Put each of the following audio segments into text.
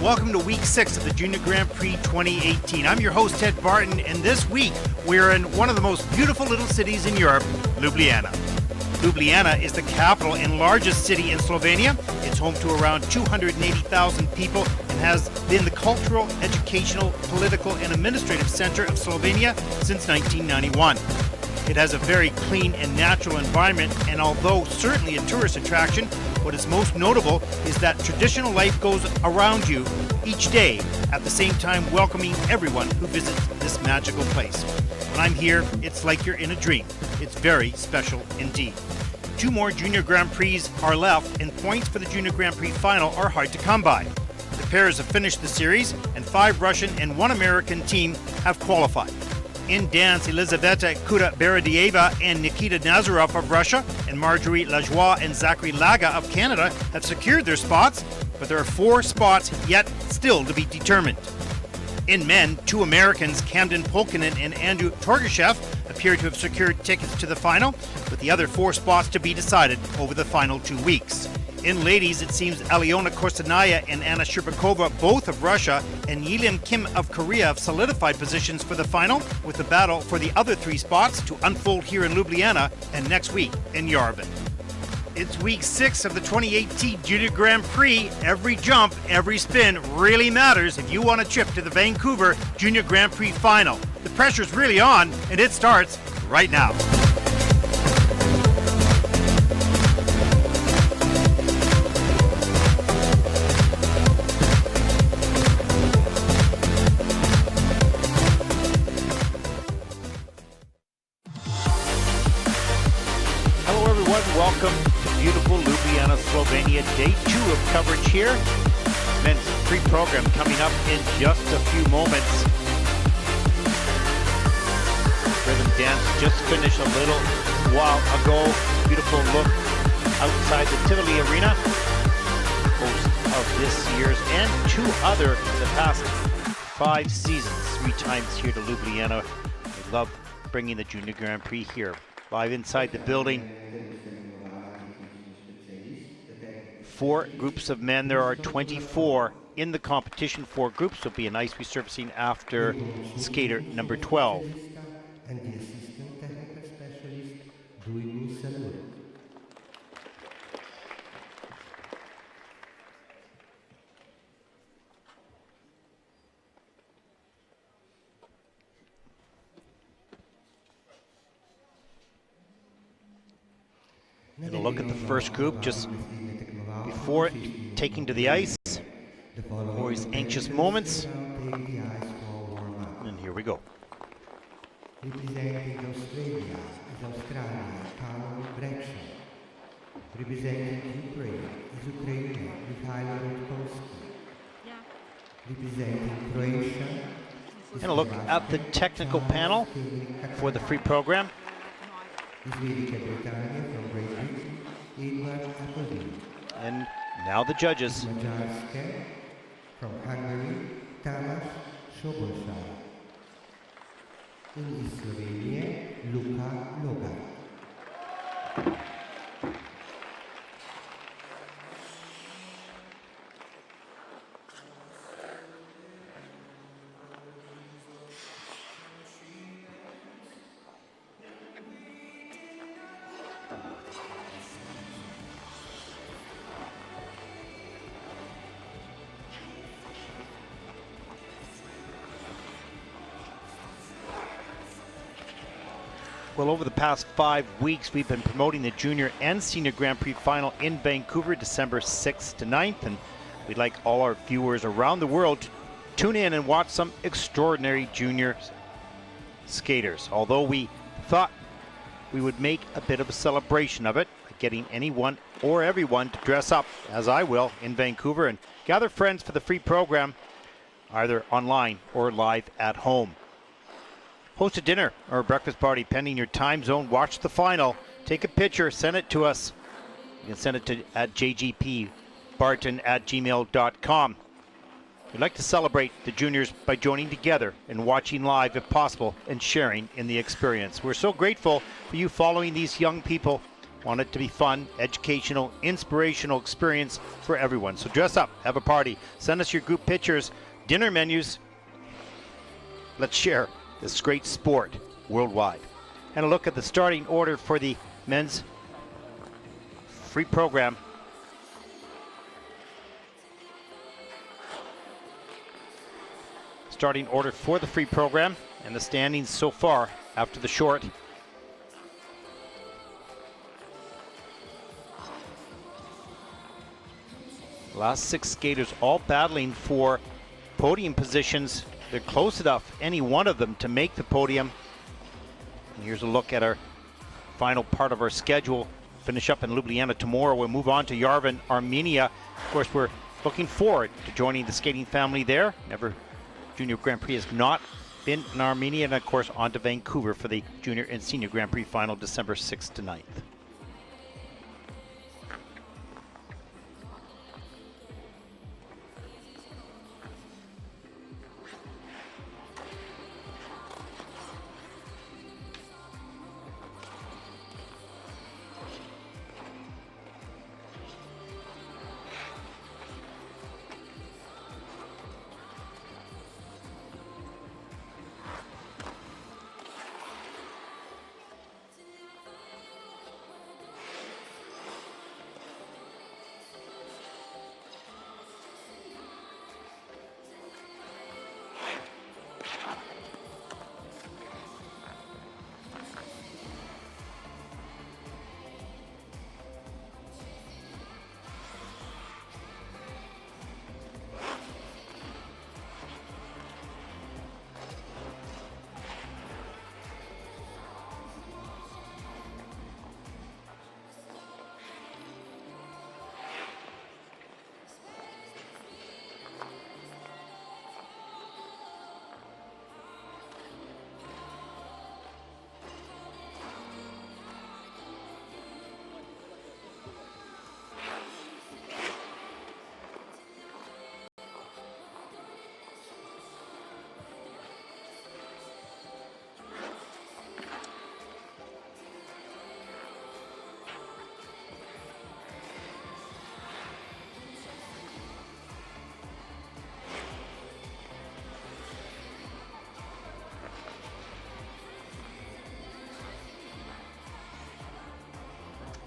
Welcome to week 6 of the Junior Grand Prix 2018. I'm your host, Ted Barton, and this week we're in one of the most beautiful little cities in Europe, Ljubljana. Ljubljana is the capital and largest city in Slovenia. It's home to around 280,000 people and has been the cultural, educational, political, and administrative center of Slovenia since 1991. It has a very clean and natural environment, and although certainly a tourist attraction, what is most notable is that traditional life goes around you each day, at the same time welcoming everyone who visits this magical place. When I'm here, it's like you're in a dream. It's very special indeed. 2 more Junior Grand Prix are left, and points for the Junior Grand Prix final are hard to come by. The pairs have finished the series, and 5 Russian and 1 American team have qualified. In dance, Elizaveta Kuda-Beredieva and Nikita Nazarov of Russia and Marjorie Lajoie and Zachary Laga of Canada have secured their spots, but there are 4 spots yet still to be determined. In men, 2 Americans, Camden Polkinen and Andrew Torgashev, appear to have secured tickets to the final, with the other 4 spots to be decided over the final 2 weeks. In ladies, it seems Aliona Korstanaya and Anna Sherbakova, both of Russia, and Yilin Kim of Korea have solidified positions for the final, with the battle for the other 3 spots to unfold here in Ljubljana and next week in Yerevan. It's week 6 of the 2018 Junior Grand Prix. Every jump, every spin really matters if you want a trip to the Vancouver Junior Grand Prix final. The pressure's really on, and it starts right now. Welcome to beautiful Ljubljana, Slovenia. Day 2 of coverage here. Men's pre-program coming up in just a few moments. Rhythm dance just finished a little while ago. Beautiful look outside the Tivoli Arena. Host of this year's and 2 other in the past 5 seasons. 3 times here to Ljubljana. We love bringing the Junior Grand Prix here. Live inside the building. 4 groups of men. There are 24 in the competition. 4 groups will be a nice resurfacing after skater number 12. And the assistant technical specialist doing salute. And a look at the first group just before taking to the ice. Always anxious moments. And here we go. Representing Australia is Australian Callum Bradshaw. Representing Ukraine is Ukrainian Mykhailo Rudkovskyi. Representing Croatia And a look at the technical panel for the free program. And now the judges. From Hungary, Tamas Szoboszlai. In Slovenia, Luka Logar. Well, over the past 5 weeks, we've been promoting the Junior and Senior Grand Prix final in Vancouver, December 6th to 9th. And we'd like all our viewers around the world tune in and watch some extraordinary junior skaters. Although we thought we would make a bit of a celebration of it, getting anyone or everyone to dress up, as I will, in Vancouver and gather friends for the free program, either online or live at home. Host a dinner or a breakfast party pending your time zone. Watch the final. Take a picture. Send it to us. You can send it to at jgpbarton@gmail.com. We'd like to celebrate the juniors by joining together and watching live if possible and sharing in the experience. We're so grateful for you following these young people. Want it to be fun, educational, inspirational experience for everyone. So dress up, have a party, send us your group pictures, dinner menus. Let's share this great sport worldwide. And a look at the starting order for the men's free program. Starting order for the free program and the standings so far after the short. Last 6 skaters all battling for podium positions. They're close enough, any one of them, to make the podium. And here's a look at our final part of our schedule. Finish up in Ljubljana tomorrow. We'll move on to Yerevan, Armenia. Of course, we're looking forward to joining the skating family there. Never Junior Grand Prix has not been in Armenia. And of course, on to Vancouver for the Junior and Senior Grand Prix final, December 6th to 9th.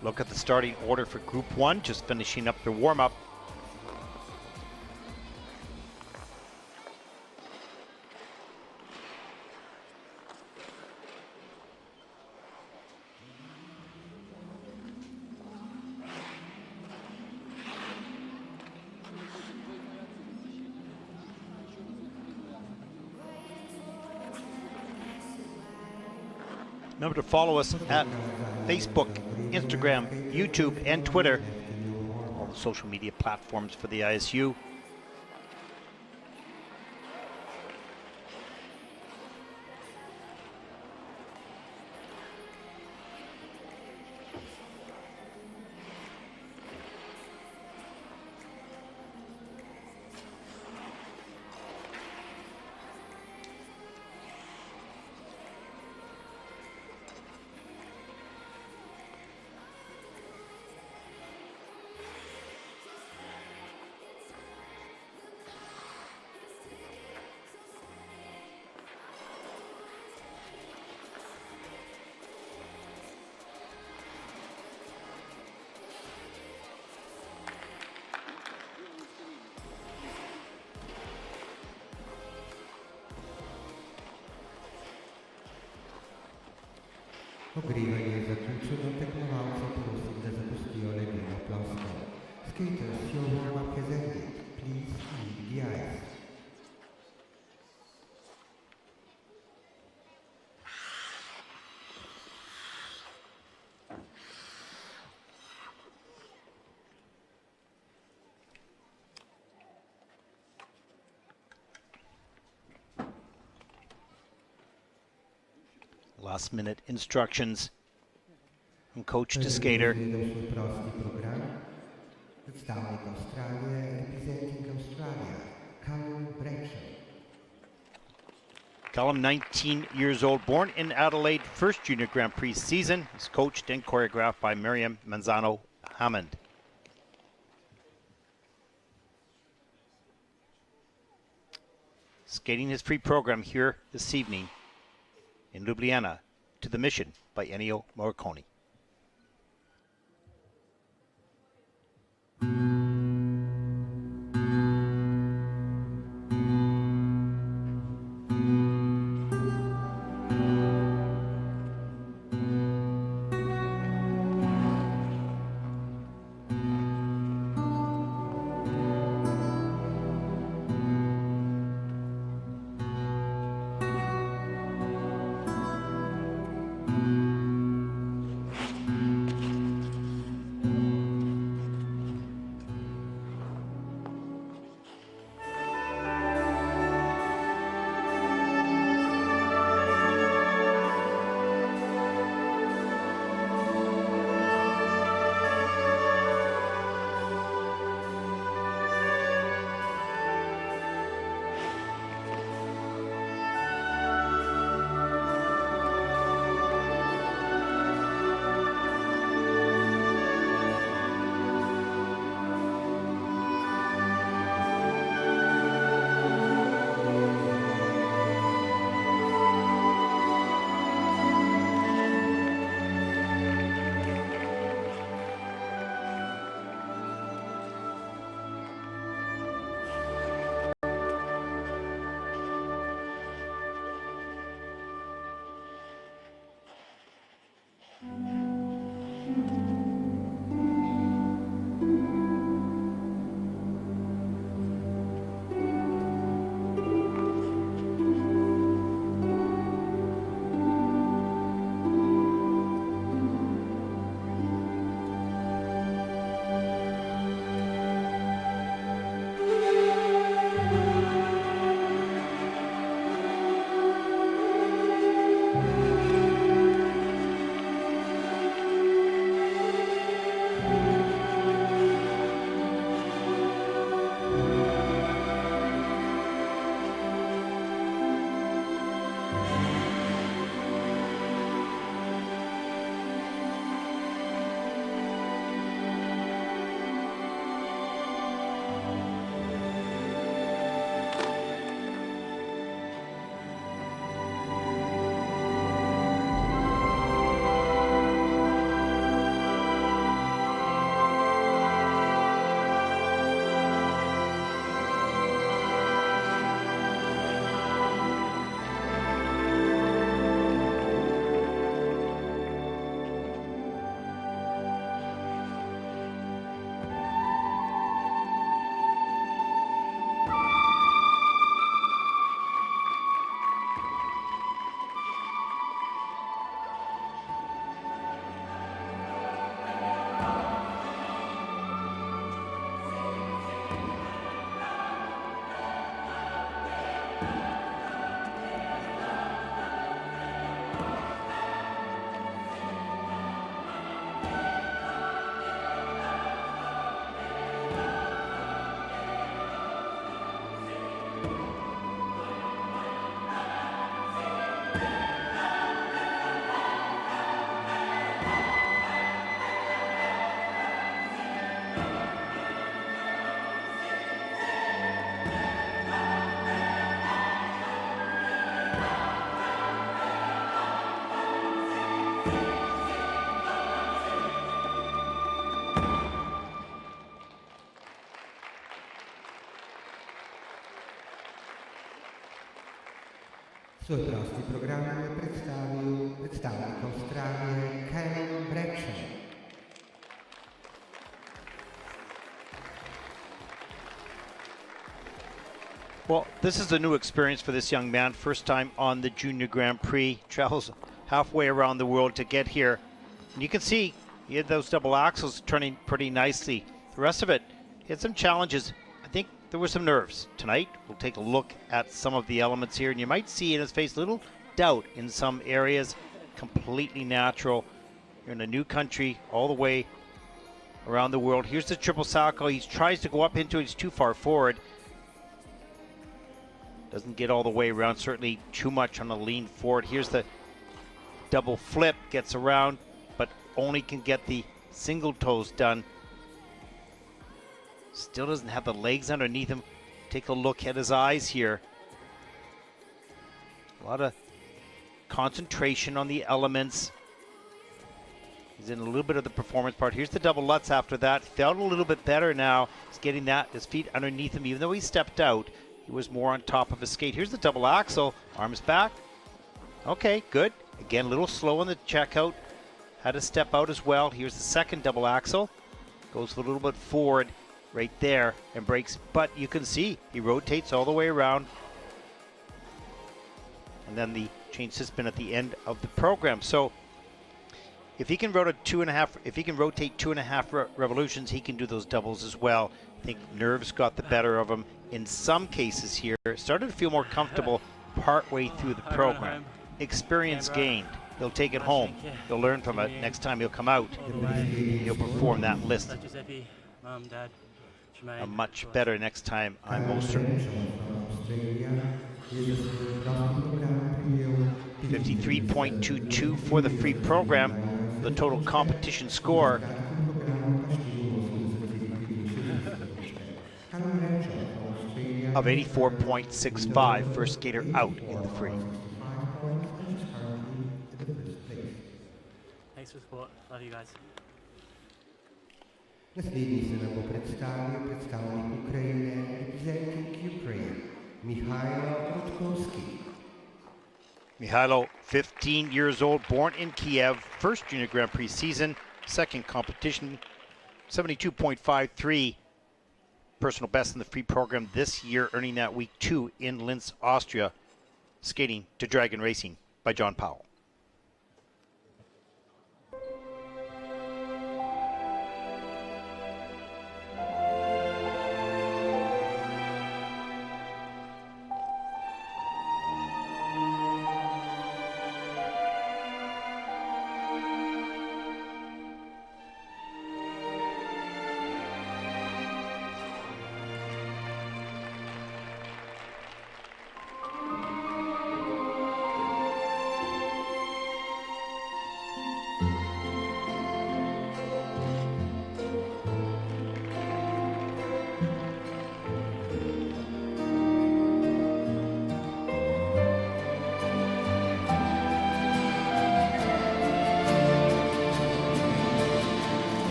Look at the starting order for Group 1, just finishing up their warm-up. Remember to follow us at Facebook, Instagram, YouTube, and Twitter. All the social media platforms for the ISU. Ogrywanie zakończono tekmovalce prosím za zapustijo ledino plosko. Skaters, your warm-up has ended. Please leave the ice. Last minute instructions from coach to skater. Predstavnik Avstralije, representing Australia, Callum Bradshaw. Callum, 19 years old, born in Adelaide, first Junior Grand Prix season. He's coached and choreographed by Miriam Manzano-Hammond. Skating his free program here this evening in Ljubljana to the Mission by Ennio Morricone. Svoj prosti program je predstavil predstavnik Avstralije Callum Bradshaw. Well, this is a new experience for this young man. First time on the Junior Grand Prix. Travels halfway around the world to get here. And you can see he had those double axles turning pretty nicely. The rest of it, he had some challenges. I think there were some nerves. Tonight, we'll take a look at some of the elements here, and you might see in his face a little doubt in some areas. completely natural. You're in a new country all the way around the world. Here's the triple salchow. He tries to go up into it. He's too far forward. Doesn't get all the way around, certainly too much on the lean forward. Here's the double flip, gets around, but only can get the single toes done. Still doesn't have the legs underneath him. Take a look at his eyes here. A lot of concentration on the elements. He's in a little bit of the performance part. Here's the double Lutz after that. Felt a little bit better now. He's getting that, his feet underneath him. Even though he stepped out, he was more on top of his skate. Here's the double axel, arms back. Okay, good. Again, a little slow on the checkout. Had to step out as well. Here's the second double axel. Goes a little bit forward right there and breaks. But you can see he rotates all the way around. And then the change to spin at the end of the program. So if he can rotate 2.5 revolutions, he can do those doubles as well. I think nerves got the better of him in some cases here. Started to feel more comfortable partway through the program. Experience gained. He'll take it home. He'll learn from it. Next time he'll come out, he'll perform that list much better next time, I'm most certain. 53.22 for the free program. The total competition score of 84.65. First skater out in the free. Thanks for the support. Love you guys. Następnie se nam představí představník Ukrajiny representing Ukraine, Mykhailo Rudkovskyi. Mykhailo, 15 years old, born in Kiev, first Junior Grand Prix season, second competition, 72.53 personal best in the free program this year, earning that week 2 in Linz, Austria, skating to Dragon Racing by John Powell.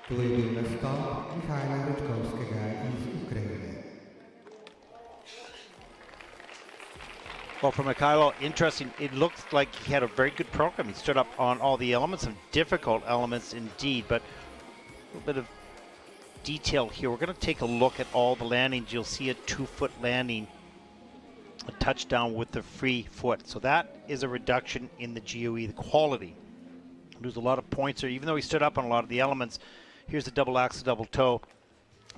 Druhý byl na stop Mykhaila Rudkovskyiho z Ukrajiny. Well, for Mykhailo, interesting. It looked like he had a very good program. He stood up on all the elements, some difficult elements indeed, but a little bit of detail here. We're going to take a look at all the landings. You'll see a 2-foot landing, a touchdown with the free foot. So that is a reduction in the GOE, the quality. Lose a lot of points there, even though he stood up on a lot of the elements. Here's the double axel, double toe.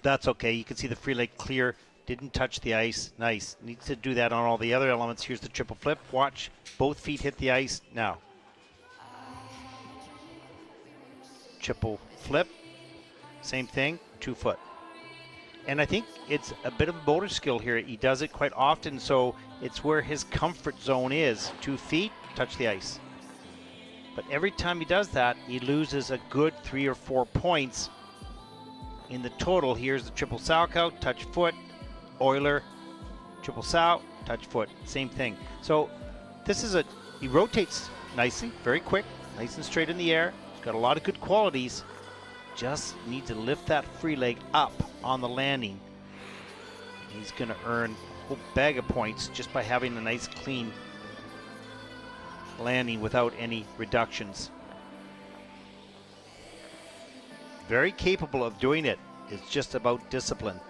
That's okay. You can see the free leg clear. Didn't touch the ice. Nice. Needs to do that on all the other elements. Here's the triple flip. Watch. Both feet hit the ice. Now. Triple flip. Same thing. 2 foot. And I think it's a bit of a motor skill here. He does it quite often, so it's where his comfort zone is. 2 feet, touch the ice. But every time he does that, he loses a good 3 or 4 points in the total. Here's the triple Sahaka, touch foot. Euler, triple sow, touch foot, same thing. So this is he rotates nicely, very quick, nice and straight in the air. He's got a lot of good qualities. Just need to lift that free leg up on the landing. He's going to earn a whole bag of points just by having a nice clean landing without any reductions. Very capable of doing it. It's just about discipline.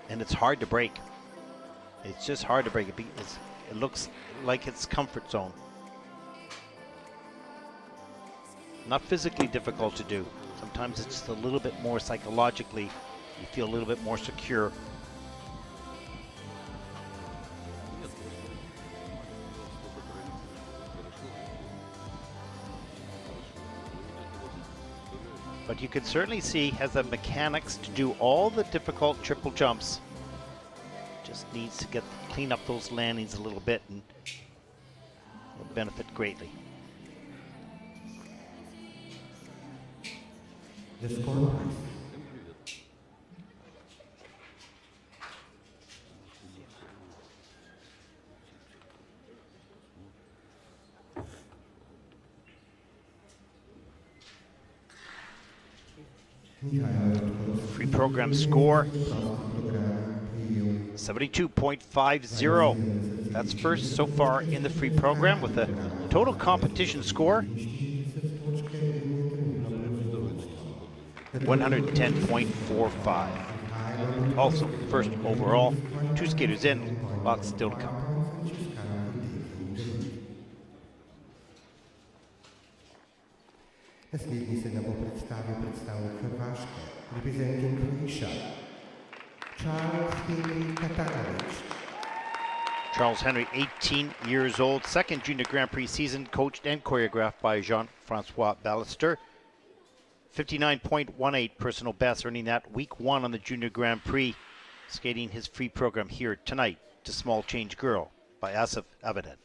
And it's hard to break. It's just hard to break. It looks like it's comfort zone. Not physically difficult to do. Sometimes it's just a little bit more psychologically. You feel a little bit more secure. But you can certainly see he has the mechanics to do all the difficult triple jumps. Just needs to clean up those landings a little bit, and will benefit greatly. The score. Free program score 72.50. That's first so far in the free program with a total competition score 110.45. Also first overall. 2 skaters in, lots still to come. Naslednji se nam bo predstavil Hrvaške, representing Croatia, Charles Henry Katanovic. Charles Henry, 18 years old, second Junior Grand Prix season, coached and choreographed by Jean-Francois Ballester. 59.18 personal best, earning that week 1 on the Junior Grand Prix, skating his free program here tonight to Small Change Girl by Asif Abadan.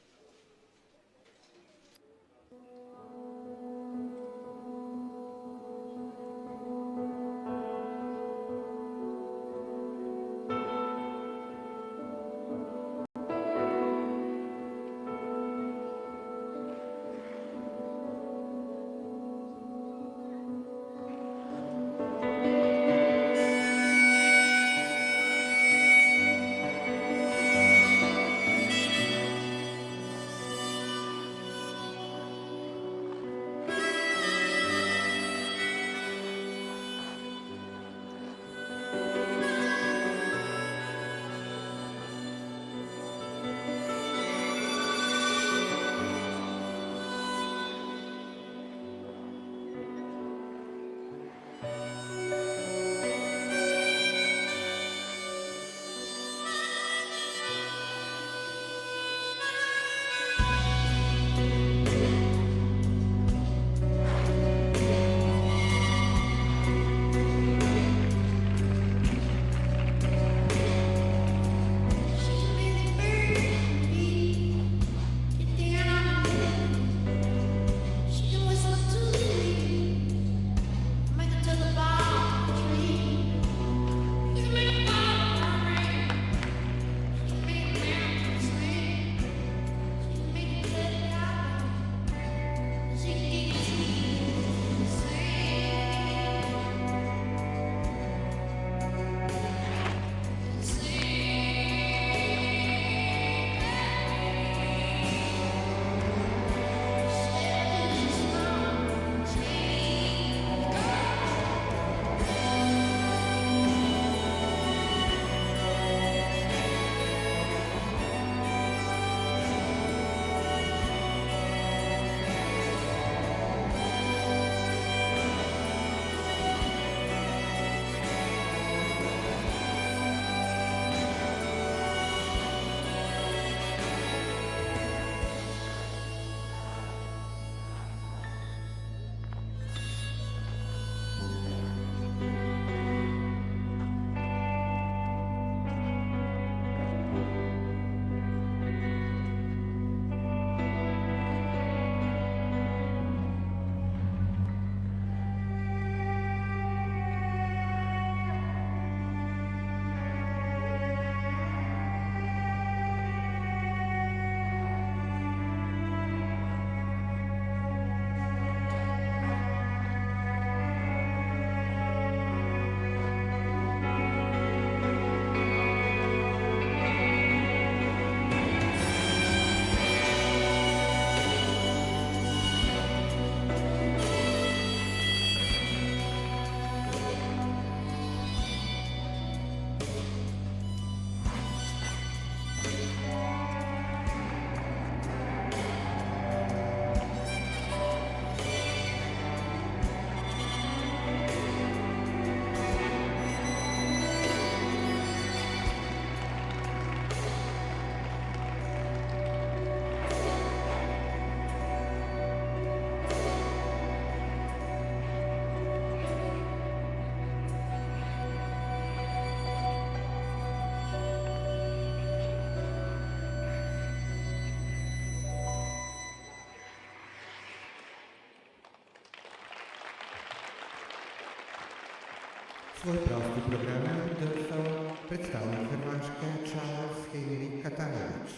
Svoj prosti program držal predstavnik Hrvaške Charles Henry Katanović.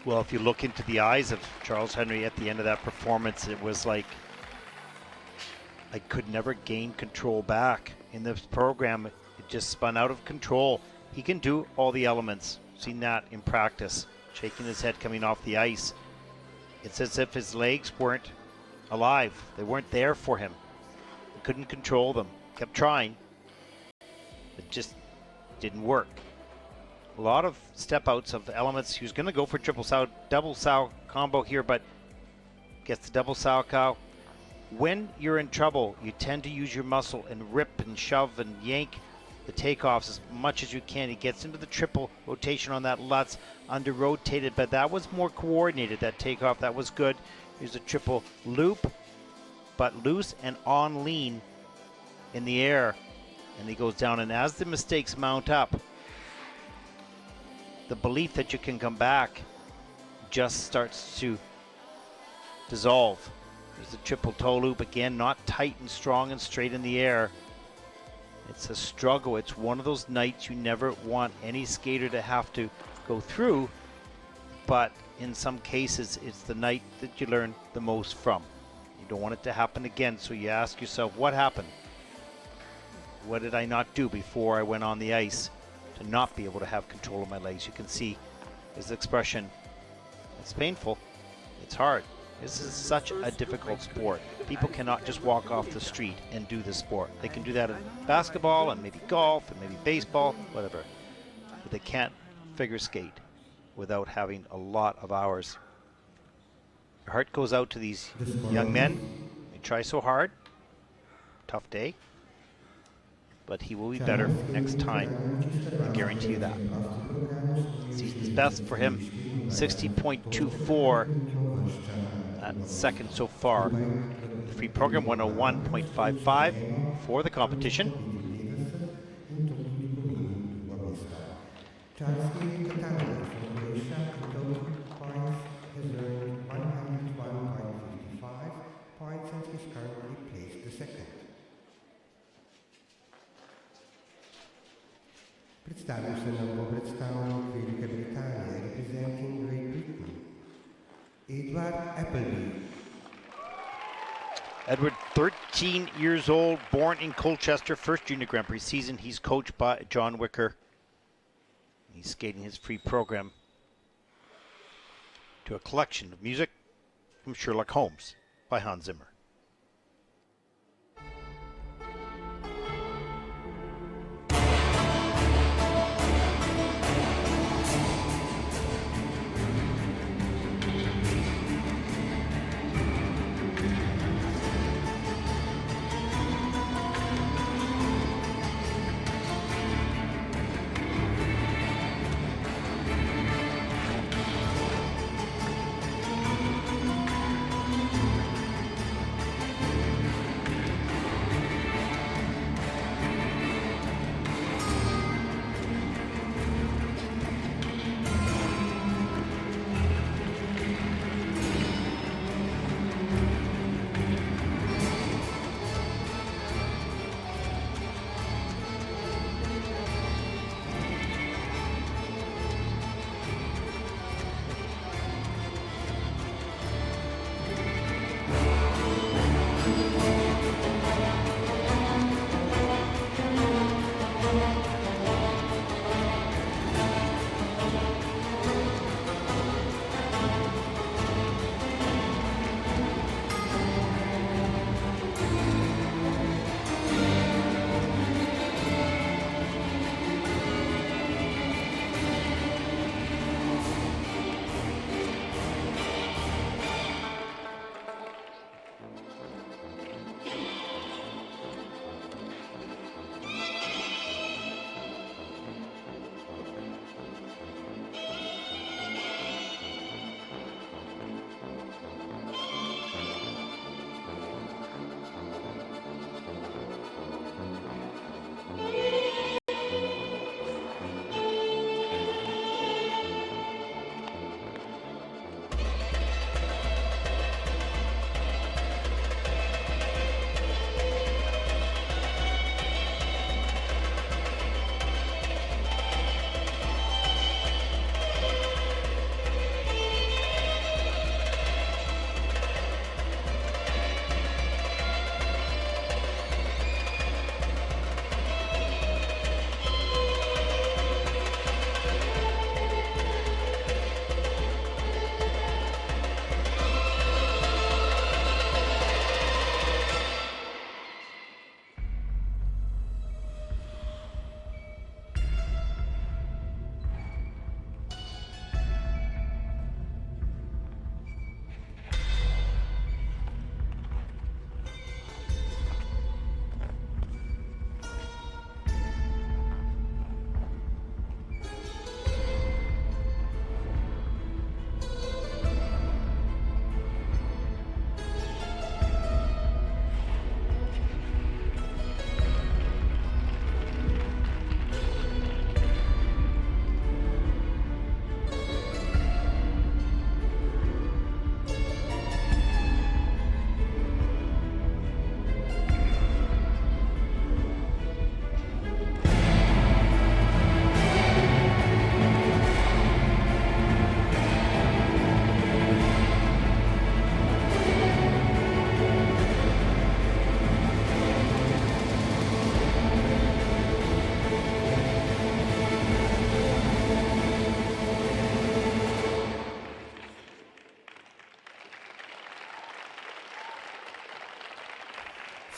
Well, if you look into the eyes of Charles Henry at the end of that performance, it was like, I could never gain control back. In this program, it just spun out of control. He can do all the elements. Seen that in practice. Shaking his head coming off the ice. It's as if his legs weren't alive. They weren't there for him. He couldn't control them. Kept trying. It just didn't work. A lot of step outs of elements. He was going to go for triple sow, double sow combo here, but gets the double sow cow. When you're in trouble, you tend to use your muscle and rip and shove and yank the takeoffs as much as you can. He gets into the triple rotation on that Lutz, under rotated, but that was more coordinated, that takeoff. That was good. Here's a triple loop, but loose and on lean in the air. And he goes down, and as the mistakes mount up, the belief that you can come back just starts to dissolve. There's the triple toe loop again, not tight and strong and straight in the air. It's a struggle. It's one of those nights you never want any skater to have to go through, but in some cases it's the night that you learn the most from. You don't want it to happen again, so you ask yourself, what happened? What did I not do before I went on the ice to not be able to have control of my legs? You can see his expression. It's painful. It's hard. This is such a difficult sport. People cannot just walk off the street and do this sport. They can do that in basketball and maybe golf and maybe baseball, whatever. But they can't figure skate without having a lot of hours. Your heart goes out to these young men. They try so hard. Tough day. But he will be better next time. I guarantee you that. Season's best for him, 60.24. That's second so far. The free program, 101.55 for the competition. Predstavil se nam bo predstavnik Velike Britanije, representing Great Britain, Edward Appleby. Edward, 13 years old, born in Colchester, first Junior Grand Prix season. He's coached by John Wicker. He's skating his free program to a collection of music from Sherlock Holmes by Hans Zimmer.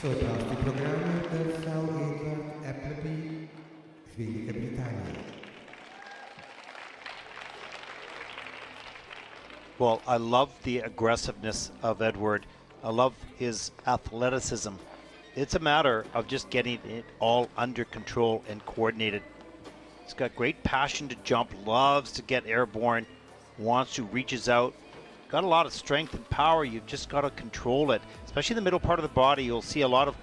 Zoals dit programma door zou Edward Appleby, Verenigde Brittannië. Well, I love the aggressiveness of Edward. I love his athleticism. It's a matter of just getting it all under control and coordinated. He's got great passion to jump, loves to get airborne, wants to, reaches out. Got a lot of strength and power. You've just got to control it, especially the middle part of the body. You'll see a lot of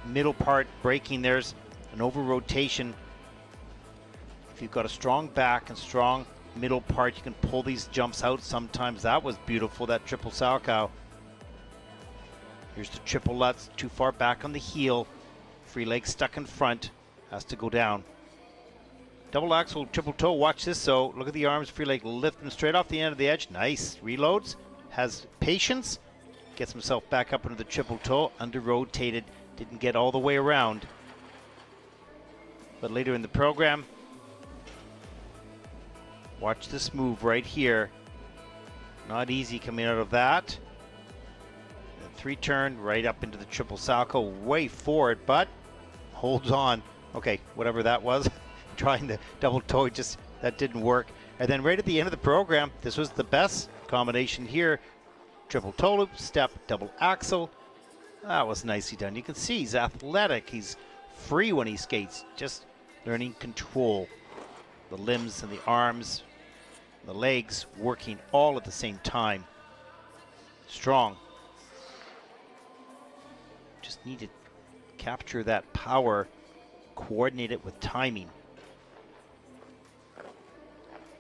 middle part breaking. There's an over rotation. If you've got a strong back and strong middle part, you can pull these jumps out sometimes. That was beautiful, that triple Salchow. Here's the triple Lutz, too far back on the heel. Free leg stuck in front, has to go down. Double axel, triple toe, watch this though. Look at the arms, free leg lifting straight off the end of the edge. Nice, reloads, has patience. Gets himself back up into the triple toe, under rotated, didn't get all the way around. But later in the program, watch this move right here. Not easy coming out of that. And 3-turn right up into the triple Salchow, way forward, but holds on. Okay, whatever that was. Trying the double toe, just that didn't work. And then right at the end of the program, this was the best combination here. Triple toe loop, step, double axel. That was nicely done. You can see he's athletic. He's free when he skates, just learning control. The limbs and the arms, the legs working all at the same time. Strong. Just need to capture that power, coordinate it with timing.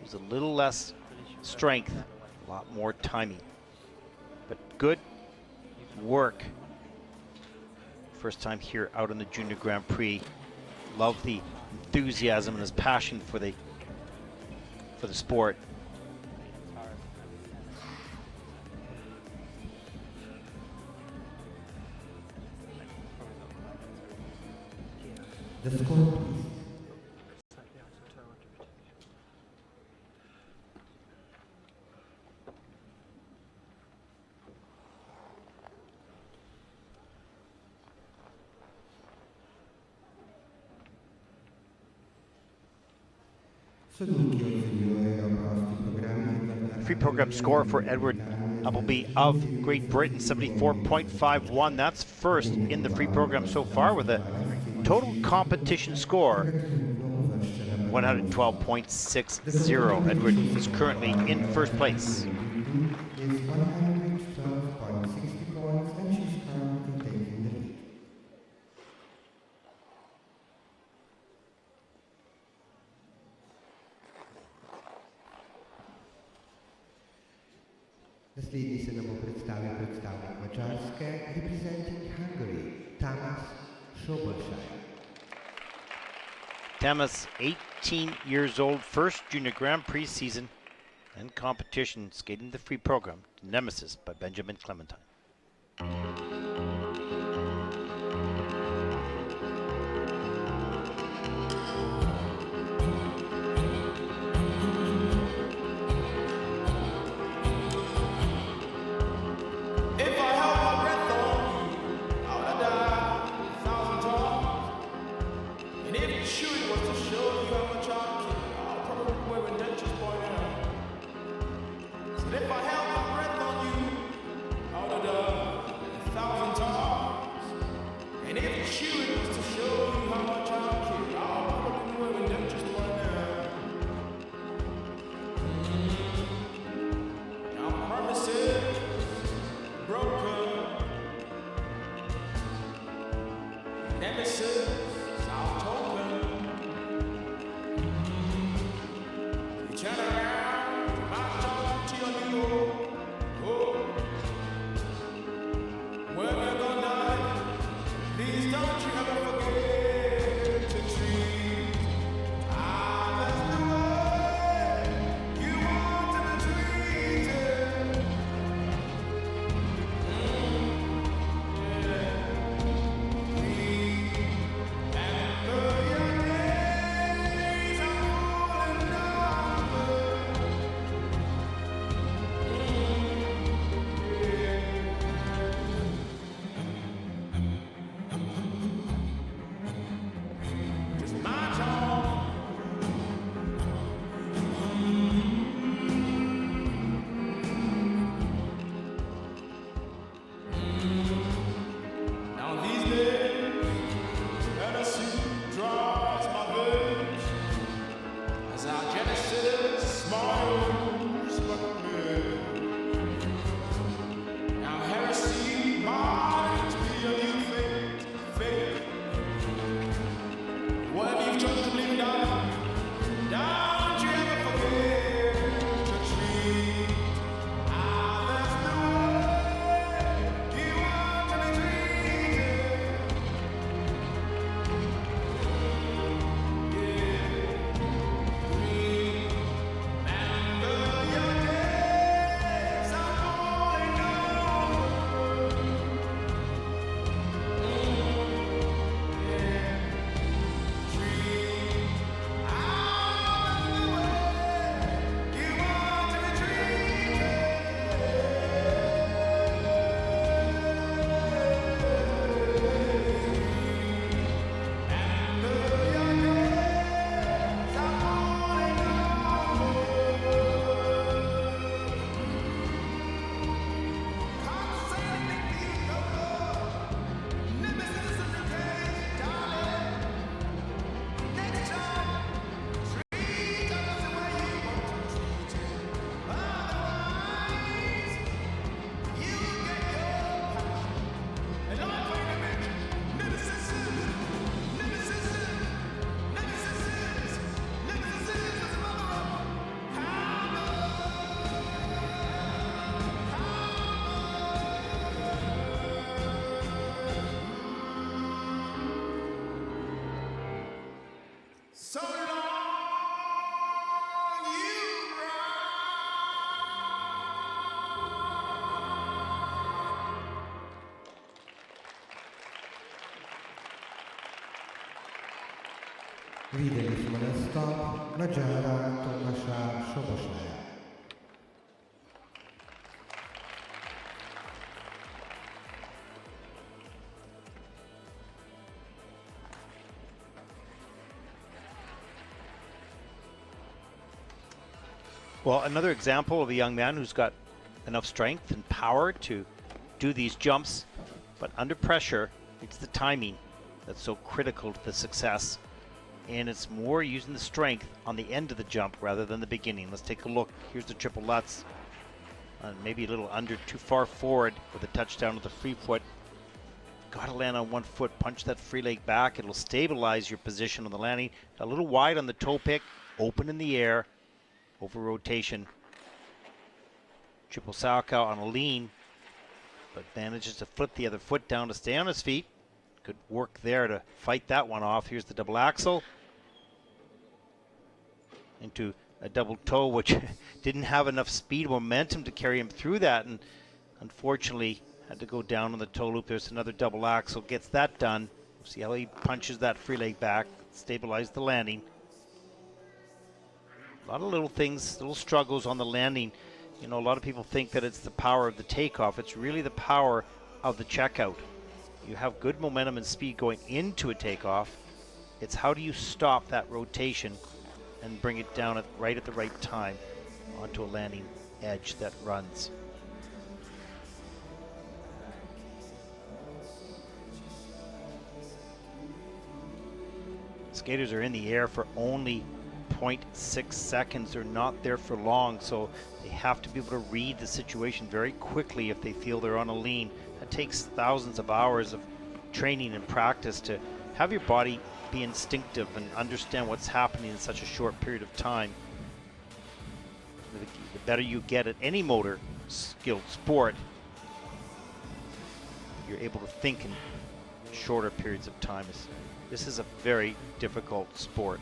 There's a little less strength, a lot more timing. But good work. First time here out in the Junior Grand Prix. Love the enthusiasm and his passion for the sport. The score, please. Free program score for Edward Appleby of Great Britain, 74.51. That's first in the free program so far with a total competition score 112.60. Edward is currently in first place. Naslednji se nam bo predstavil predstavnik Mačarske, representing Hungary, Tamas Szoboszlai. Tamas, 18 years old, first Junior Grand Prix season and competition, skating the free program, Nemesis by Benjamin Clementine. Viděli jsme na stop Maďara Tamase Szoboszlai. Well, another example of a young man who's got enough strength and power to do these jumps, but under pressure, it's the timing that's so critical to the success. And it's more using the strength on the end of the jump rather than the beginning. Let's take a look. Here's the triple Lutz. Maybe a little under, too far forward with a touchdown with the free foot. Got to land on one foot, punch that free leg back. It'll stabilize your position on the landing. A little wide on the toe pick, open in the air, over rotation. Triple Sahaka on a lean, but manages to flip the other foot down to stay on his feet. Good work there to fight that one off. Here's the double axel into a double toe, which didn't have enough speed or momentum to carry him through that, and unfortunately had to go down on the toe loop. There's another double axel, gets that done. See how he punches that free leg back, stabilize the landing. A lot of little things, little struggles on the landing. You know, a lot of people think that it's the power of the takeoff. It's really the power of the checkout. You have good momentum and speed going into a takeoff. It's how do you stop that rotation and bring it down right at the right time onto a landing edge that runs. Skaters are in the air for only 0.6 seconds. They're not there for long, so they have to be able to read the situation very quickly if they feel they're on a lean. That takes thousands of hours of training and practice to have your body be instinctive and understand what's happening in such a short period of time. The better you get at any motor skilled sport, you're able to think in shorter periods of time. This is a very difficult sport.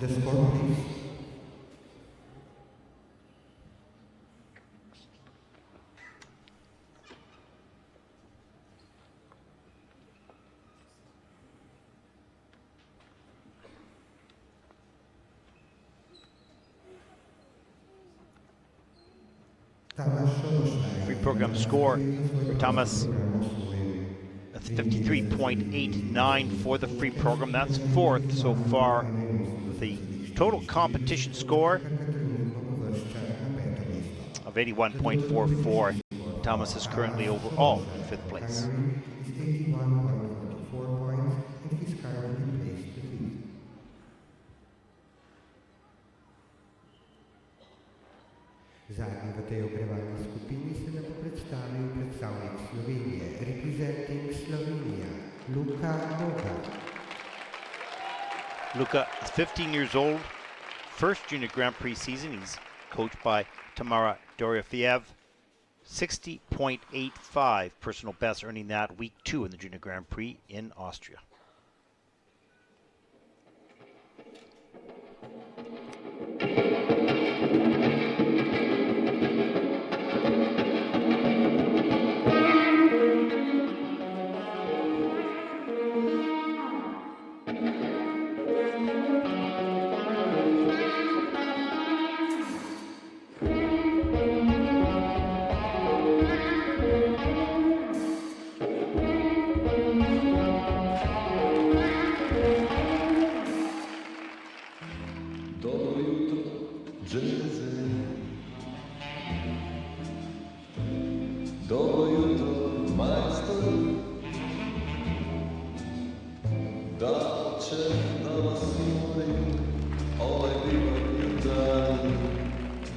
The score, please. Free program score for Tamas, that's 53.89 for the free program. That's fourth so far. The total competition score of 81.44. Tamas is currently overall in fifth place. Zadnji v tej ogrevalni skupini se nam bo predstavil predstavnik Slovenije, representing Slovenia, Luka Logar. Luka is 15 years old, first Junior Grand Prix season. He's coached by Tamara Dorofeyev. 60.85 personal best, earning that week 2 in the Junior Grand Prix in Austria.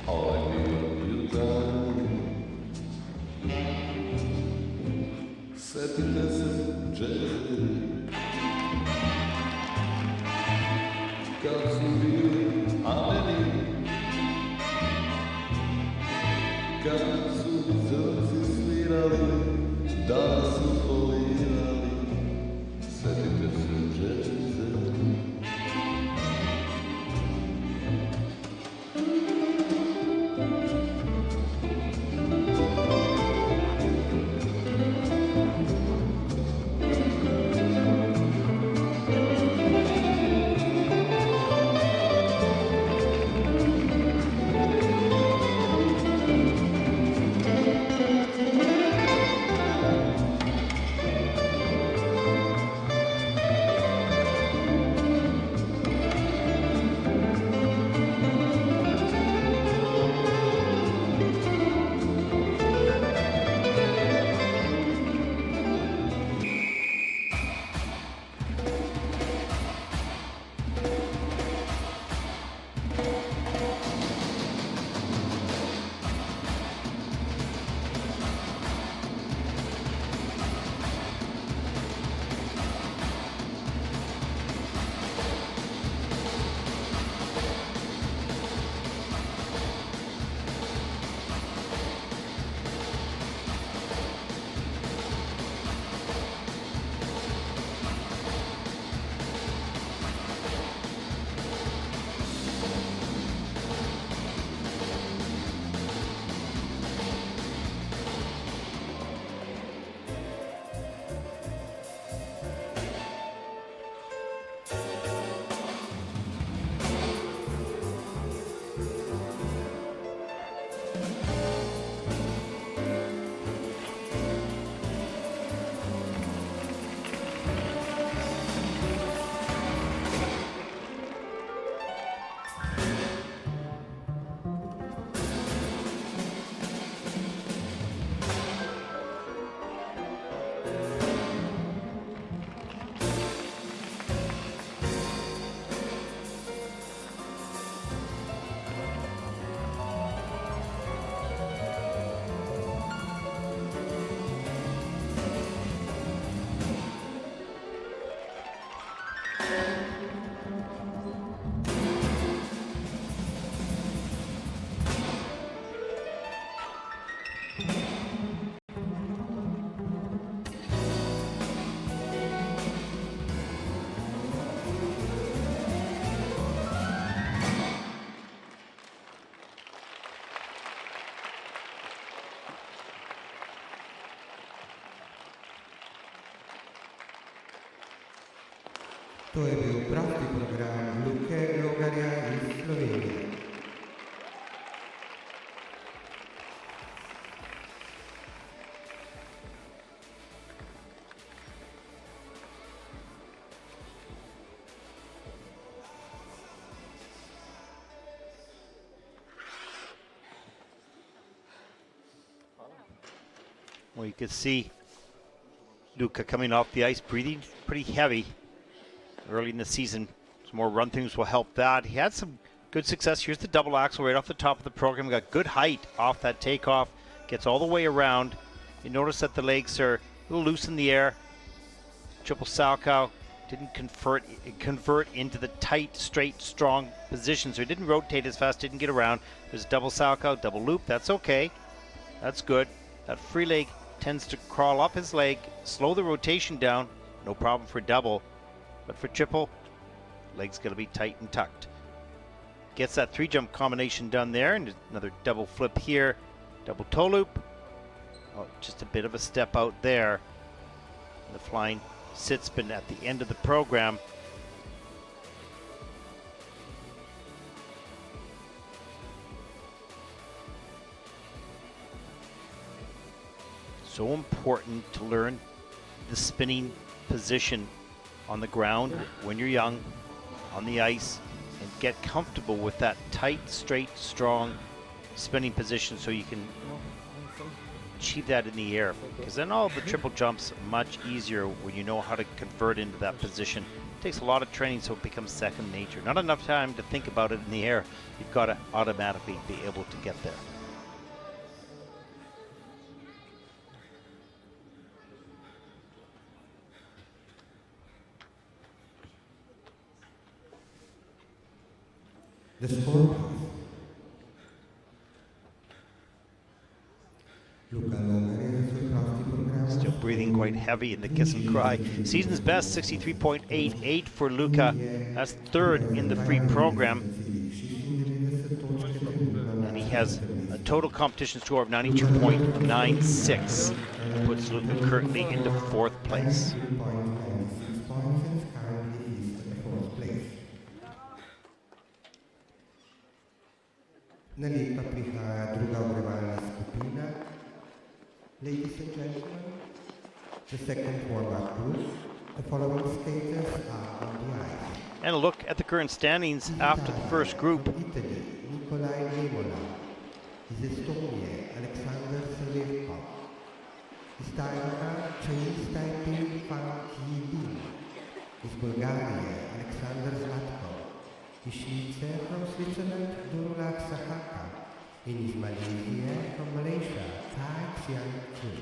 Ovaj To je bil prosti program Luke Logarja iz Slovenije. Well, you can see Luka coming off the ice, breathing pretty heavy early in the season. Some more run things will help that. He had some good success. Here's the double axel right off the top of the program. Got good height off that takeoff. Gets all the way around. You notice that the legs are a little loose in the air. Triple Salchow didn't convert into the tight, straight, strong position. So he didn't rotate as fast, didn't get around. There's a double Salchow, double loop. That's okay. That's good. That free leg tends to crawl up his leg, slow the rotation down. No problem for double. But for triple, leg's going to be tight and tucked. Gets that 3-jump combination done there, and another double flip here. Double toe loop. Oh, just a bit of a step out there. The flying sit spin at the end of the program. So important to learn the spinning position on the ground when you're young, on the ice, and get comfortable with that tight, straight, strong spinning position so you can achieve that in the air. Because then all the triple jumps much easier when you know how to convert into that position. It takes a lot of training so it becomes second nature. Not enough time to think about it in the air. You've got to automatically be able to get there. The score, please. Luka Logar Still breathing quite heavy in the kiss and cry. Season's best, 63.88 for Luka. That's third in the free program. And he has a total competition score of 92.96. Puts Luka currently into fourth place. Naleta prihaja druga ogrevalna skupina. Ladies and gentlemen, the second warm-up group. The following skaters are on the ice. And a look at the current standings after the first group. From Italy, Nikolaj Memola. His Estonia, Alexander Selevkov. His Taiwan, Chinese Taipei, Fang-Yi Lin. His Bulgaria, Alexander Zlatkov. His Schnitzer from Switzerland, Nurullah Sahaka. In his Malaysia from Malaysia, Xiang Chew.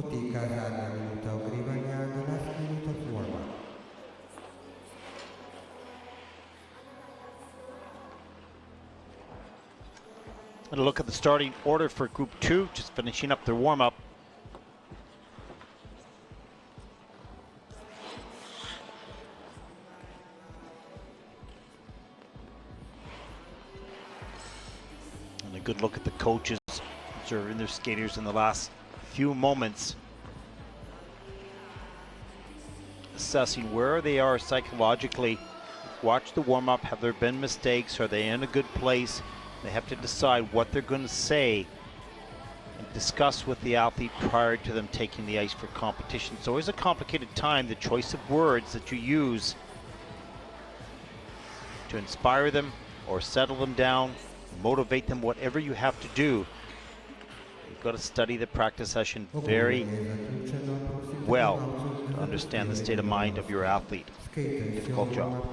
Potyka zadnia minuta ogrywania, the last minute of warm-up. And a look at the starting order for Group 2, just finishing up their warm-up. And a good look at the coaches observing their skaters in the last few moments, assessing where they are psychologically. Watch the warm-up. Have there been mistakes? Are they in a good place? They have to decide what they're going to say and discuss with the athlete prior to them taking the ice for competition. It's always a complicated time, the choice of words that you use to inspire them or settle them down, motivate them, whatever you have to do. You've got to study the practice session very well to understand the state of mind of your athlete. Difficult job.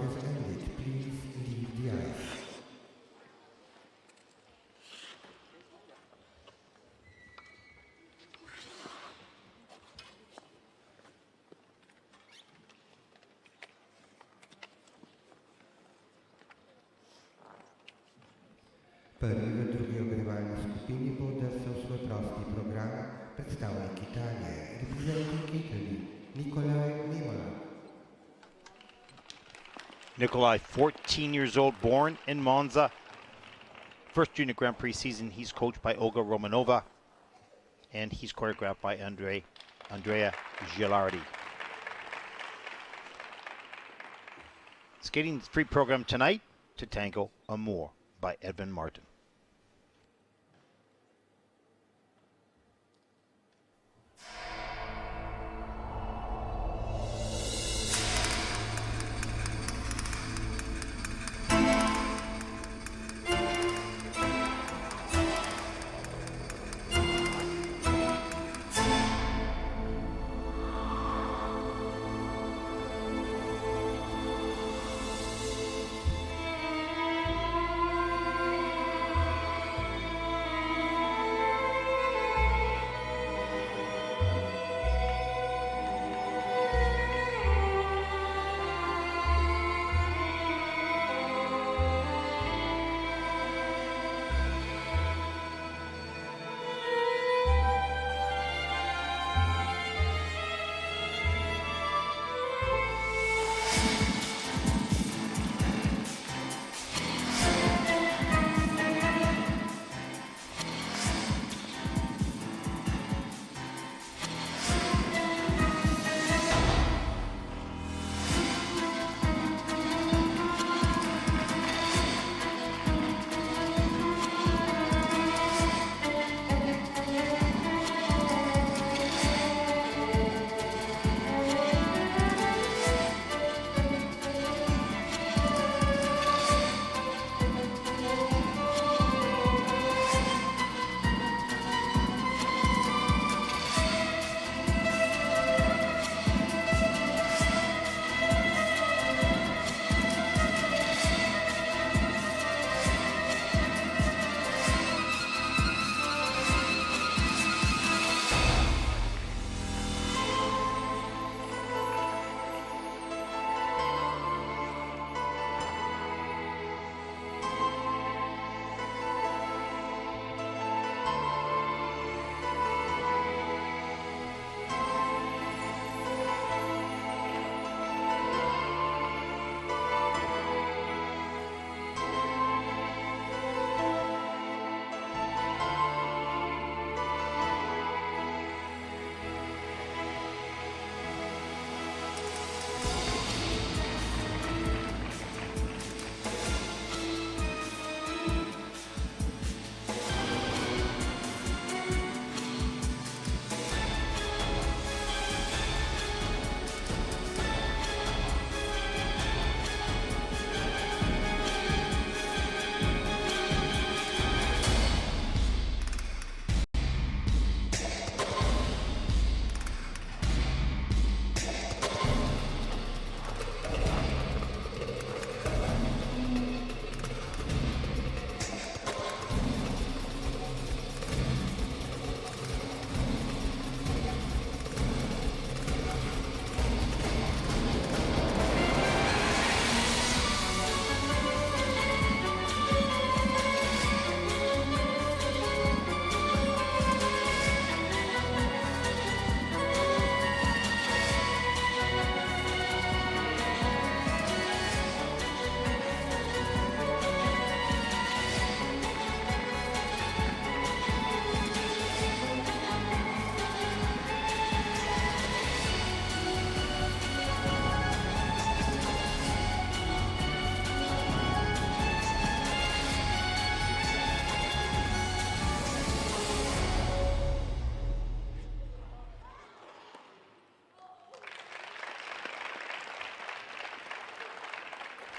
Prvi v drugi ogrevalni skupini bo oddrsal svoj prosti program predstavnik Italije, reprezentant Italy, Nikolaj Memola. Nikolaj, 14 years old, born in Monza. First Junior Grand Prix season, he's coached by Olga Romanova, and he's choreographed by Andrea Gilardi. Skating free program tonight, To Tango Amour by Edvin Martin.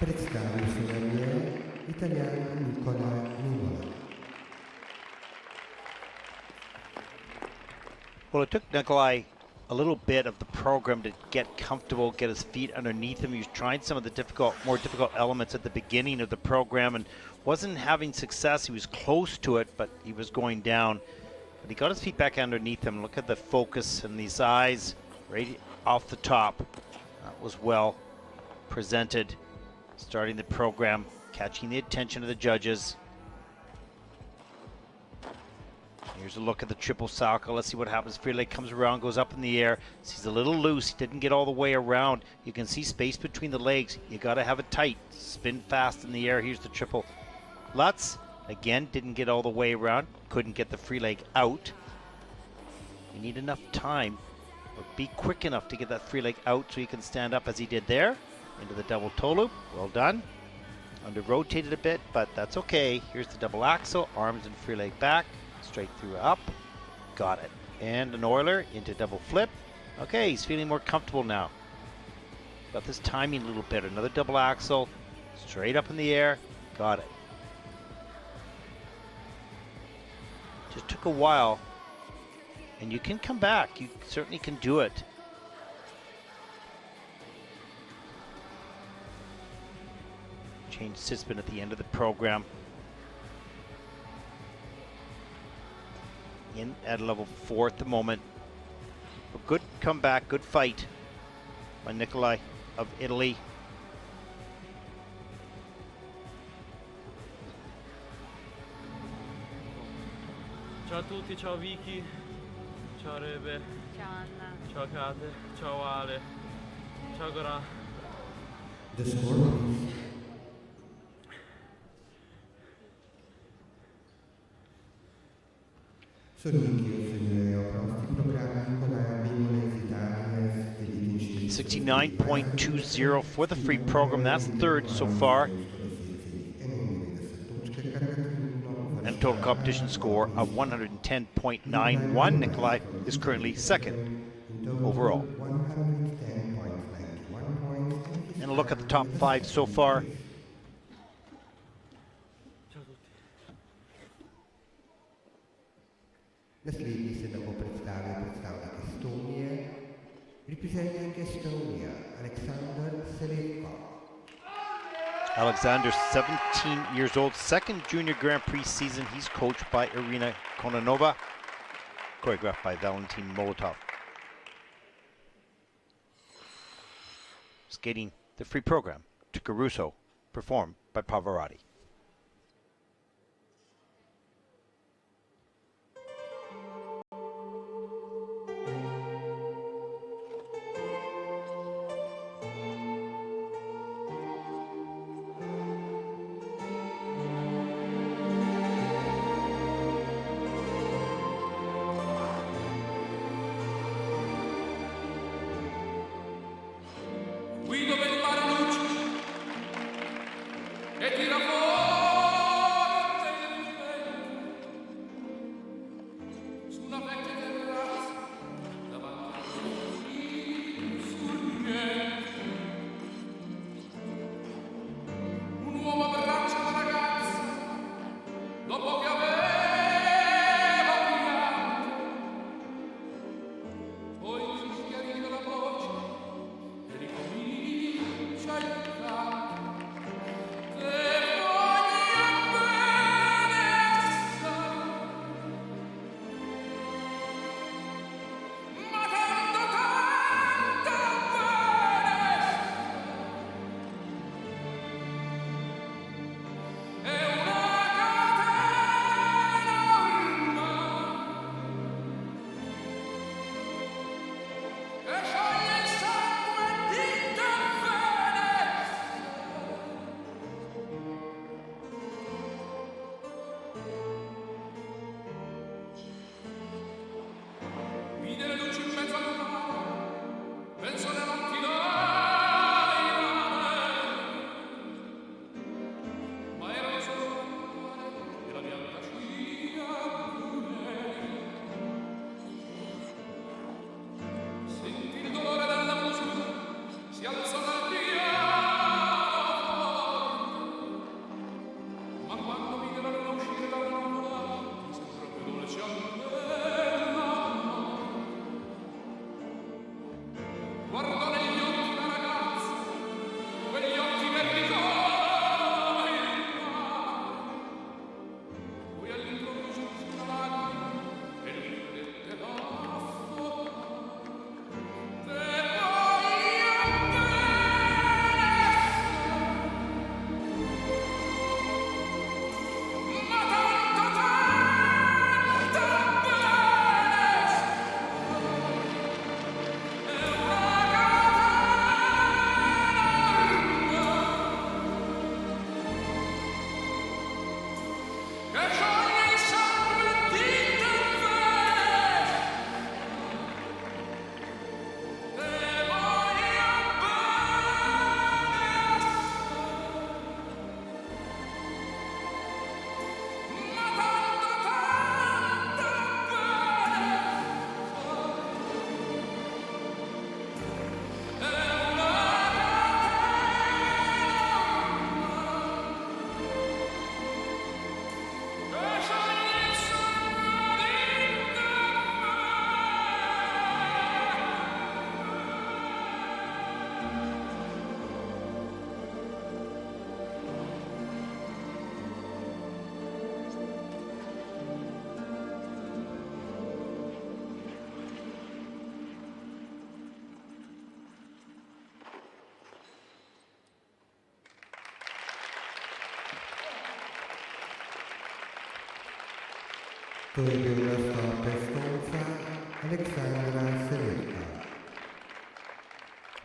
Predstavi se nam je Italijan Nikolaj Memola. Well, it took Nikolaj a little bit of the program to get comfortable, get his feet underneath him. He was trying some of the more difficult elements at the beginning of the program and wasn't having success. He was close to it, but he was going down. But he got his feet back underneath him. Look at the focus in these eyes right off the top. That was well presented. Starting the program, catching the attention of the judges. Here's a look at the triple Sahaka. Let's see what happens. Free leg comes around, goes up in the air. He's a little loose. He didn't get all the way around. You can see space between the legs. You got to have it tight. Spin fast in the air. Here's the triple Lutz. Again, didn't get all the way around. Couldn't get the free leg out. You need enough time, or be quick enough to get that free leg out so you can stand up as he did there. Into the double toe loop. Well done. Under rotated a bit, but that's okay. Here's the double axel. Arms and free leg back. Straight through up. Got it. And an Euler into double flip. Okay, he's feeling more comfortable now. Got this timing a little better. Another double axel. Straight up in the air. Got it. Just took a while. And you can come back. You certainly can do it. Change Sitzman at the end of the program. In at level 4 at the moment. A good comeback, good fight by Nikolaj of Italy. Ciao a tutti, ciao Vicky, ciao Rebe, Ciao Anna. ciao Kate, ciao Ale, ciao Goran. The score, please. Sono anch'io seguirei prossimi programmi con la Memola Italia e di 69.20 for the free program. That's third so far. And a total competition score of 110.91. Nikolaj is currently second overall. And a look at the top 5 so far. Nasljednji se nam bo predstavnik Estonije, representing Estonia, Alexander, 17 years old, second junior Grand Prix season. He's coached by Irina Kononova, choreographed by Valentin Molotov. Skating the free program to Caruso, performed by Pavarotti.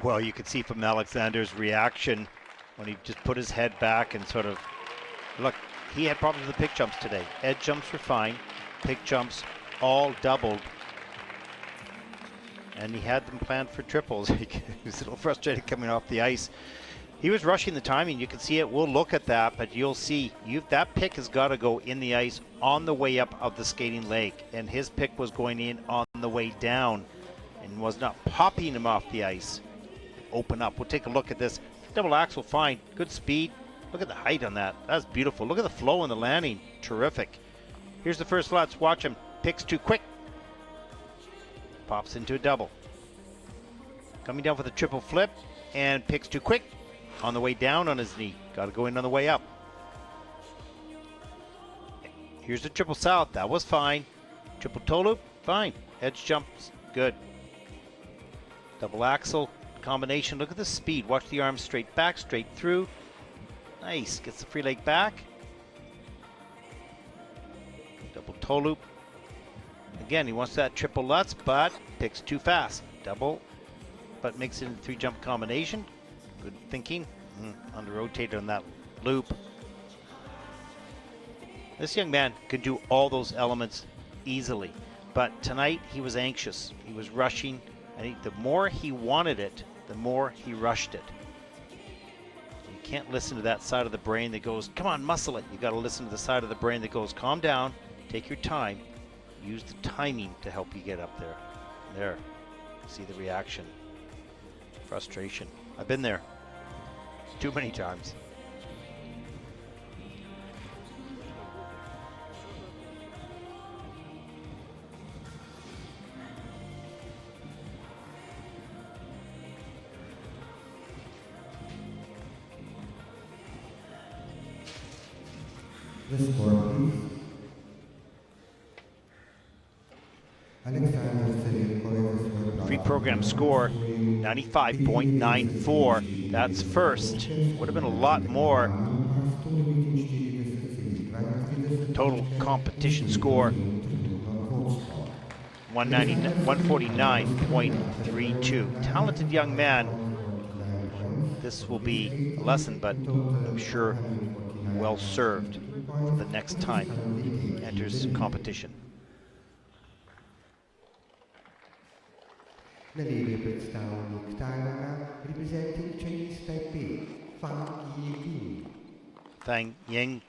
Well, you could see from Alexander's reaction when he just put his head back and sort of, look, he had problems with the pick jumps today. Edge jumps were fine, pick jumps all doubled. And he had them planned for triples. He was a little frustrated coming off the ice. He was rushing the timing. You can see it. We'll look at that, but you'll see that pick has got to go in the ice on the way up of the skating leg. And his pick was going in on the way down and was not popping him off the ice. Open up. We'll take a look at this. Double axel, fine. Good speed. Look at the height on that. That's beautiful. Look at the flow in the landing. Terrific. Here's the first Lutz. Watch him. Picks too quick. Pops into a double. Coming down for the triple flip and picks too quick. On the way down on his knee. Got to go in on the way up. Here's the triple south. That was fine. Triple toe loop. Fine. Edge jumps. Good. Double axel combination. Look at the speed. Watch the arms straight back, straight through. Nice. Gets the free leg back. Double toe loop. Again, he wants that triple Lutz, but picks too fast. Double, but makes it in three jump combination. Good thinking. Under rotated on that loop. This young man can do all those elements easily, but tonight he was anxious. He was rushing, and the more he wanted it, the more he rushed it. You can't listen to that side of the brain that goes, come on, muscle it. You got to listen to the side of the brain that goes, calm down, take your time, use the timing to help you get up there. There, see the reaction, frustration. I've been there too many times. The score, please. Free program score 95.94. That's first. Would have been a lot more. Total competition score 149.32. Talented young man. This will be a lesson, but I'm sure well served for the next time he enters competition. Representing Chinese Taipei, Fang-Yi Lin.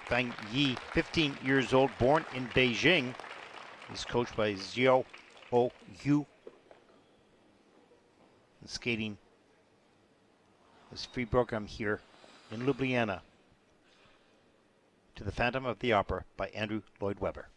Fang-Yi, 15 years old, born in Beijing. He's coached by Xiao Yu. And skating this free program here in Ljubljana to the Phantom of the Opera by Andrew Lloyd Webber.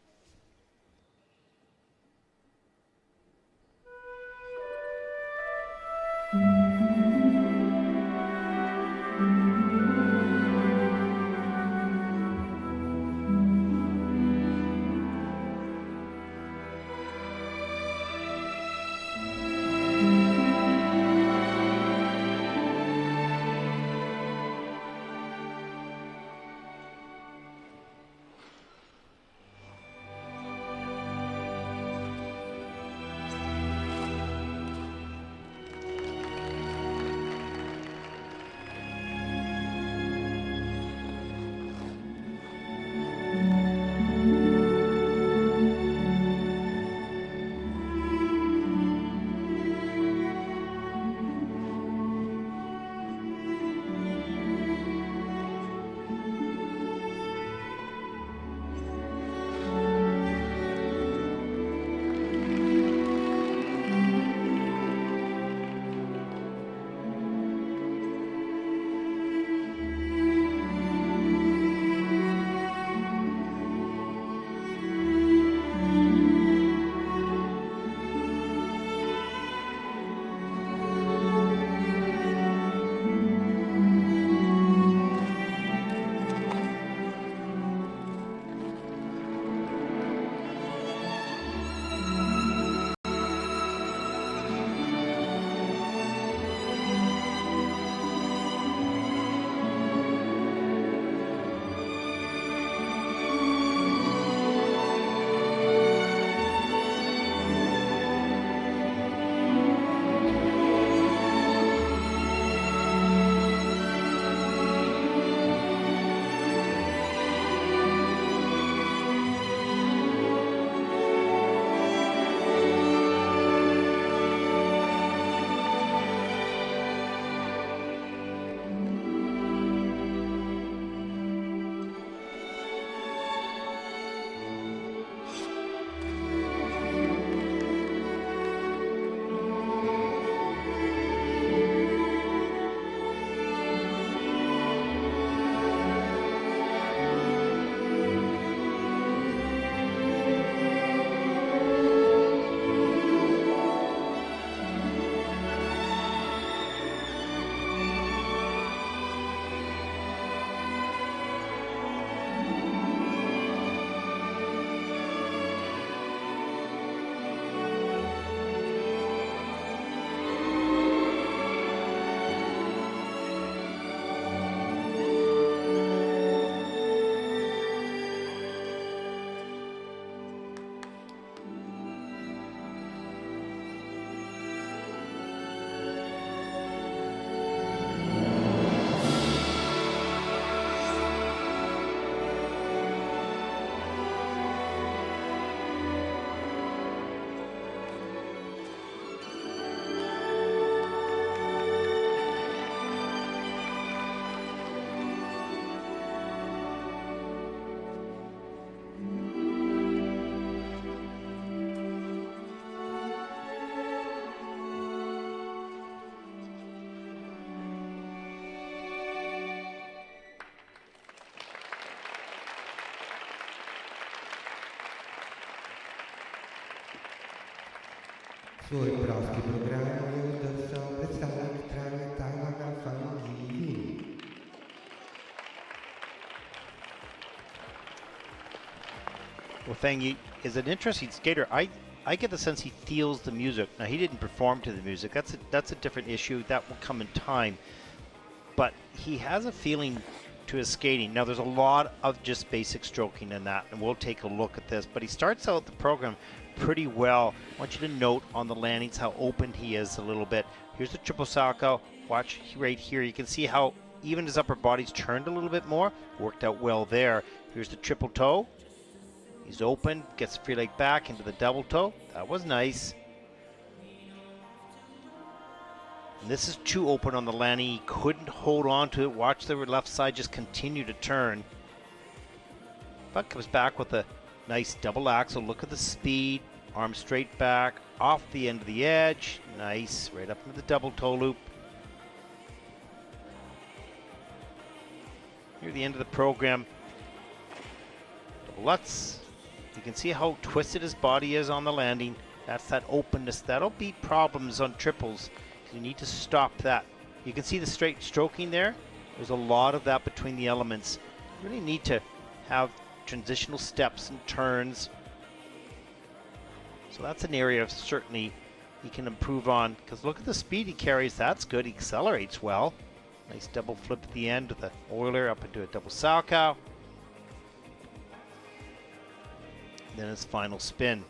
Svůj polský program dostal představník trávy Tajvana Fang-Yi Lin. Well, Fang-Yi is an interesting skater. I get the sense he feels the music. Now, he didn't perform to the music. That's a different issue. That will come in time. But he has a feeling to his skating. Now, there's a lot of just basic stroking in that, and we'll take a look at this. But he starts out the program pretty well. I want you to note on the landings how open he is a little bit. Here's the triple Sahaka. Watch right here. You can see how even his upper body's turned a little bit more. Worked out well there. Here's the triple toe. He's open, gets the free leg back into the double toe. That was nice. And this is too open on the landing. He couldn't hold on to it. Watch the left side just continue to turn. But comes back with a nice double axel. Look at the speed. Arm straight back, off the end of the edge. Nice, right up into the double toe loop. Near the end of the program. Double Lutz. You can see how twisted his body is on the landing. That's that openness. That'll be problems on triples. You need to stop that. You can see the straight stroking there. There's a lot of that between the elements. You really need to have transitional steps and turns. So that's an area of certainly he can improve on, because look at the speed he carries. That's good. He accelerates well. Nice double flip at the end with the Euler up into a double Sahaka. Then his final spin.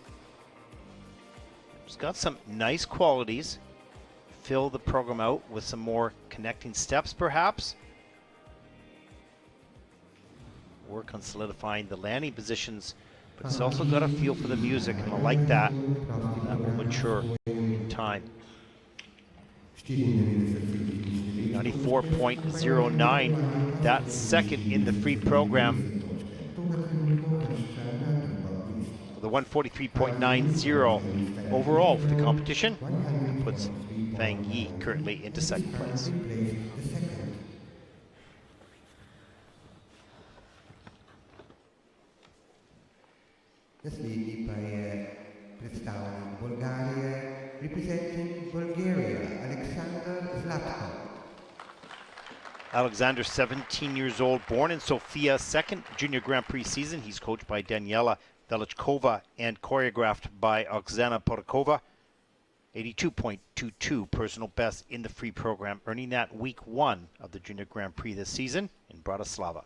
He's got some nice qualities. Fill the program out with some more connecting steps perhaps. Work on solidifying the landing positions, but he's also got a feel for the music, and I like that. That will mature in time. 94.09, that's second in the free program. The 143.90 overall for the competition. That puts Fang-Yi currently into second place. Naslednji pa je predstavnik Bolgarije, representing Bulgaria, Alexander Zlatko. Alexander, 17 years old, born in Sofia, second Junior Grand Prix season. He's coached by Daniela Velichkova and choreographed by Oksana Porokova. 82.22 personal best in the free program, earning that week one of the Junior Grand Prix this season in Bratislava.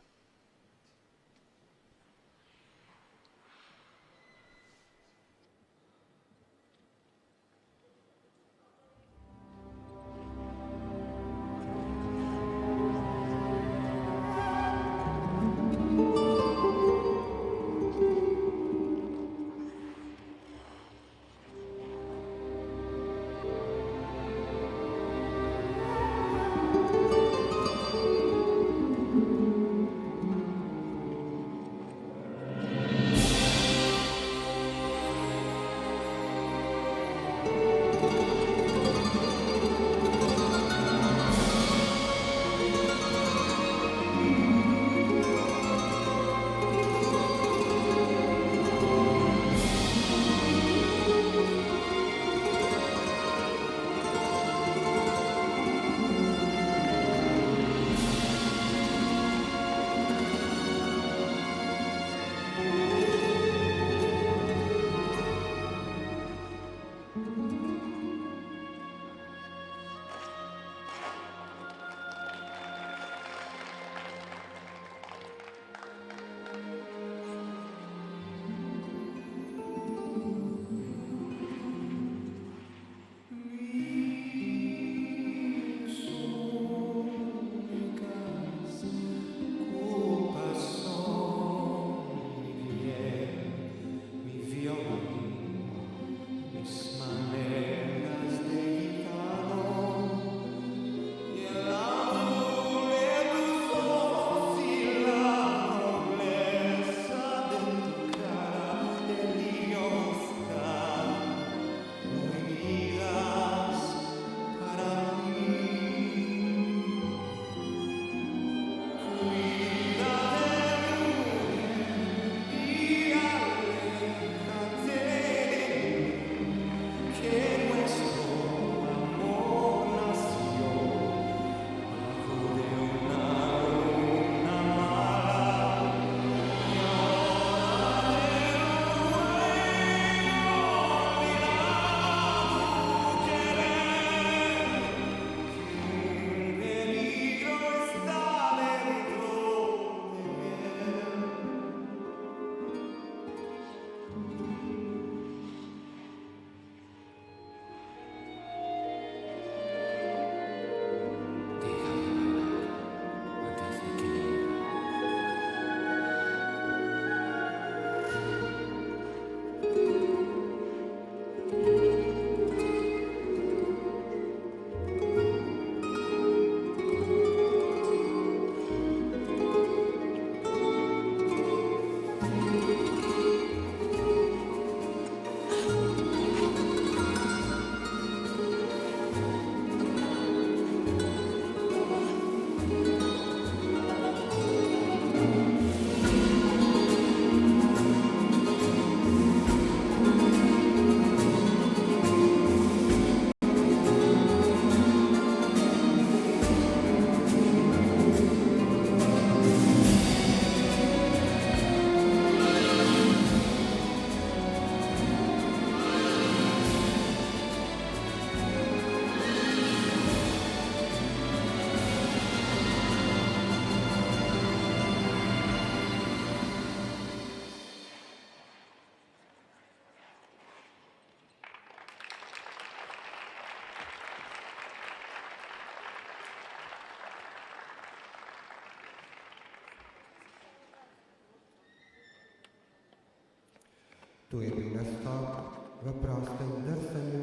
Tu je bil nastop v prostem drsanju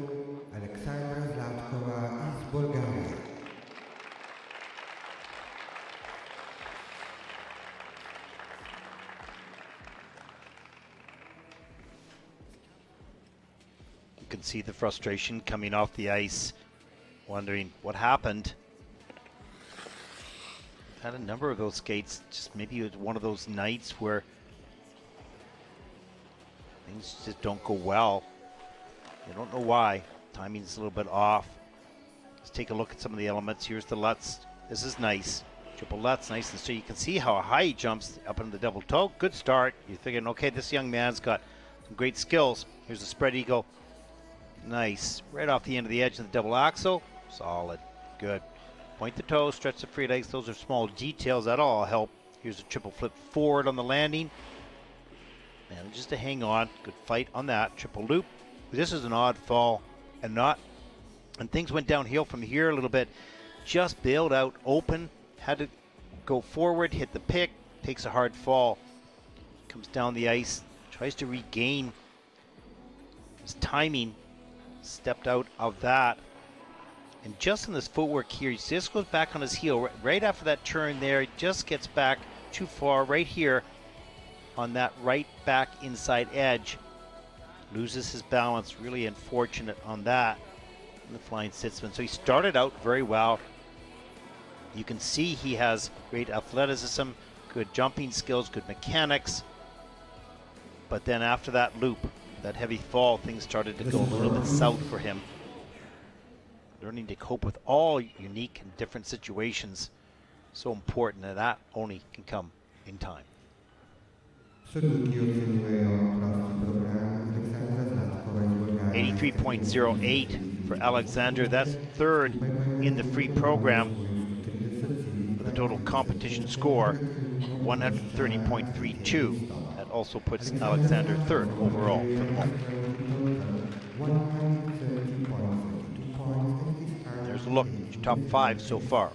Aleksandra Zlatkova iz Bolgarije. You can see the frustration coming off the ice, wondering what happened. Had a number of those skates, just maybe it was one of those nights where things just don't go well. You don't know why. Timing's a little bit off. Let's take a look at some of the elements. Here's the Lutz. This is nice. Triple Lutz, nice. And so you can see how high he jumps up into the double toe. Good start. You're thinking, okay, this young man's got some great skills. Here's the spread eagle. Nice. Right off the end of the edge of the double axle. Solid. Good. Point the toes, stretch the free legs. Those are small details. That'll all help. Here's a triple flip forward on the landing. Manages to hang on. Good fight on that. Triple loop. This is an odd fall and things went downhill from here a little bit. Just bailed out open. Had to go forward, hit the pick, takes a hard fall. Comes down the ice, tries to regain his timing. Stepped out of that. And just in this footwork here, he just goes back on his heel. Right after that turn there, he just gets back too far right here on that right back inside edge. Loses his balance, really unfortunate on that. And the flying sitsman. So he started out very well. You can see he has great athleticism, good jumping skills, good mechanics. But then after that loop, that heavy fall, things started to go a little bit south for him. Learning to cope with all unique and different situations. So important, and that only can come in time. 83.08 for Alexander. That's third in the free program with a total competition score 130.32. That also puts Alexander third overall for the moment. There's a look at your top 5 so far.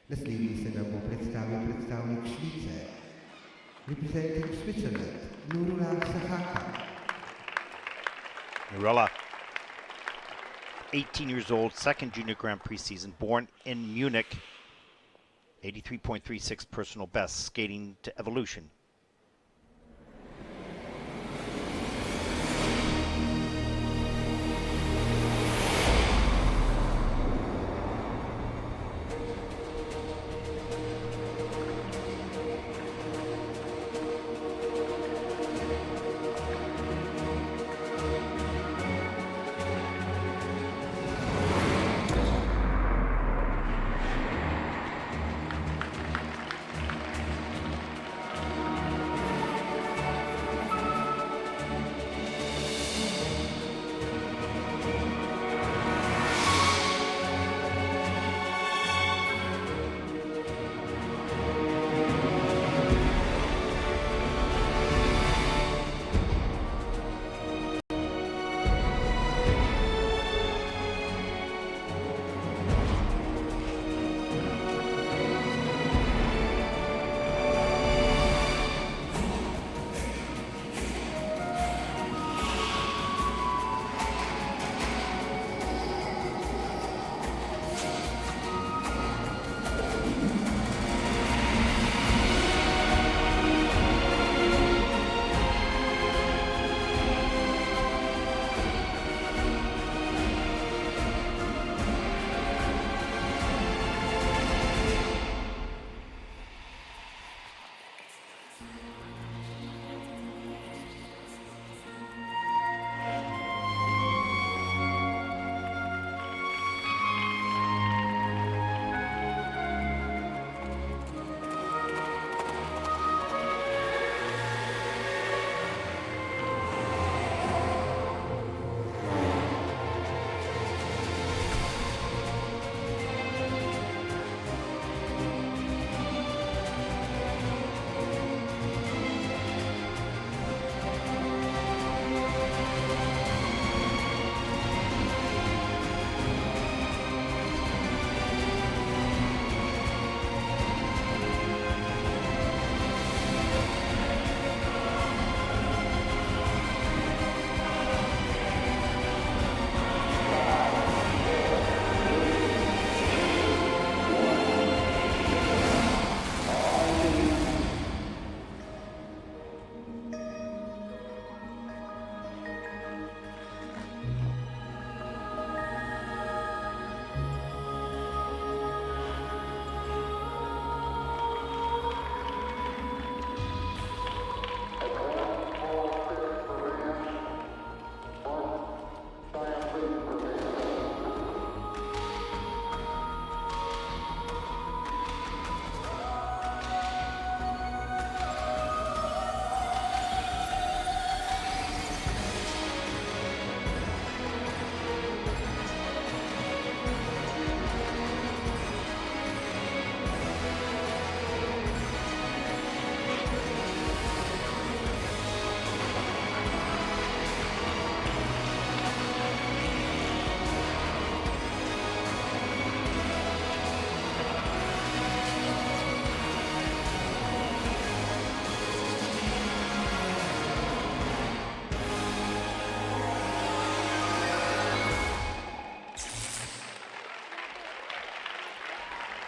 Naslednji se nam bo predstavil predstavnik Švice, representing Switzerland, Nurullah Sahaka. Nurullah, 18 years old, second Junior Grand Prix season, born in Munich, 83.36 personal best, skating to evolution.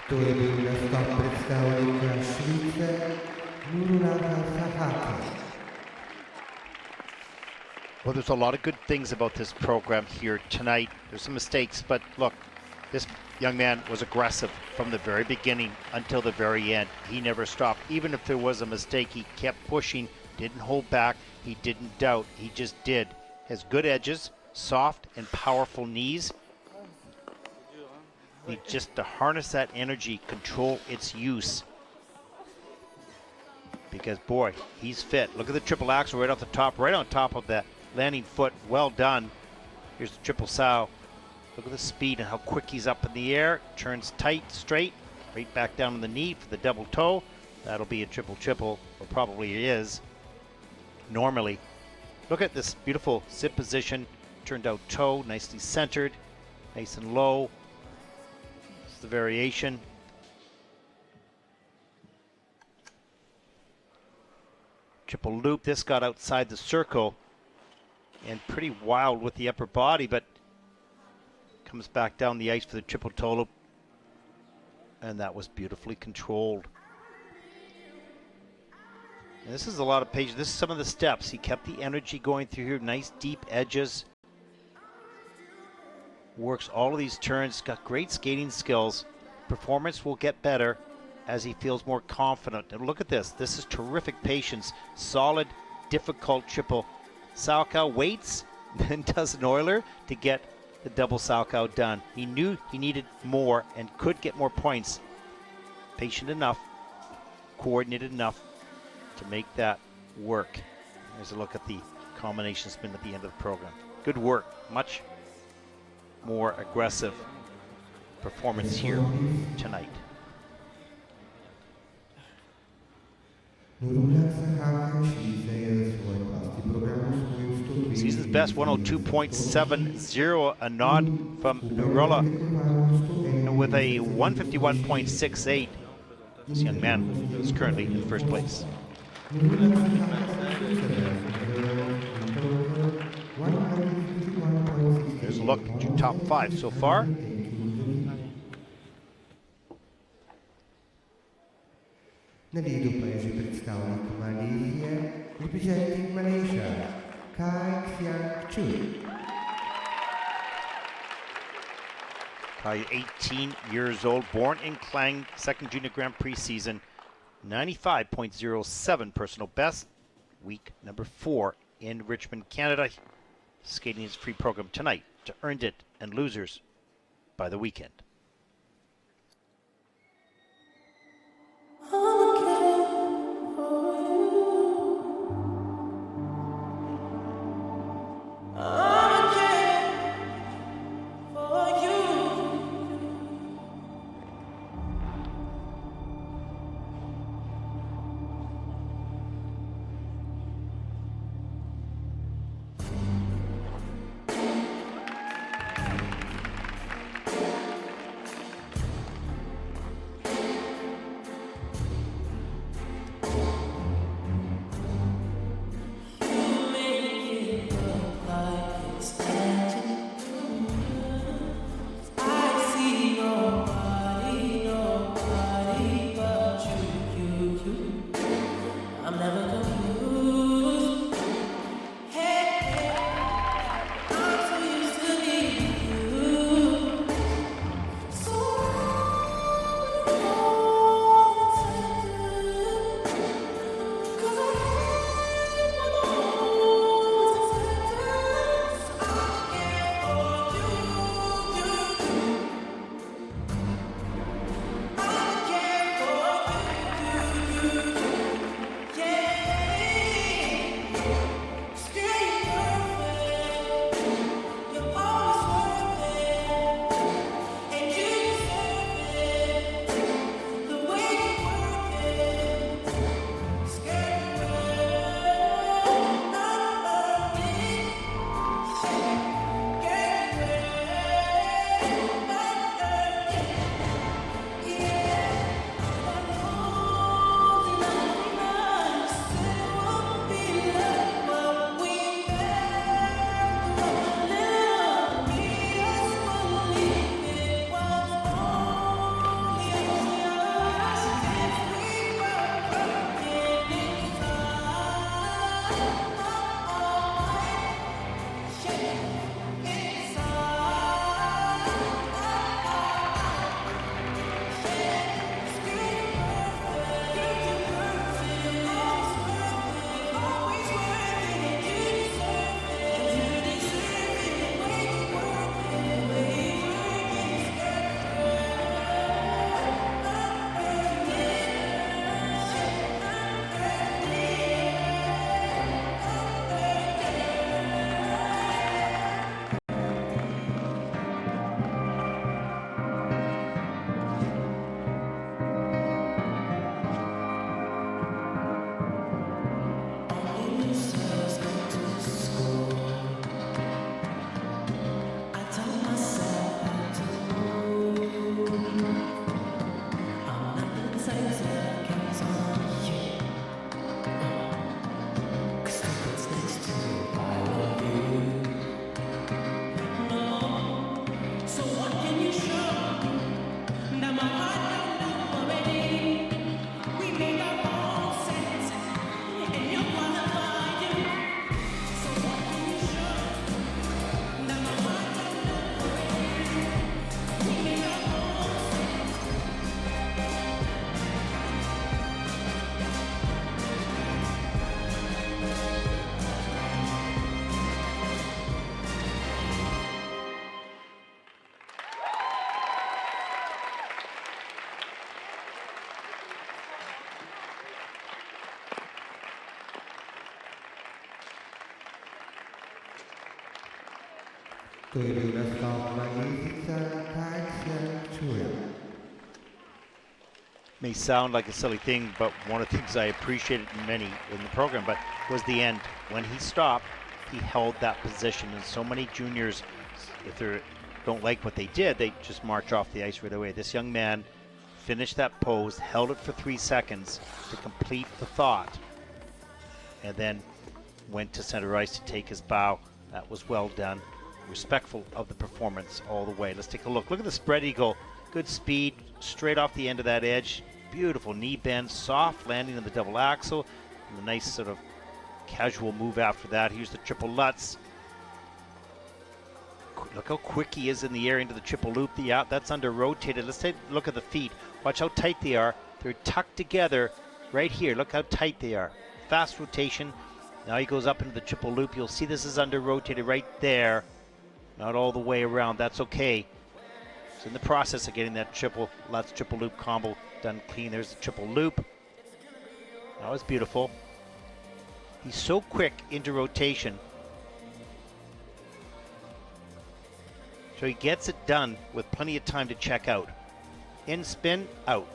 To je byl stav představníka Švýce Nurullah Sahaka. Well, there's a lot of good things about this program here tonight. There's some mistakes, but look, this young man was aggressive from the very beginning until the very end. He never stopped. Even if there was a mistake, he kept pushing, didn't hold back, he didn't doubt, he just did. Has good edges, soft and powerful knees. Need just to harness that energy, control its use. Because boy, he's fit. Look at the triple axel right off the top, right on top of that landing foot. Well done. Here's the triple sow. Look at the speed and how quick he's up in the air. Turns tight, straight, right back down on the knee for the double toe. That'll be a triple, or probably is. Normally. Look at this beautiful sit position. Turned out toe, nicely centered, nice and low. This is the variation. Triple loop. This got outside the circle and pretty wild with the upper body, but comes back down the ice for the triple toe loop, and that was beautifully controlled. And this is a lot of patience. This is some of the steps. He kept the energy going through here. Nice deep edges. Works all of these turns. Got great skating skills. Performance will get better as he feels more confident. And look at this. This is terrific patience. Solid, difficult triple. Salchow waits, then does an Euler to get the double Salchow done. He knew he needed more and could get more points. Patient enough, coordinated enough to make that work. There's a look at the combination spin at the end of the program. Good work. Much more aggressive performance here tonight. Season's best 102.70, a nod from Nurullah. And with a 151.68, this young man is currently in first place. Here's a look at your top 5 so far. Na lídu pleže představník Malajsie, representing Malaysia, Xiang Chew. Kai, 18 years old, born in Klang, second Junior Grand Prix season, 95.07 personal best, week number 4 in Richmond, Canada. Skating his free program tonight to Earned It and Losers by the weekend. To Nurullah Sahaka, Xiang Chew. May sound like a silly thing, but one of the things I appreciated in the program, but was the end. When he stopped, he held that position, and so many juniors, if they don't like what they did, they just march off the ice right away. This young man finished that pose, held it for 3 seconds to complete the thought, and then went to center ice to take his bow. That was well done. Respectful of the performance all the way. Let's take a look. Look at the spread eagle. Good speed, straight off the end of that edge. Beautiful knee bend, soft landing on the double axel, and a nice sort of casual move after that. Here's the triple Lutz. Look how quick he is in the air into the triple loop. That's under rotated. Let's take a look at the feet. Watch how tight they are. They're tucked together right here. Look how tight they are. Fast rotation. Now he goes up into the triple loop. You'll see this is under rotated right there. Not all the way around. That's okay. It's in the process of getting that triple Lutz triple loop combo done clean. There's the triple loop. That was beautiful. He's so quick into rotation. So he gets it done with plenty of time to check out. In spin, out.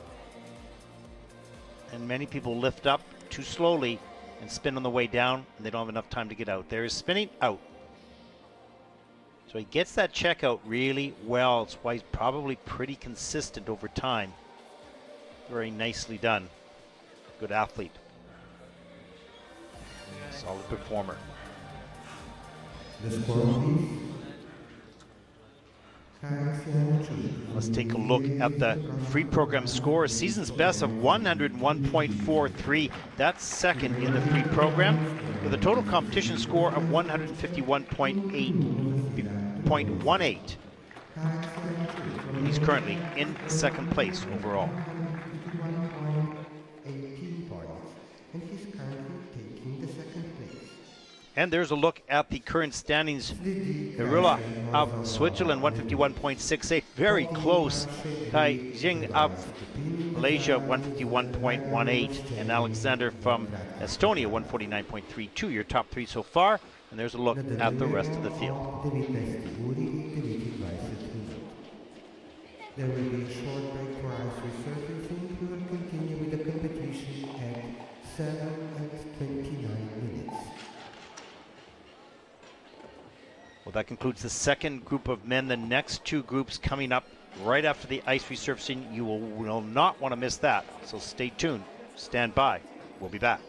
And many people lift up too slowly and spin on the way down, and they don't have enough time to get out. There is spinning, out. So he gets that check out really well. That's why he's probably pretty consistent over time. Very nicely done. Good athlete. Solid performer. The score, please. Let's take a look at the free program score. Season's best of 101.43. That's second in the free program, with a total competition score of 151.18. He's currently in second place overall. And there's a look at the current standings. Nurullah of Switzerland, 151.68, very close. Kai-Jing of Malaysia, 151.18, and Alexander from Estonia, 149.32. Your top three so far, and there's a look at the rest of the field. There will be a short break for ice resurfacing. We will continue with the competition at 7:29 minutes. Well, that concludes the second group of men. The next two groups coming up right after the ice resurfacing. You will not want to miss that. So stay tuned. Stand by. We'll be back.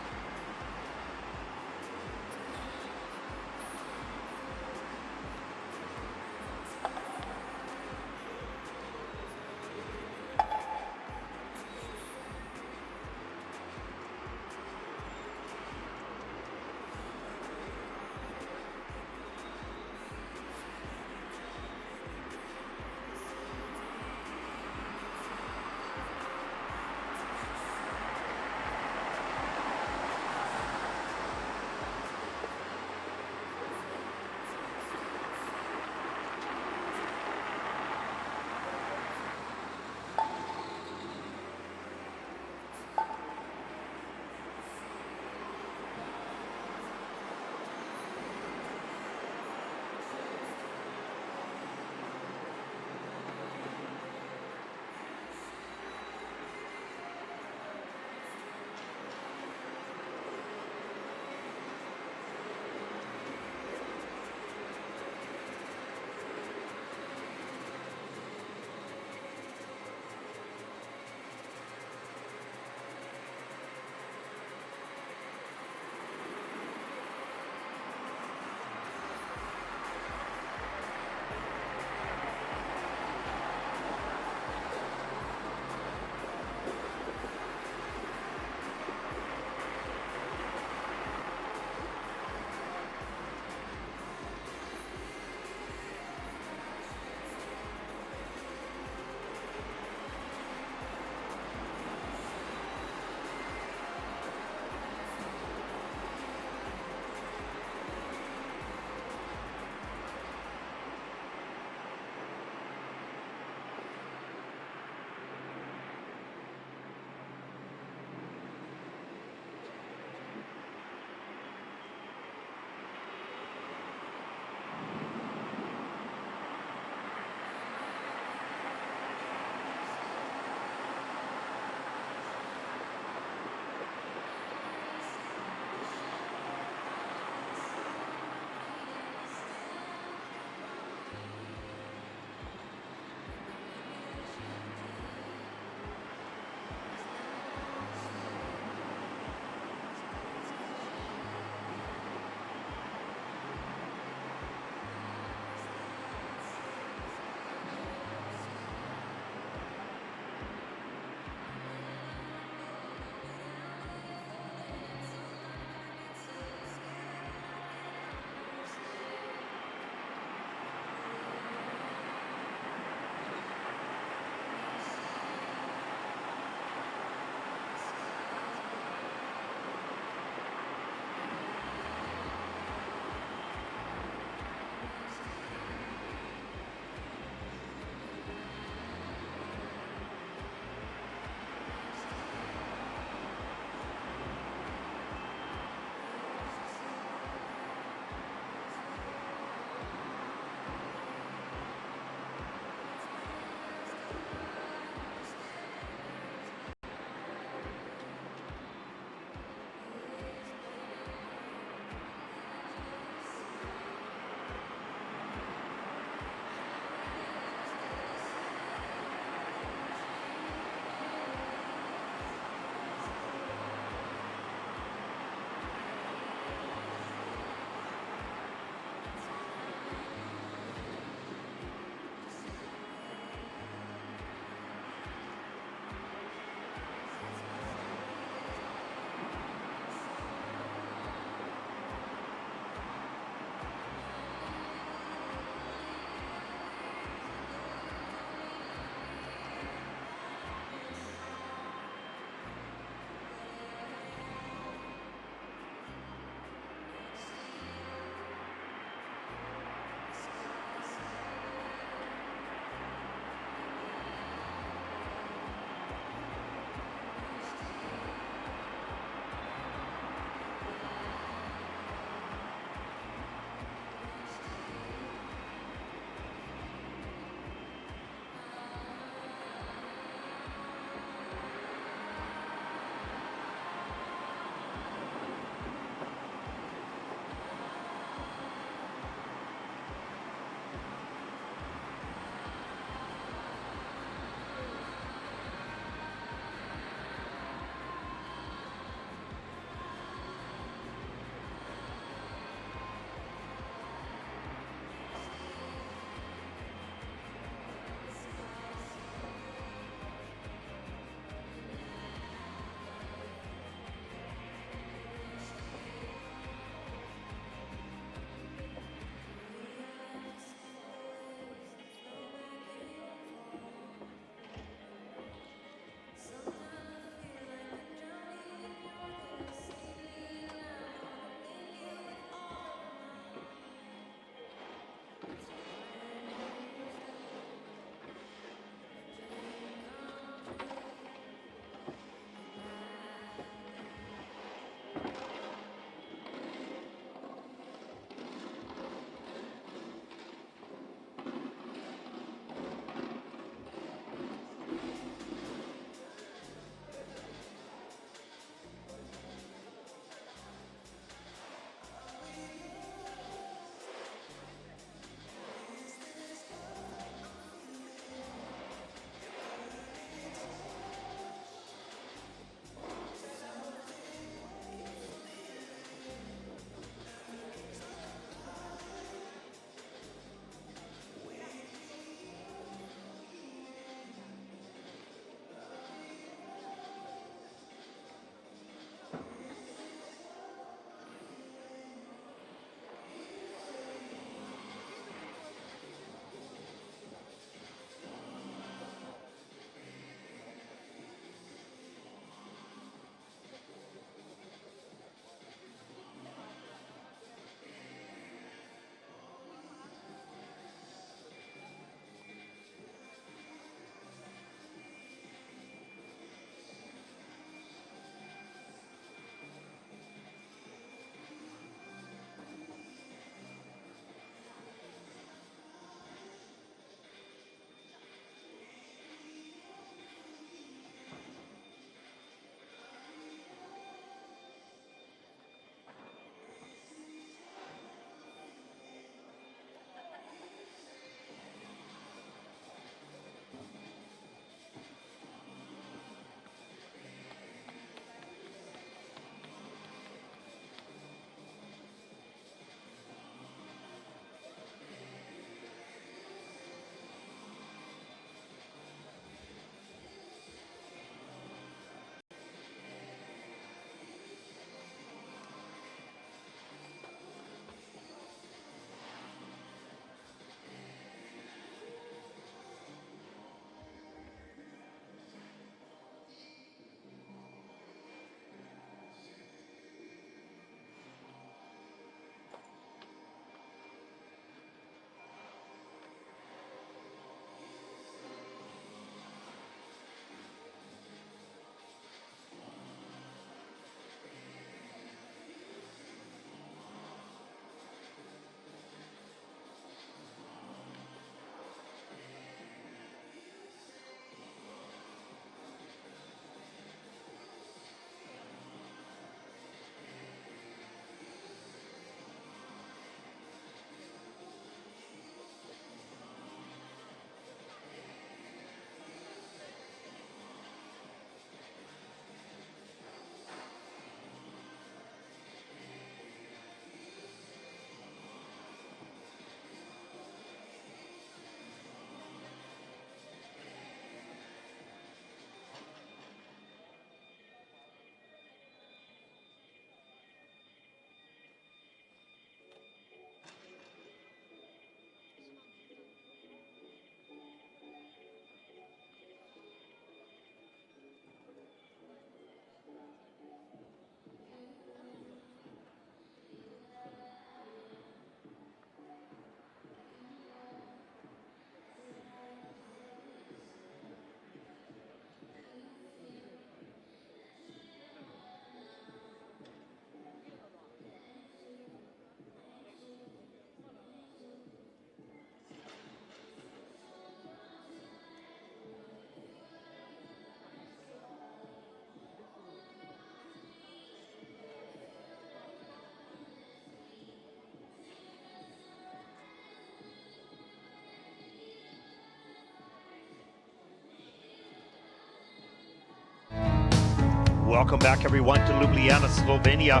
Welcome back, everyone, to Ljubljana, Slovenia.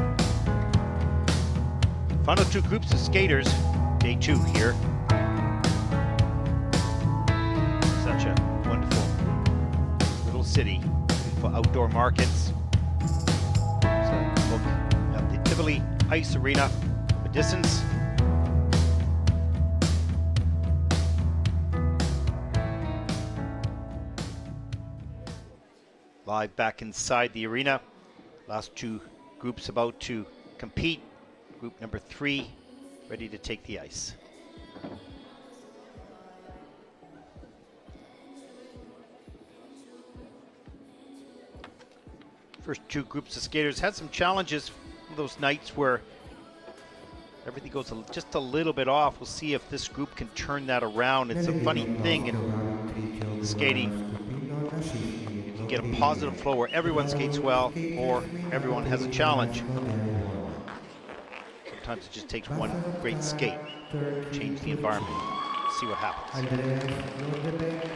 Final two groups of skaters, day two here. Such a wonderful little city, beautiful outdoor markets. So look at the Tivoli Ice Arena from a distance. Live back inside the arena. Last two groups about to compete. Group number 3 ready to take the ice. First two groups of skaters had some challenges, those nights where everything goes just a little bit off. We'll see if this group can turn that around. It's a funny thing in skating. You can get a positive flow where everyone skates well or everyone has a challenge. Sometimes it just takes one great skate to change the environment. See what happens. Andreas Nordebäck,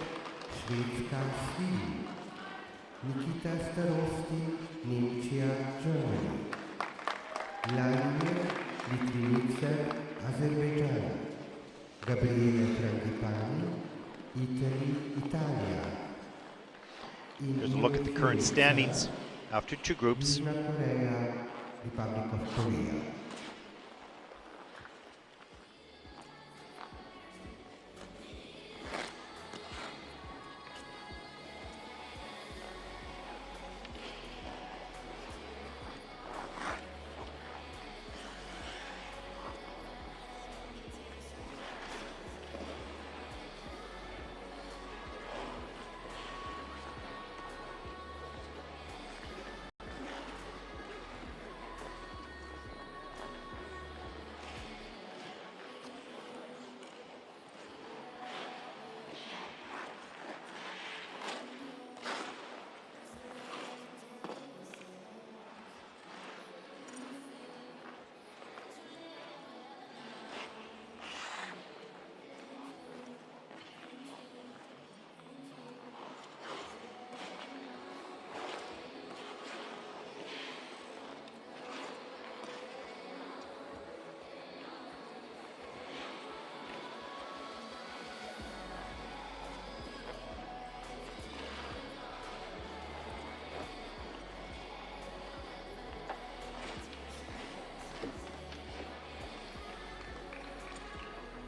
Nikita Starostin, Nimchia, Germany. Vladimir Litvintsev, Azerbaijan. Gabriele Frangipani, Italia. Here's a look at the current standings after two groups. Korea, Republic of Korea.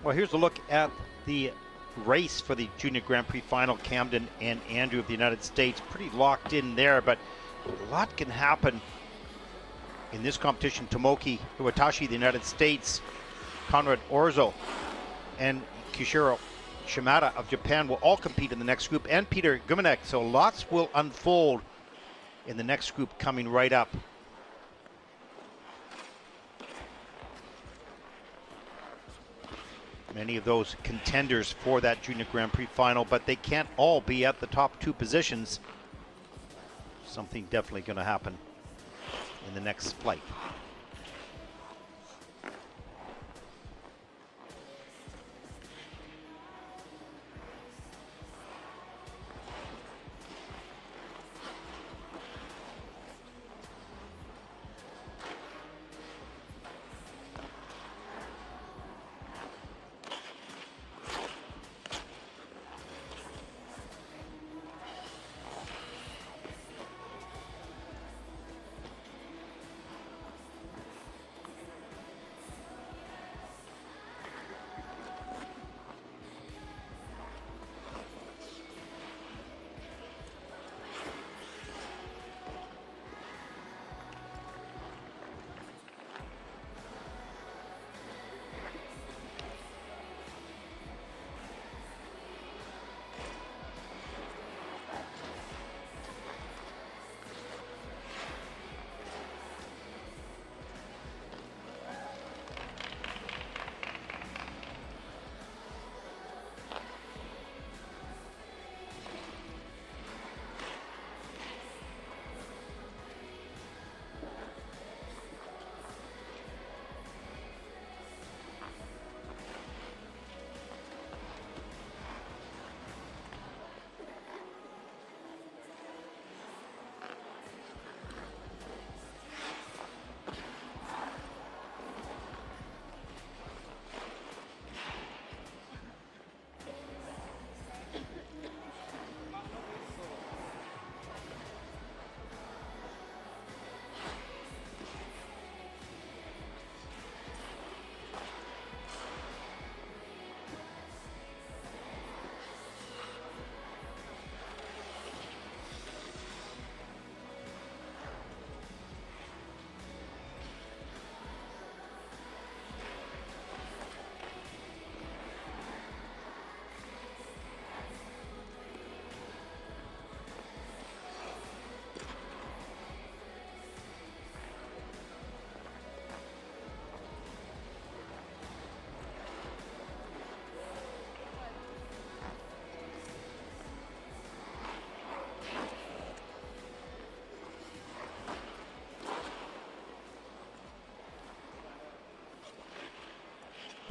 Well, here's a look at the race for the Junior Grand Prix final. Camden and Andrew of the United States pretty locked in there, but a lot can happen in this competition. Tomoki Hiwatashi, the United States, Conrad Orzel, and Koshiro Shimada of Japan will all compete in the next group, and Petr Gumennik. So lots will unfold in the next group coming right up. Many of those contenders for that Junior Grand Prix final, but they can't all be at the top two positions. Something definitely going to happen in the next flight.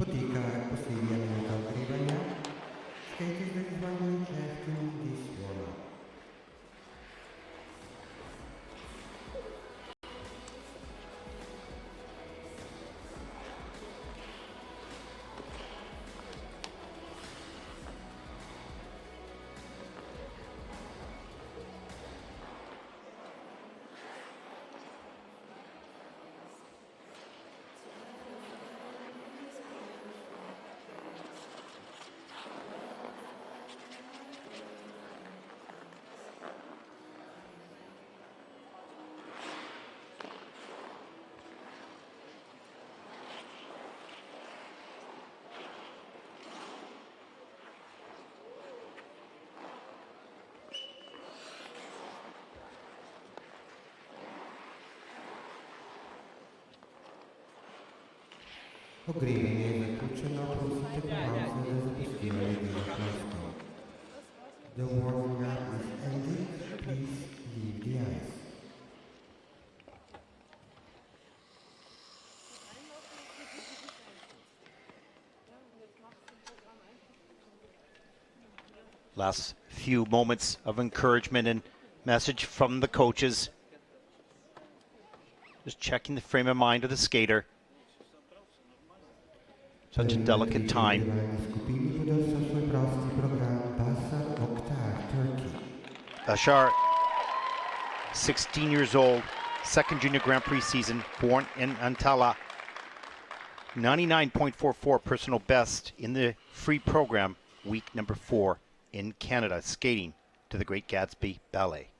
potýká poslední minuta odkrývania. Skaters that is one minute left in this warm-up. Ogřívění je zaključeno, prosíte pohádce za zapustívání dělatelství. The warming up is ended, please leave the ice. Last few moments of encouragement and message from the coaches. Just checking the frame of mind of the skater. Such a delicate time. Bashar, 16 years old, second Junior Grand Prix season, born in Antalya. 99.44 personal best in the free program, week number 4 in Canada, skating to the Great Gatsby Ballet.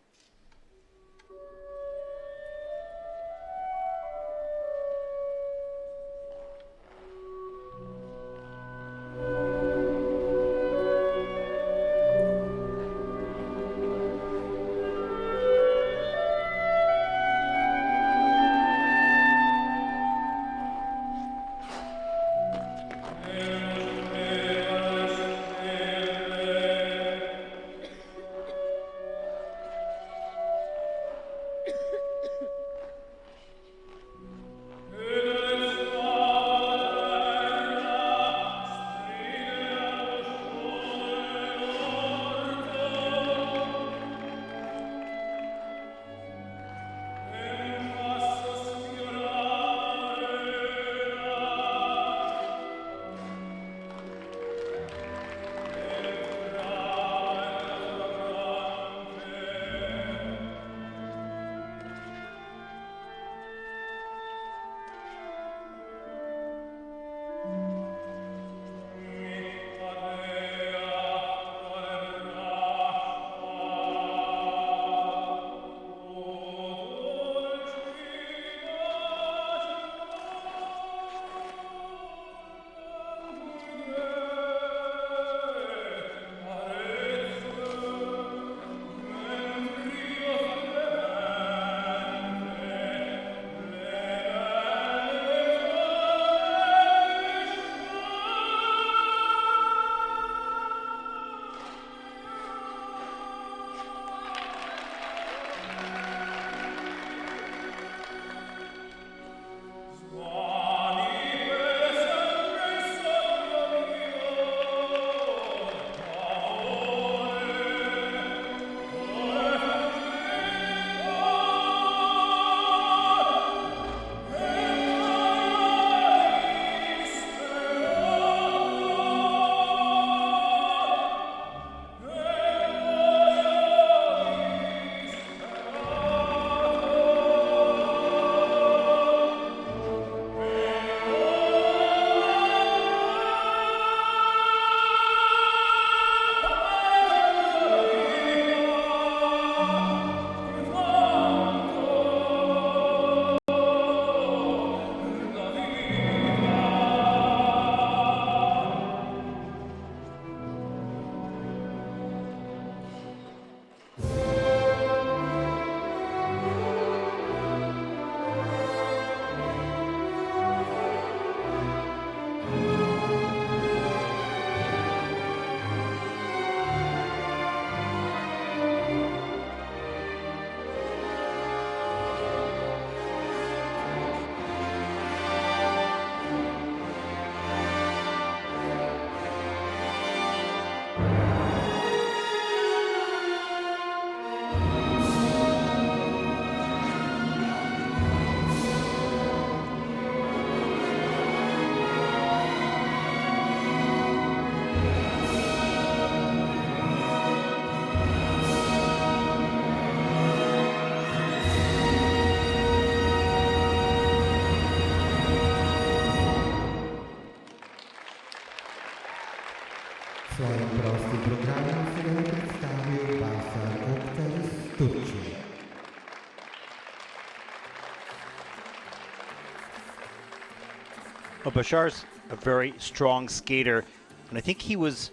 Well, Bashar's a very strong skater, and I think he was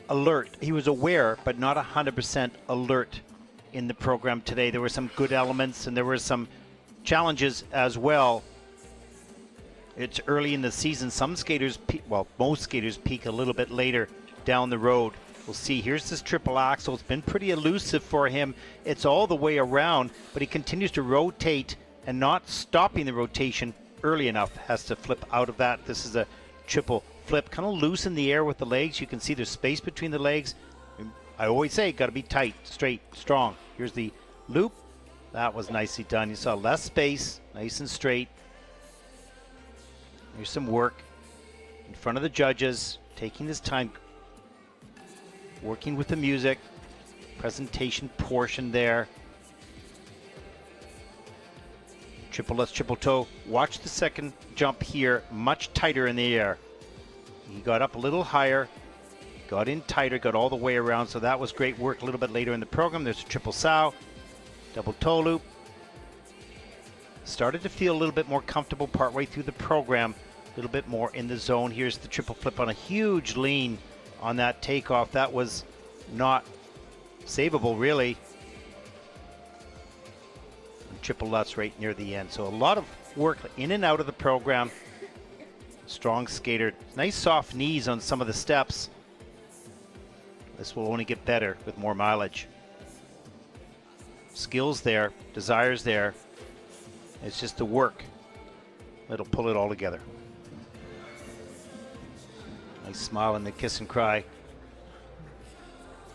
alert. He was aware, but not 100% alert in the program today. There were some good elements, and there were some challenges as well. It's early in the season. Some skaters, most skaters peak a little bit later down the road. We'll see. Here's this triple axel. It's been pretty elusive for him. It's all the way around, but he continues to rotate and not stopping the rotation early enough. Has to flip out of that. This is a triple flip, kind of loose in the air with the legs. You can see there's space between the legs. I always say, got to be tight, straight, strong. Here's the loop. That was nicely done. You saw less space, nice and straight. Here's some work in front of the judges, taking this time, working with the music, presentation portion there. Triple lutz, triple toe. Watch the second jump here, much tighter in the air. He got up a little higher, got in tighter, got all the way around, so that was great work a little bit later in the program. There's a triple sow, double toe loop. Started to feel a little bit more comfortable partway through the program, a little bit more in the zone. Here's the triple flip on a huge lean on that takeoff. That was not savable, really. And triple lutz right near the end. So a lot of work in and out of the program. Strong skater. Nice soft knees on some of the steps. This will only get better with more mileage. Skills there, desires there. It's just the work that'll pull it all together. Nice smile and the kiss and cry.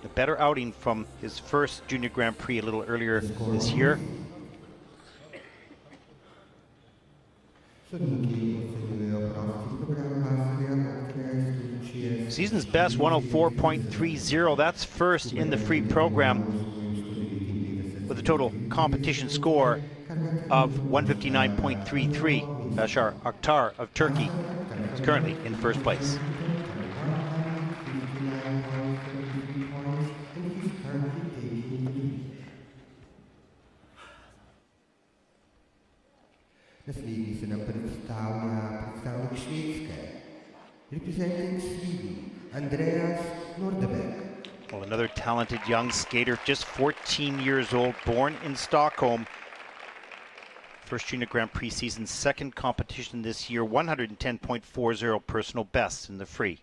A better outing from his first Junior Grand Prix a little earlier this year. Season's best 104.30. That's first in the free program with a total competition score of 159.33. Bashar Oktar of Turkey is currently in first place. Naslední se nám představník švédské. Representing Sweden, Andreas Nordebäck. Well, another talented young skater, just 14 years old, born in Stockholm. First Junior Grand Prix season, second competition this year, 110.40 personal best in the free.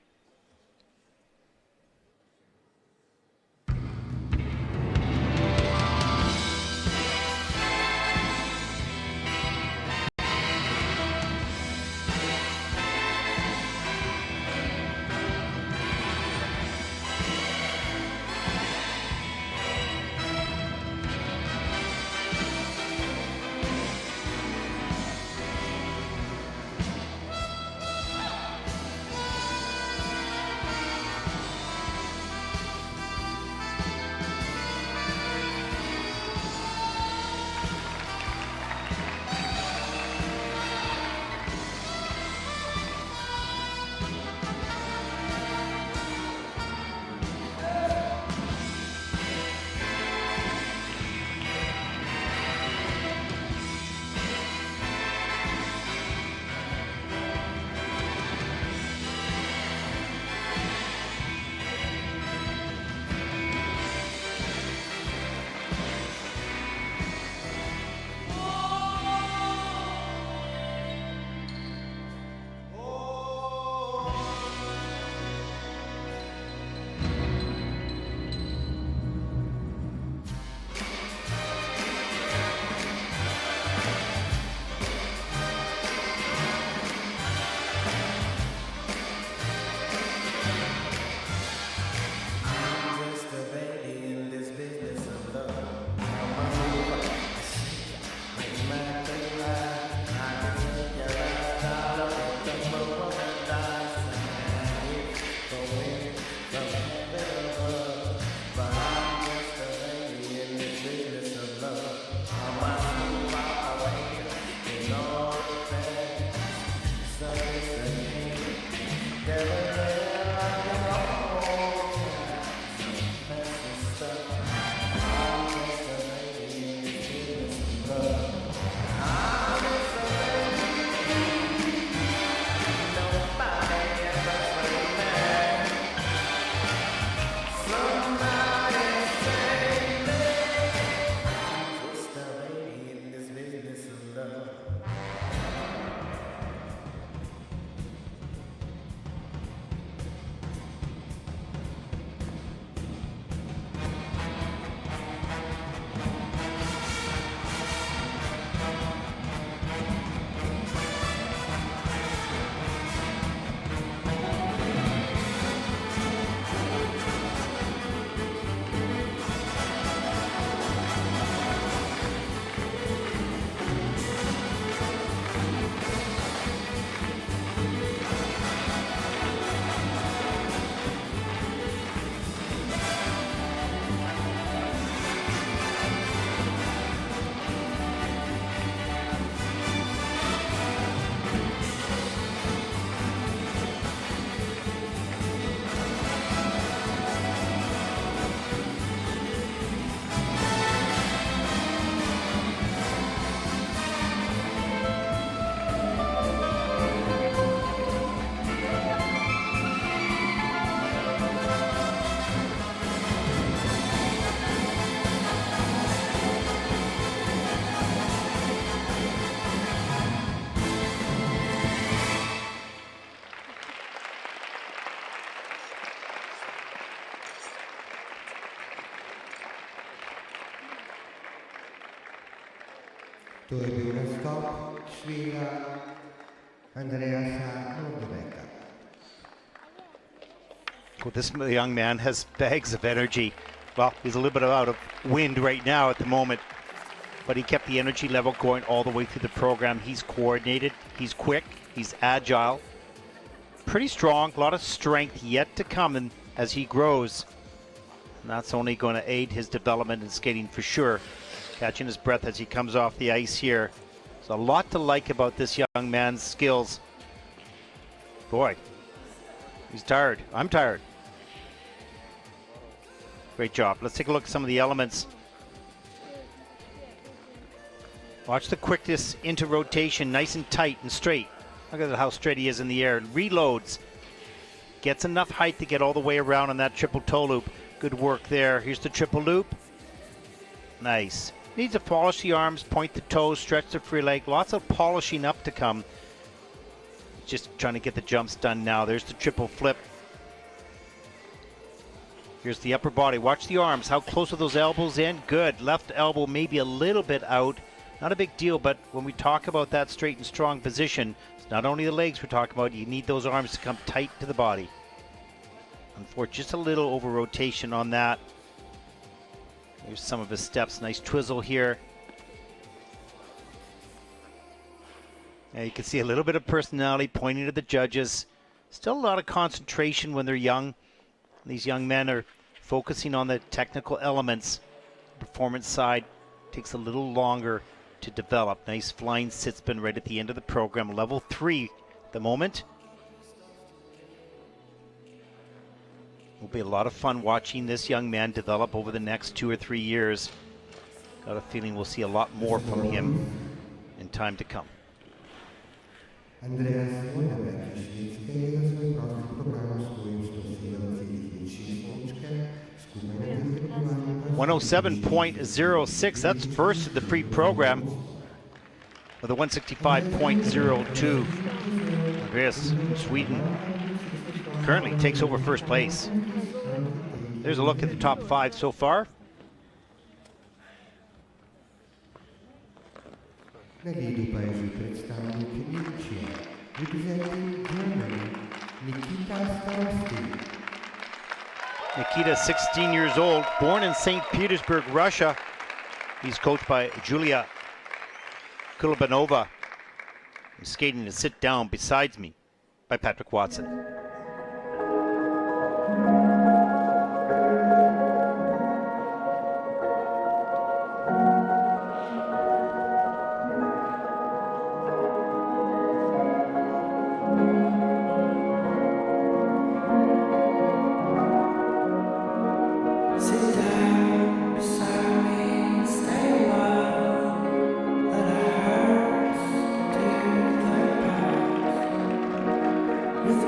Turbulence stop, Svila, Andreas Nordebäck. Well, this young man has bags of energy. Well, he's a little bit out of wind right now at the moment, but he kept the energy level going all the way through the program. He's coordinated, he's quick, he's agile, pretty strong, a lot of strength yet to come and as he grows. And that's only going to aid his development in skating for sure. Catching his breath as he comes off the ice here. There's a lot to like about this young man's skills. Boy, he's tired. I'm tired. Great job. Let's take a look at some of the elements. Watch the quickness into rotation, nice and tight and straight. Look at how straight he is in the air. Reloads. Gets enough height to get all the way around on that triple toe loop. Good work there. Here's the triple loop. Nice. Needs to polish the arms, point the toes, stretch the free leg. Lots of polishing up to come. Just trying to get the jumps done now. There's the triple flip. Here's the upper body. Watch the arms. How close are those elbows in? Good. Left elbow maybe a little bit out. Not a big deal, but when we talk about that straight and strong position, it's not only the legs we're talking about. You need those arms to come tight to the body. Unfortunately, just a little over rotation on that. Here's some of his steps. Nice twizzle here. Now you can see a little bit of personality pointing to the judges. Still a lot of concentration when they're young. These young men are focusing on the technical elements. The performance side takes a little longer to develop. Nice flying sit spin right at the end of the program. Level 3 at the moment. Will be a lot of fun watching this young man develop over the next 2 or 3 years. Got a feeling we'll see a lot more from him in time to come. Andreas Nordebäck, Śliwskiej, swój program swoim stosunkiem 107.06, that's first in the Prix program with a 165.02. Andreas from Sweden currently takes over first place. There's a look at the top 5 so far. Na lidu Paryżu przedstawnik Niemcy, representing Germany, Nikita Starostin. Nikita, 16 years old, born in St. Petersburg, Russia. He's coached by Julia Kulubanova. He's skating to sit down beside me by Patrick Watson. With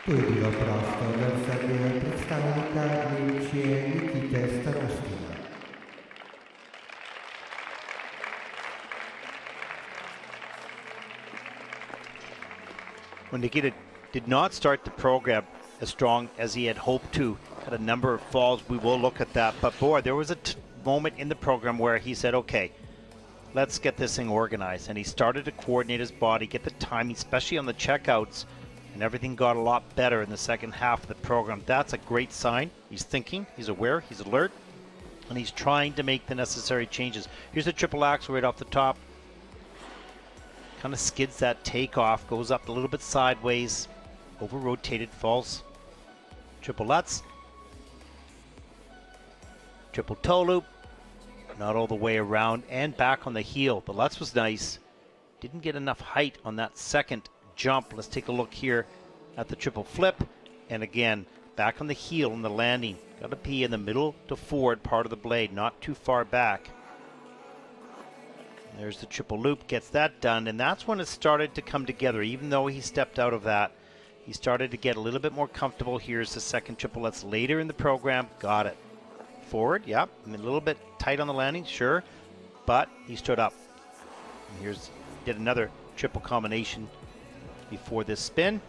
Drugiego prostor zabiera przedstawnika Niemcie Nikitę Starostina. When Nikita did not start the program as strong as he had hoped to, had a number of falls, we will look at that. But boy, there was a moment in the program where he said, okay, let's get this thing organized. And he started to coordinate his body, get the timing, especially on the checkouts, and everything got a lot better in the second half of the program. That's a great sign. He's thinking, he's aware, he's alert, and he's trying to make the necessary changes. Here's a triple axel right off the top. Kind of skids that takeoff, goes up a little bit sideways, over rotated, falls. Triple Lutz. Triple toe loop. Not all the way around and back on the heel. The Lutz was nice. Didn't get enough height on that second jump. Let's take a look here at the triple flip. And again, back on the heel in the landing. Got to be in the middle to forward part of the blade, not too far back. There's the triple loop, gets that done, and that's when it started to come together. Even though he stepped out of that, he started to get a little bit more comfortable. Here's the second triple Lutz later in the program. Got it. Forward, yep. I mean, a little bit tight on the landing, sure, but he stood up. And did another triple combination before this spin.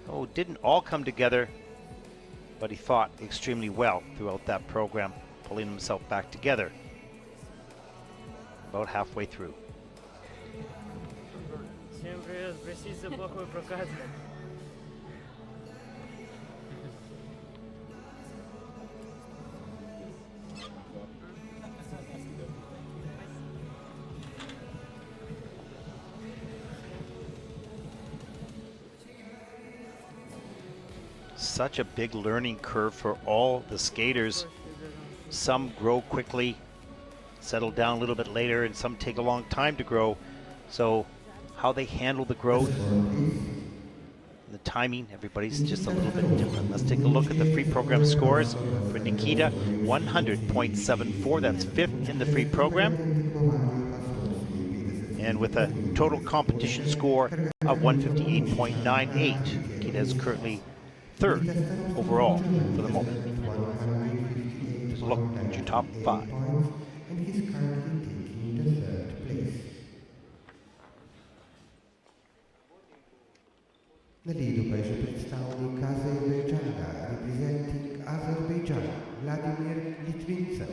Oh, didn't all come together, but he fought extremely well throughout that program, pulling himself back together about halfway through. Всем привет, простите за плохой прокат. Such a big learning curve for all the skaters. Some grow quickly, settle down a little bit later, and some take a long time to grow. So how they handle the growth, the timing, everybody's just a little bit different. Let's take a look at the free program scores for Nikita. 100.74, that's fifth in the free program. And with a total competition score of 158.98, Nikita is currently third overall for the moment. Just look at your top five. And he's currently taking the third place. Na lidu będzie przedstawnik Azerbejdżana, representing Azerbaijan, Vladimir Litvintsev.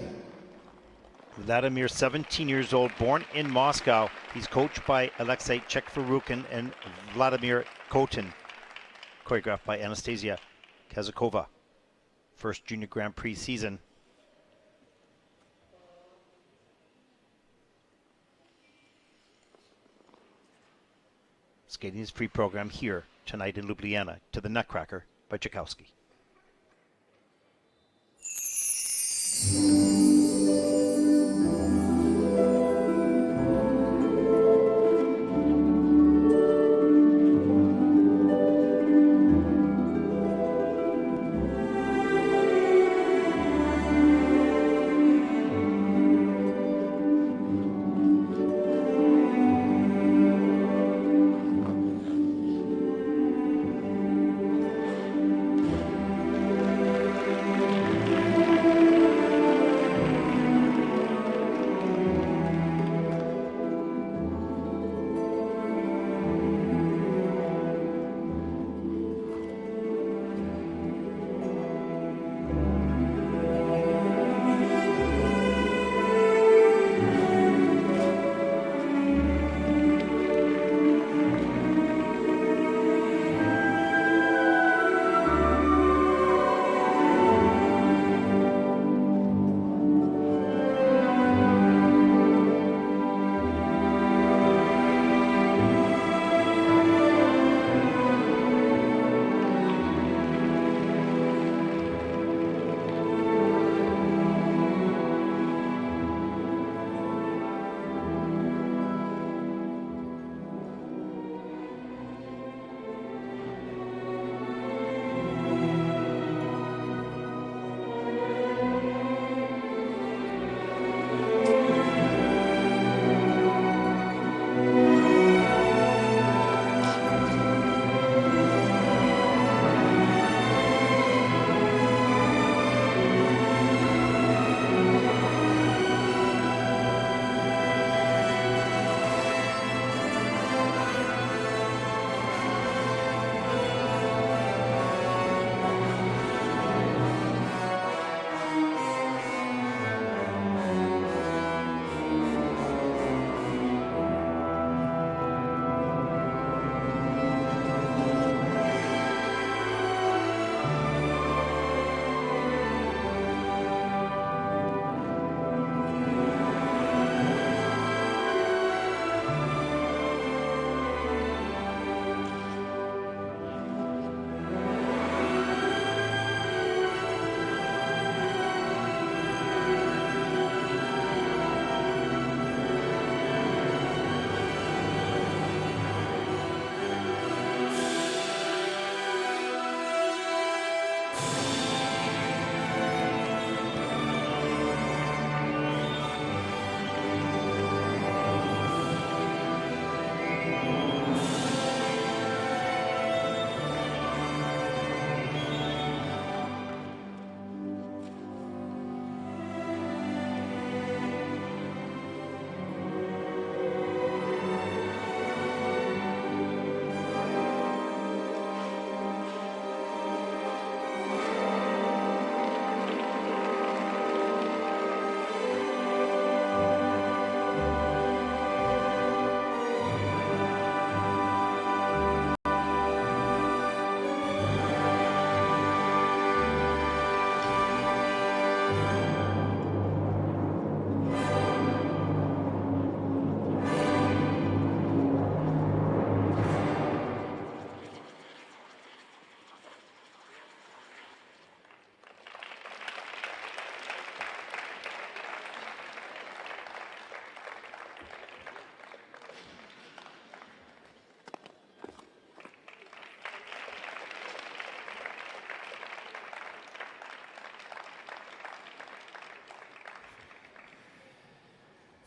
Vladimir, 17 years old, born in Moscow. He's coached by Alexei Chekfarukin and Vladimir Kotin. Choreographed by Anastasia Kazakova. First Junior Grand Prix season. Skating his free program here tonight in Ljubljana to the Nutcracker by Tchaikovsky.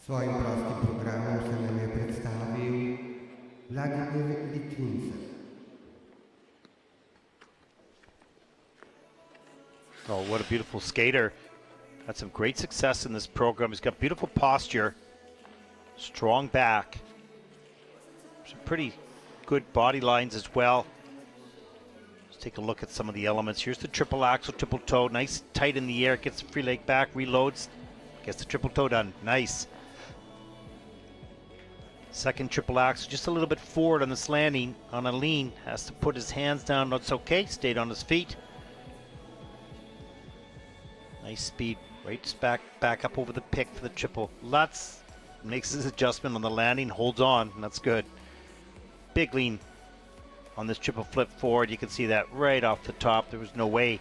Svojim prostim programom se nam je predstavil Vladimir Litvintsev. Oh, what a beautiful skater. Had some great success in this program. He's got beautiful posture, strong back, some pretty good body lines as well. Let's take a look at some of the elements. Here's the triple axel, triple toe, nice tight in the air, gets the free leg back, reloads, gets the triple toe done, nice. Second triple axel, just a little bit forward on this landing, on a lean, has to put his hands down, that's okay, stayed on his feet. Nice speed, right back up over the pick for the triple. Lutz makes his adjustment on the landing, holds on, and that's good. Big lean on this triple flip forward. You can see that right off the top. There was no way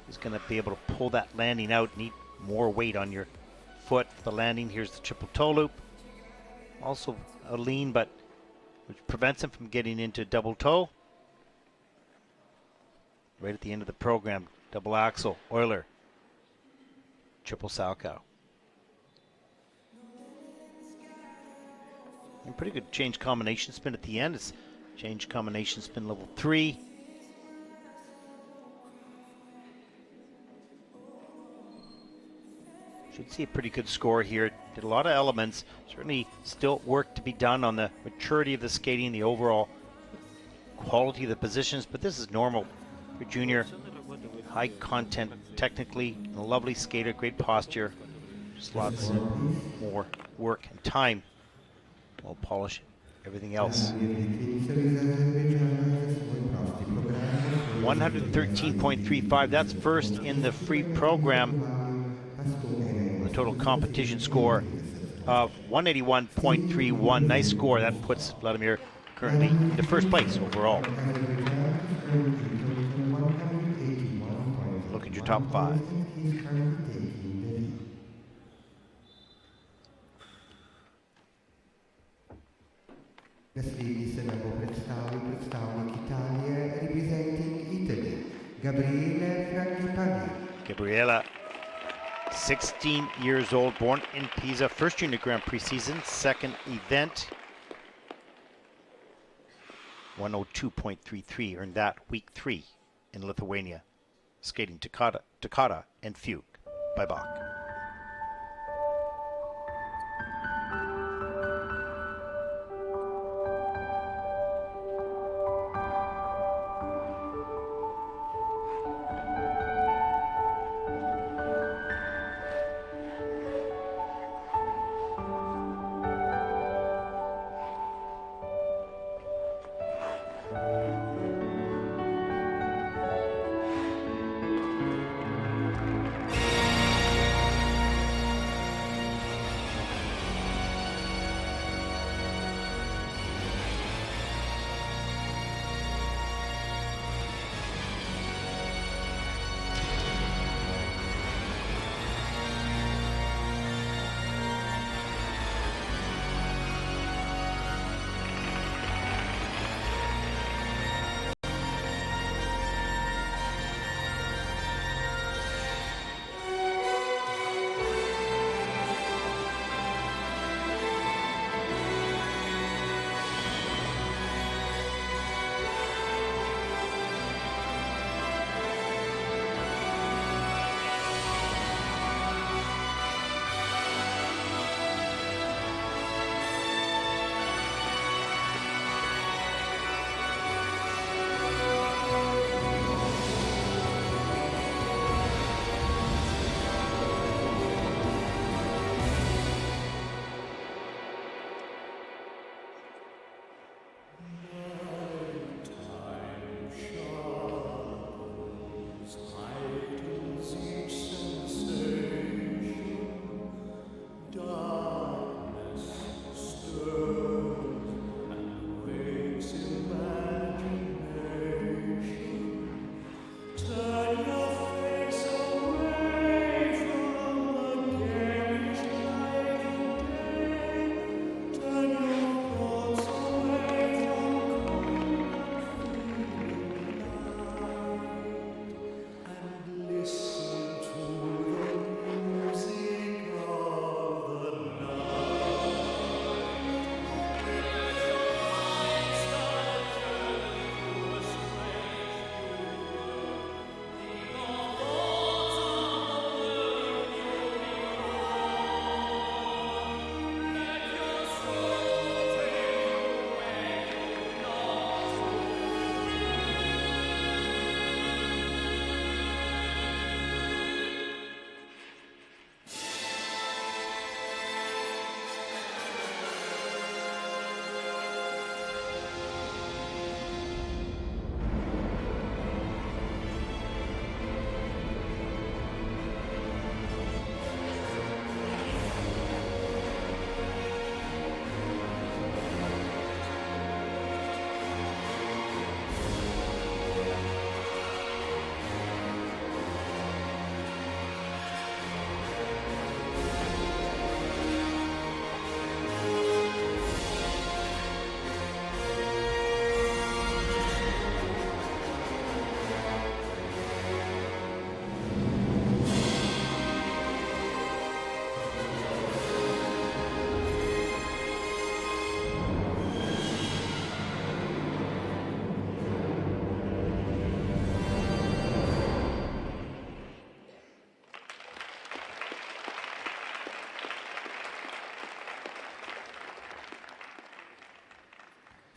he's going to be able to pull that landing out. Need more weight on your foot for the landing. Here's the triple toe loop. Also a lean, but which prevents him from getting into double toe. Right at the end of the program, double axel, Euler. Triple Salchow. And pretty good change combination spin at the end. It's change combination spin level 3. Should see a pretty good score here. Did a lot of elements. Certainly still work to be done on the maturity of the skating, the overall quality of the positions, but this is normal for junior. High content technically, a lovely skater, great posture, just lots more work and time will polish everything else. 113.35, that's first in the free program. The total competition score of 181.31, nice score. That puts Vladimir currently into first place overall. Look at your top 5. Naslednji se nam bo predstavil predstavnik Italije, representing Italy, Gabriele Frangipani. Gabriele, 16 years old, born in Pisa, first junior Grand Prix season, second event. 102.33, earned that week 3 in Lithuania, skating Toccata and Fugue by Bach.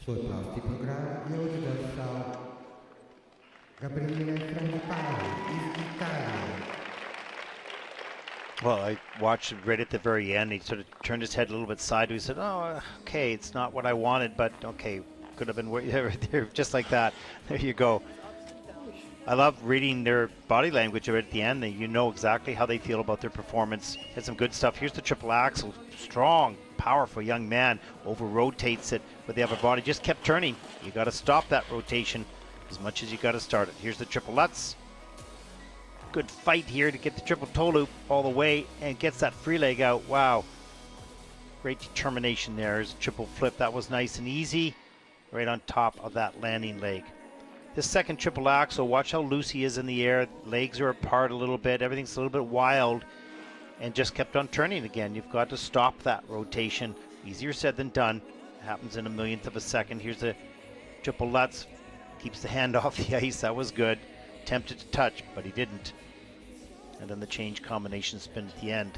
Sul prossimo programma je odesal Gabriele Frangipani iz Italije. Well, I watched it right at the very end. He sort of turned his head a little bit sideways. He said, "Oh, okay, it's not what I wanted, but okay, could have been right there, just like that." There you go. I love reading their body language right at the end. You know exactly how they feel about their performance. Had some good stuff. Here's the triple axel. Strong, powerful young man. Over rotates it with the upper body. Just kept turning. You got to stop that rotation as much as you got to start it. Here's the triple Lutz. Good fight here to get the triple toe loop all the way and gets that free leg out. Wow. Great determination there. There's a triple flip. That was nice and easy. Right on top of that landing leg. This second triple axel, watch how loose he is in the air. Legs are apart a little bit. Everything's a little bit wild. And just kept on turning again. You've got to stop that rotation. Easier said than done. It happens in a millionth of a second. Here's the triple Lutz. Keeps the hand off the ice. That was good. Tempted to touch, but he didn't. And then the change combination spin at the end.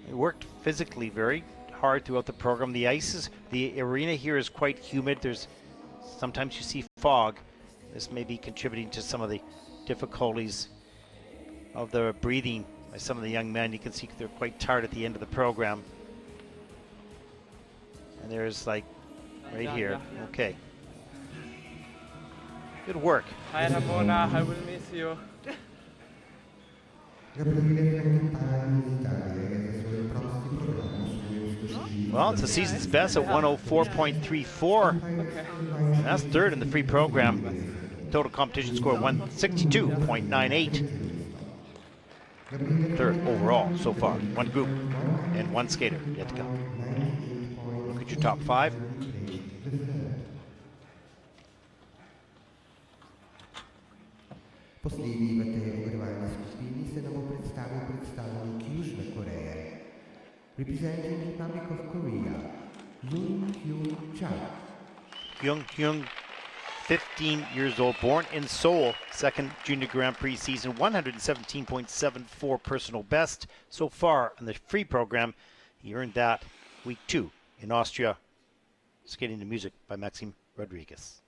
He worked physically very hard throughout the program. The arena here is quite humid. Sometimes you see fog. This may be contributing to some of the difficulties of the breathing by some of the young men. You can see they're quite tired at the end of the program. And there's like right here. Okay. Good work. Hi Ramona, I will miss you. Well, it's the season's best at 104.34. And that's third in the free program. Total competition score 162.98. Third overall so far. One group and one skater yet to come. Look at your top five. Poslední v té ogrevalné skupině se nám představil představník Jižní Koreje. Representing the Republic of Korea, Kyung, 15 years old, born in Seoul, second Junior Grand Prix season, 117.74 personal best so far in the free program. He earned that week 2 in Austria, skating to music by Maxime Rodriguez.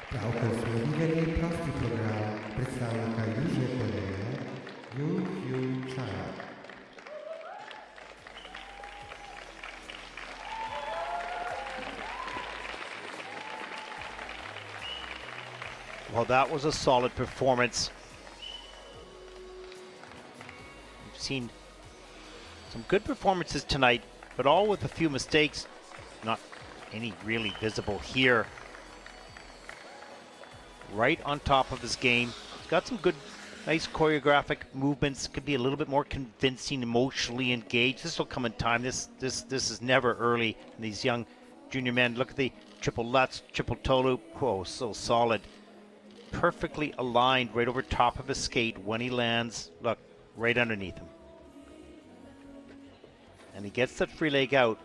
Pravkar sledi prosti program predstavnika Južne Koreje, Xiang Chew. Well, that was a solid performance. We've seen some good performances tonight, but all with a few mistakes. Not any really visible here. Right on top of his game. He's got some good, nice choreographic movements. Could be a little bit more convincing, emotionally engaged. This will come in time. This is never early in these young junior men. Look at the triple Lutz, triple toe loop. Whoa, so solid. Perfectly aligned right over top of his skate when he lands. Look, right underneath him. And he gets that free leg out.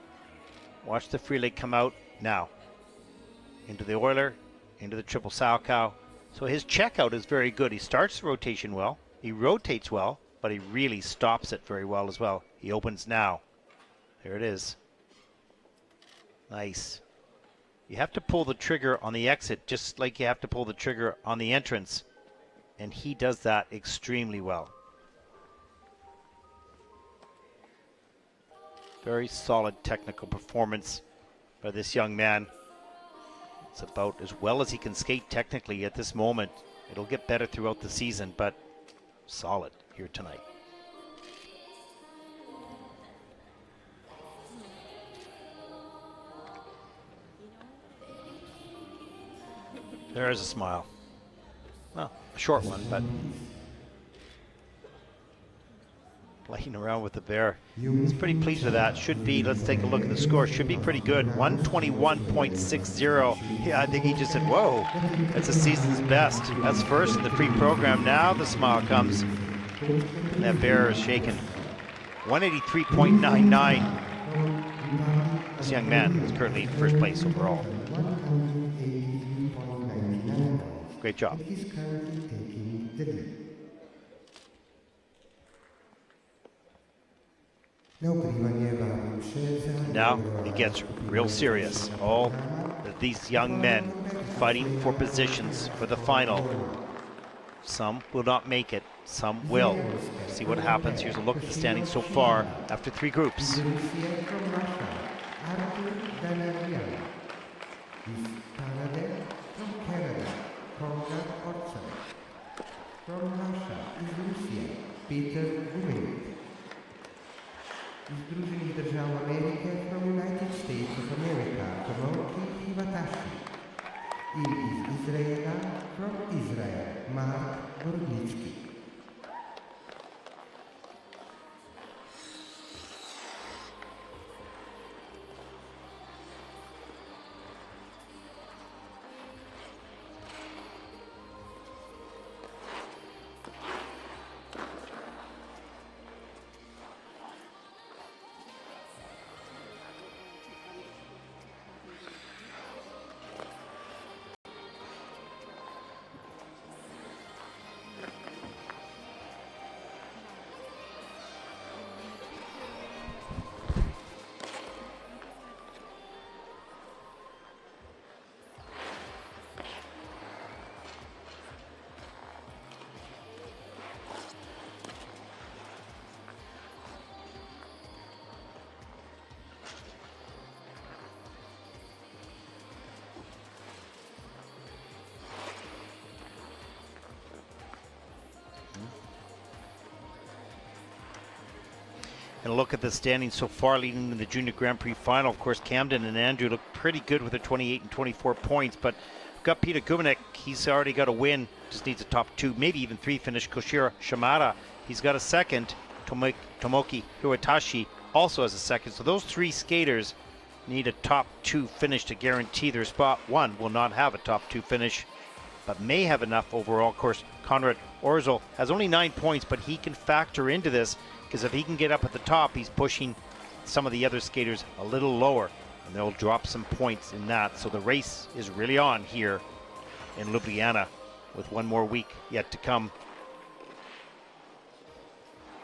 Watch the free leg come out now. Into the Euler, into the triple Salchow. So his checkout is very good. He starts the rotation well. He rotates well, but he really stops it very well as well. He opens now. There it is. Nice. You have to pull the trigger on the exit just like you have to pull the trigger on the entrance. And he does that extremely well. Very solid technical performance by this young man. It's about as well as he can skate technically at this moment. It'll get better throughout the season, but solid here tonight. There is a smile. Well, a short one, but playing around with the bear. He's pretty pleased with that. Should be, let's take a look at the score. Should be pretty good. 121.60. Yeah, I think he just said, whoa, that's the season's best. That's first in the Prix program. Now the smile comes. And that bear is shaken. 183.99. This young man is currently first place overall. Great job. Now he gets real serious. All these young men fighting for positions for the final. Some will not make it, some will. See what happens. Here's a look at the standings so far after three groups. Artur Danielian. From Canada, Conrad Orzel. From Russia, Petr Gumennik. Združených držav Amerike from United States of America, Tomoki Hiwatashi. In Israel, from Israel, Mark Gornitsky. And look at the standings so far leading to the Junior Grand Prix final. Of course, Camden and Andrew look pretty good with their 28 and 24 points, but we've got Petr Gumennik. He's already got a win, just needs a top two, maybe even three finish. Koshiro Shimada, he's got a second. Tomoki Hiwatashi also has a second. So those three skaters need a top two finish to guarantee their spot. One will not have a top two finish, but may have enough overall. Of course, Conrad Orzel has only 9 points, but he can factor into this, because if he can get up at the top, he's pushing some of the other skaters a little lower, and they'll drop some points in that. So the race is really on here in Ljubljana with one more week yet to come.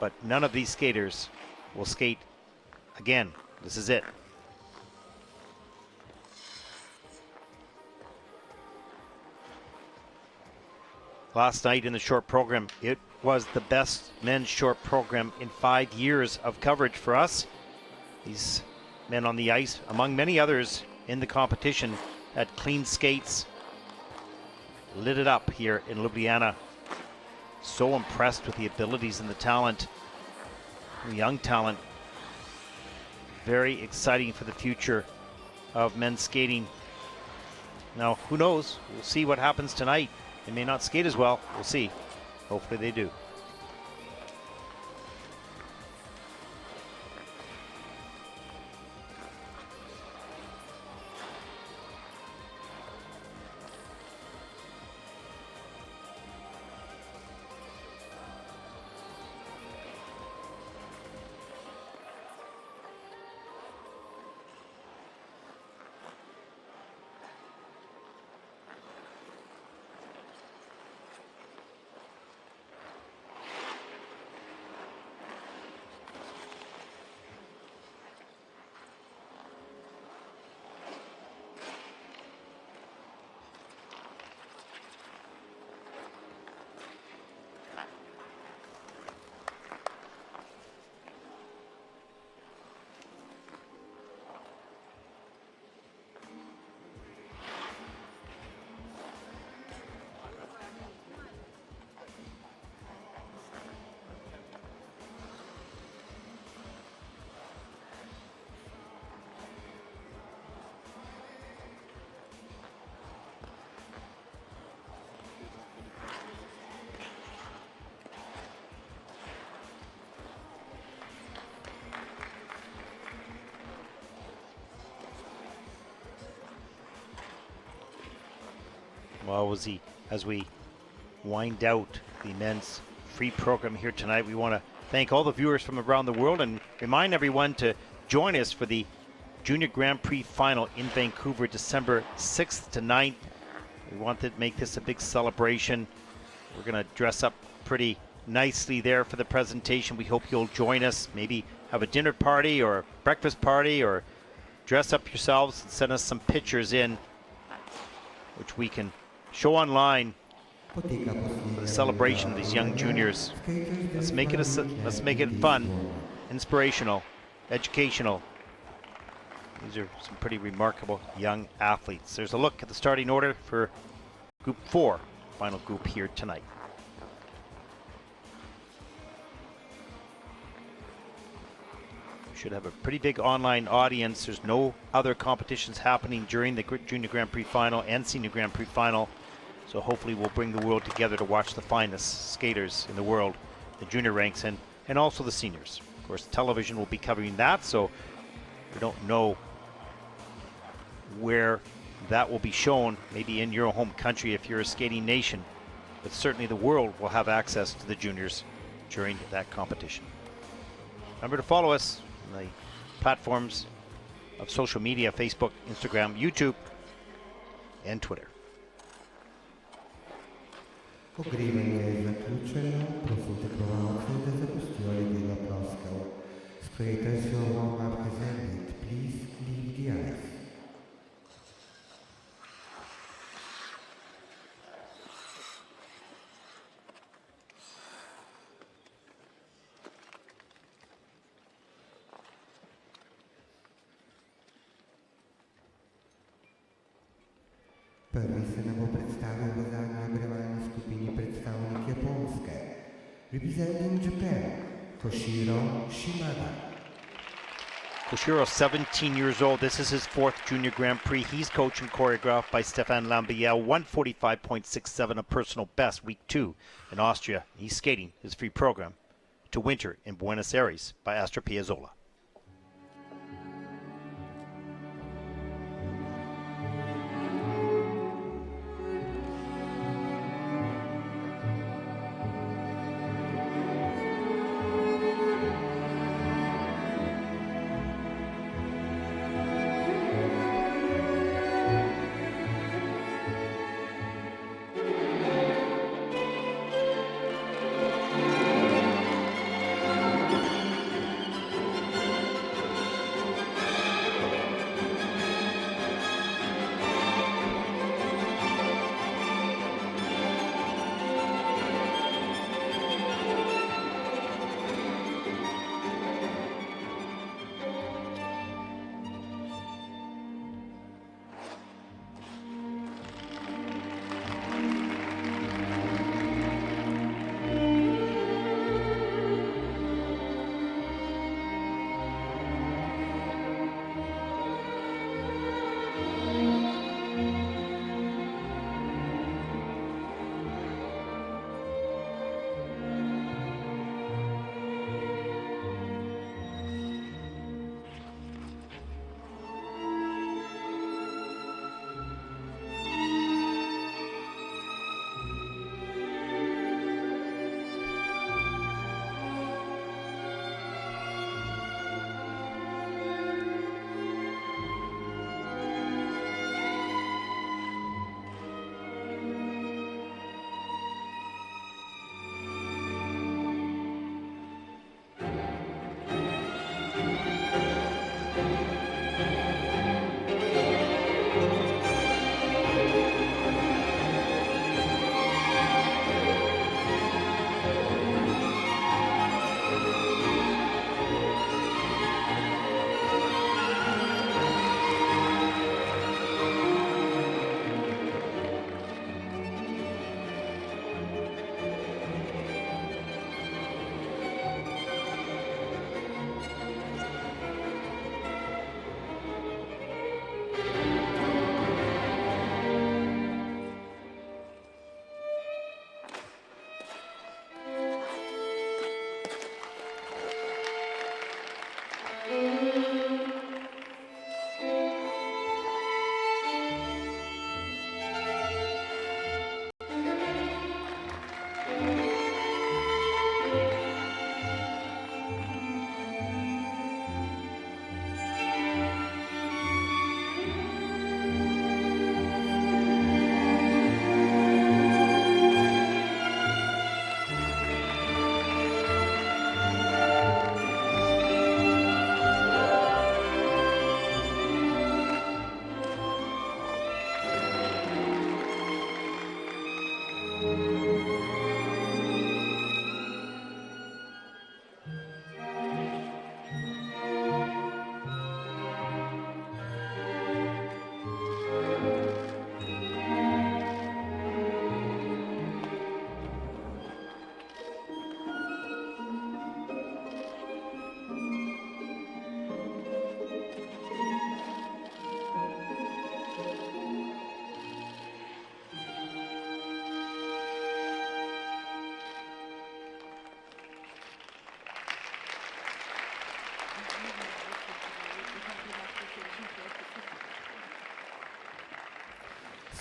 But none of these skaters will skate again. This is it. last night in the short program. It was the best men's short program in 5 years of coverage for us. These men on the ice, among many others in the competition, had clean skates, lit it up here in Ljubljana. So impressed with the abilities and the talent, the young talent. Very exciting for the future of men's skating. Now, who knows? We'll see what happens tonight. They may not skate as well. We'll see. Hopefully they do. Well, as we wind out the men's free program here tonight, we want to thank all the viewers from around the world and remind everyone to join us for the Junior Grand Prix final in Vancouver, December 6th to 9th. We want to make this a big celebration. We're going to dress up pretty nicely there for the presentation. We hope you'll join us. Maybe have a dinner party or a breakfast party, or dress up yourselves and send us some pictures in, which we can show online for the celebration of these young juniors. Let's make it fun, inspirational, educational. These are some pretty remarkable young athletes. There's a look at the starting order for Group 4, final group here tonight. Should have a pretty big online audience. There's no other competitions happening during the Junior Grand Prix final and Senior Grand Prix final. So hopefully we'll bring the world together to watch the finest skaters in the world, the junior ranks and also the seniors. Of course, television will be covering that, so we don't know where that will be shown, maybe in your home country if you're a skating nation. But certainly the world will have access to the juniors during that competition. Remember to follow us on the platforms of social media: Facebook, Instagram, YouTube, and Twitter. Ogrevanje je zaključeno, prosite plovalce, da zapustijo ledeno ploskev. Skaters your warm-up has ended. Please leave the ice. Prvi se nam bo predstavil v zadnji ogrevalni skupini predstavnik Japonske. Representing Japan, Koshiro Shimada. Koshiro, 17 years old. This is his 4th Junior Grand Prix. He's coached and choreographed by Stefan Lambiel. 145.67, a personal best, week 2 in Austria. He's skating his free program to winter in Buenos Aires by Astor Piazzolla.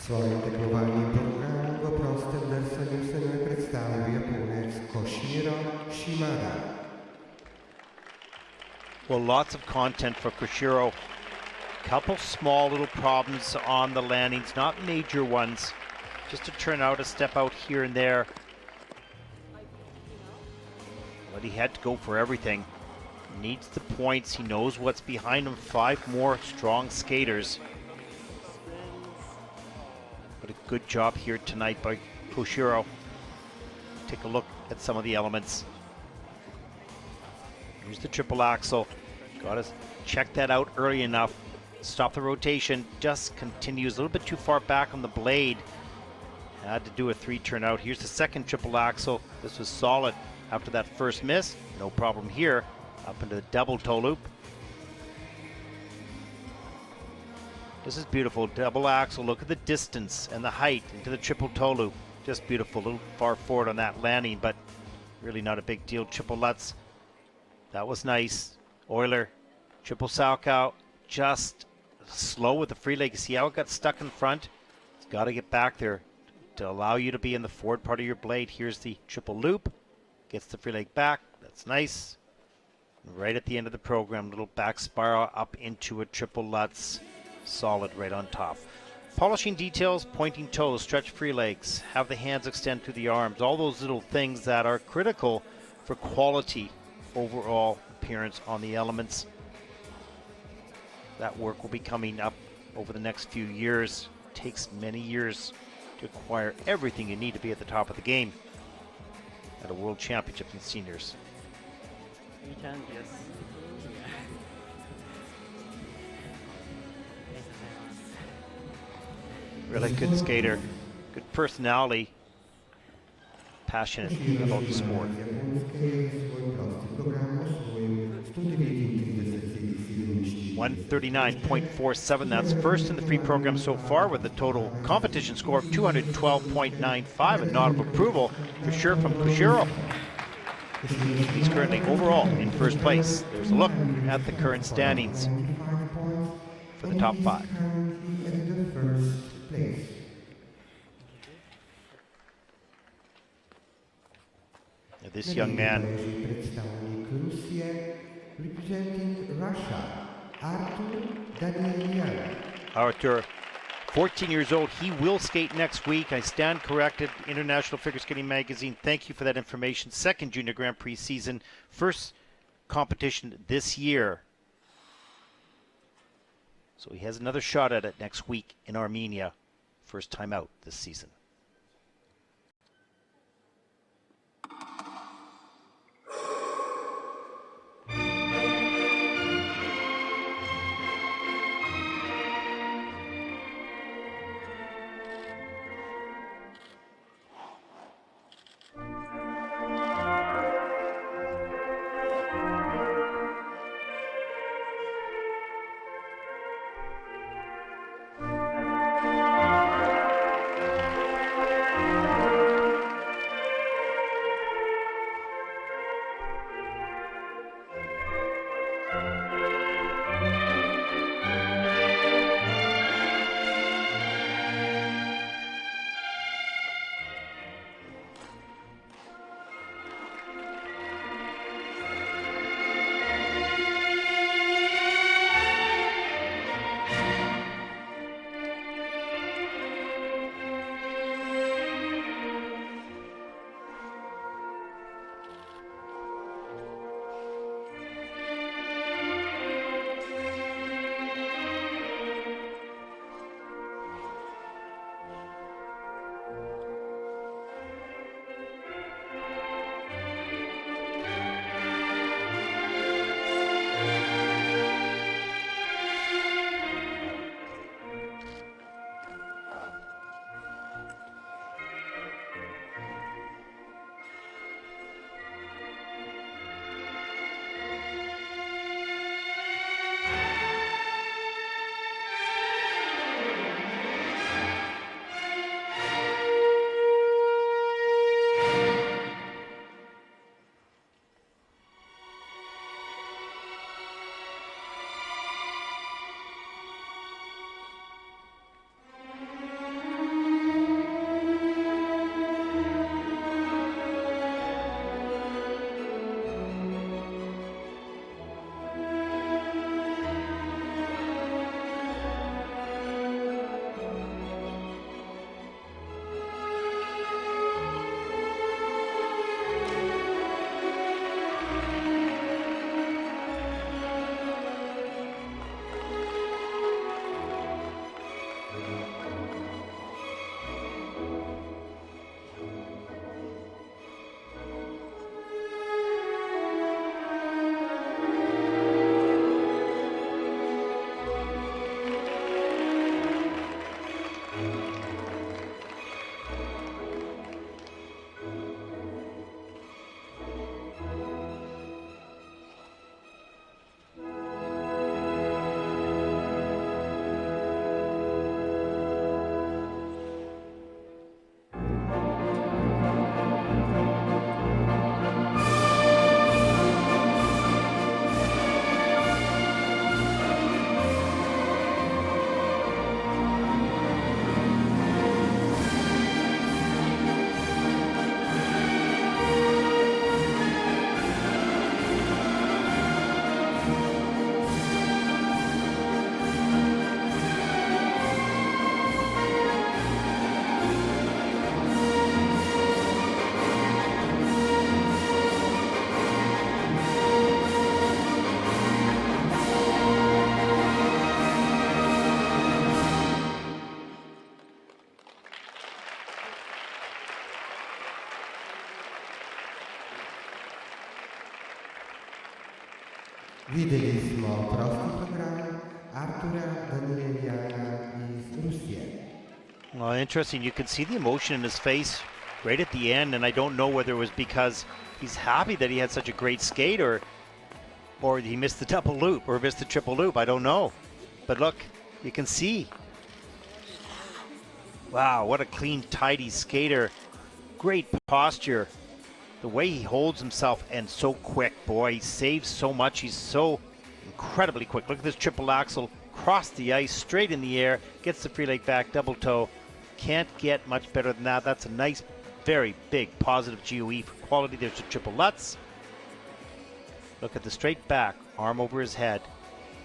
Swoim deklowaniem programu go prostem werseniem scenę przedstawił Japoniec Koshiro Shimada. Well, lots of content for Koshiro. Couple small little problems on the landings, not major ones. Just to turn out a step out here and there. But he had to go for everything. Needs the points. He knows what's behind him. 5 more strong skaters. But a good job here tonight by Koshiro. Take a look at some of the elements. Here's the triple axel. Got to check that out early enough. Stop the rotation. Just continues a little bit too far back on the blade. Had to do a 3 turn out. Here's the second triple axel. This was solid after that first miss. No problem here. Up into the double toe loop. This is beautiful. Double axel. Look at the distance and the height into the triple toe loop. Just beautiful. A little far forward on that landing, but really not a big deal. Triple Lutz. That was nice. Euler. Triple Salchow. Just slow with the free leg. See how it got stuck in front? It's got to get back there to allow you to be in the forward part of your blade. Here's the triple loop. Gets the free leg back. That's nice. Right at the end of the program, little back spiral up into a triple Lutz. Solid right on top. Polishing details, pointing toes, stretch free legs, have the hands extend to the arms. All those little things that are critical for quality overall appearance on the elements. That work will be coming up over the next few years. It takes many years to acquire everything you need to be at the top of the game at a World Championship in seniors. You can, yes. Really good skater, good personality, passionate about the sport. 139.47, that's first in the free program so far with a total competition score of 212.95, a nod of approval for sure from Koshiro. He's currently overall in first place. There's a look at the current standings for the top 5. Now this young man, representing Russia, Artur Danielian. Artur, 14 years old. He will skate next week. I stand corrected. International Figure Skating Magazine, thank you for that information. Second Junior Grand Prix season. First competition this year. So he has another shot at it next week in Armenia. First time out this season. Widzieliśmy prosty program Artura Danieliana z Rusji. Well, interesting. You can see the emotion in his face right at the end, and I don't know whether it was because he's happy that he had such a great skate, or he missed the double loop or missed the triple loop. I don't know. But look, you can see. Wow, what a clean, tidy skater. Great posture. The way he holds himself, and so quick, boy. He saves so much. He's so incredibly quick. Look at this triple axel. Cross the ice, straight in the air. Gets the free leg back, double toe. Can't get much better than that. That's a nice, very big, positive GOE for quality. There's the triple Lutz. Look at the straight back. Arm over his head.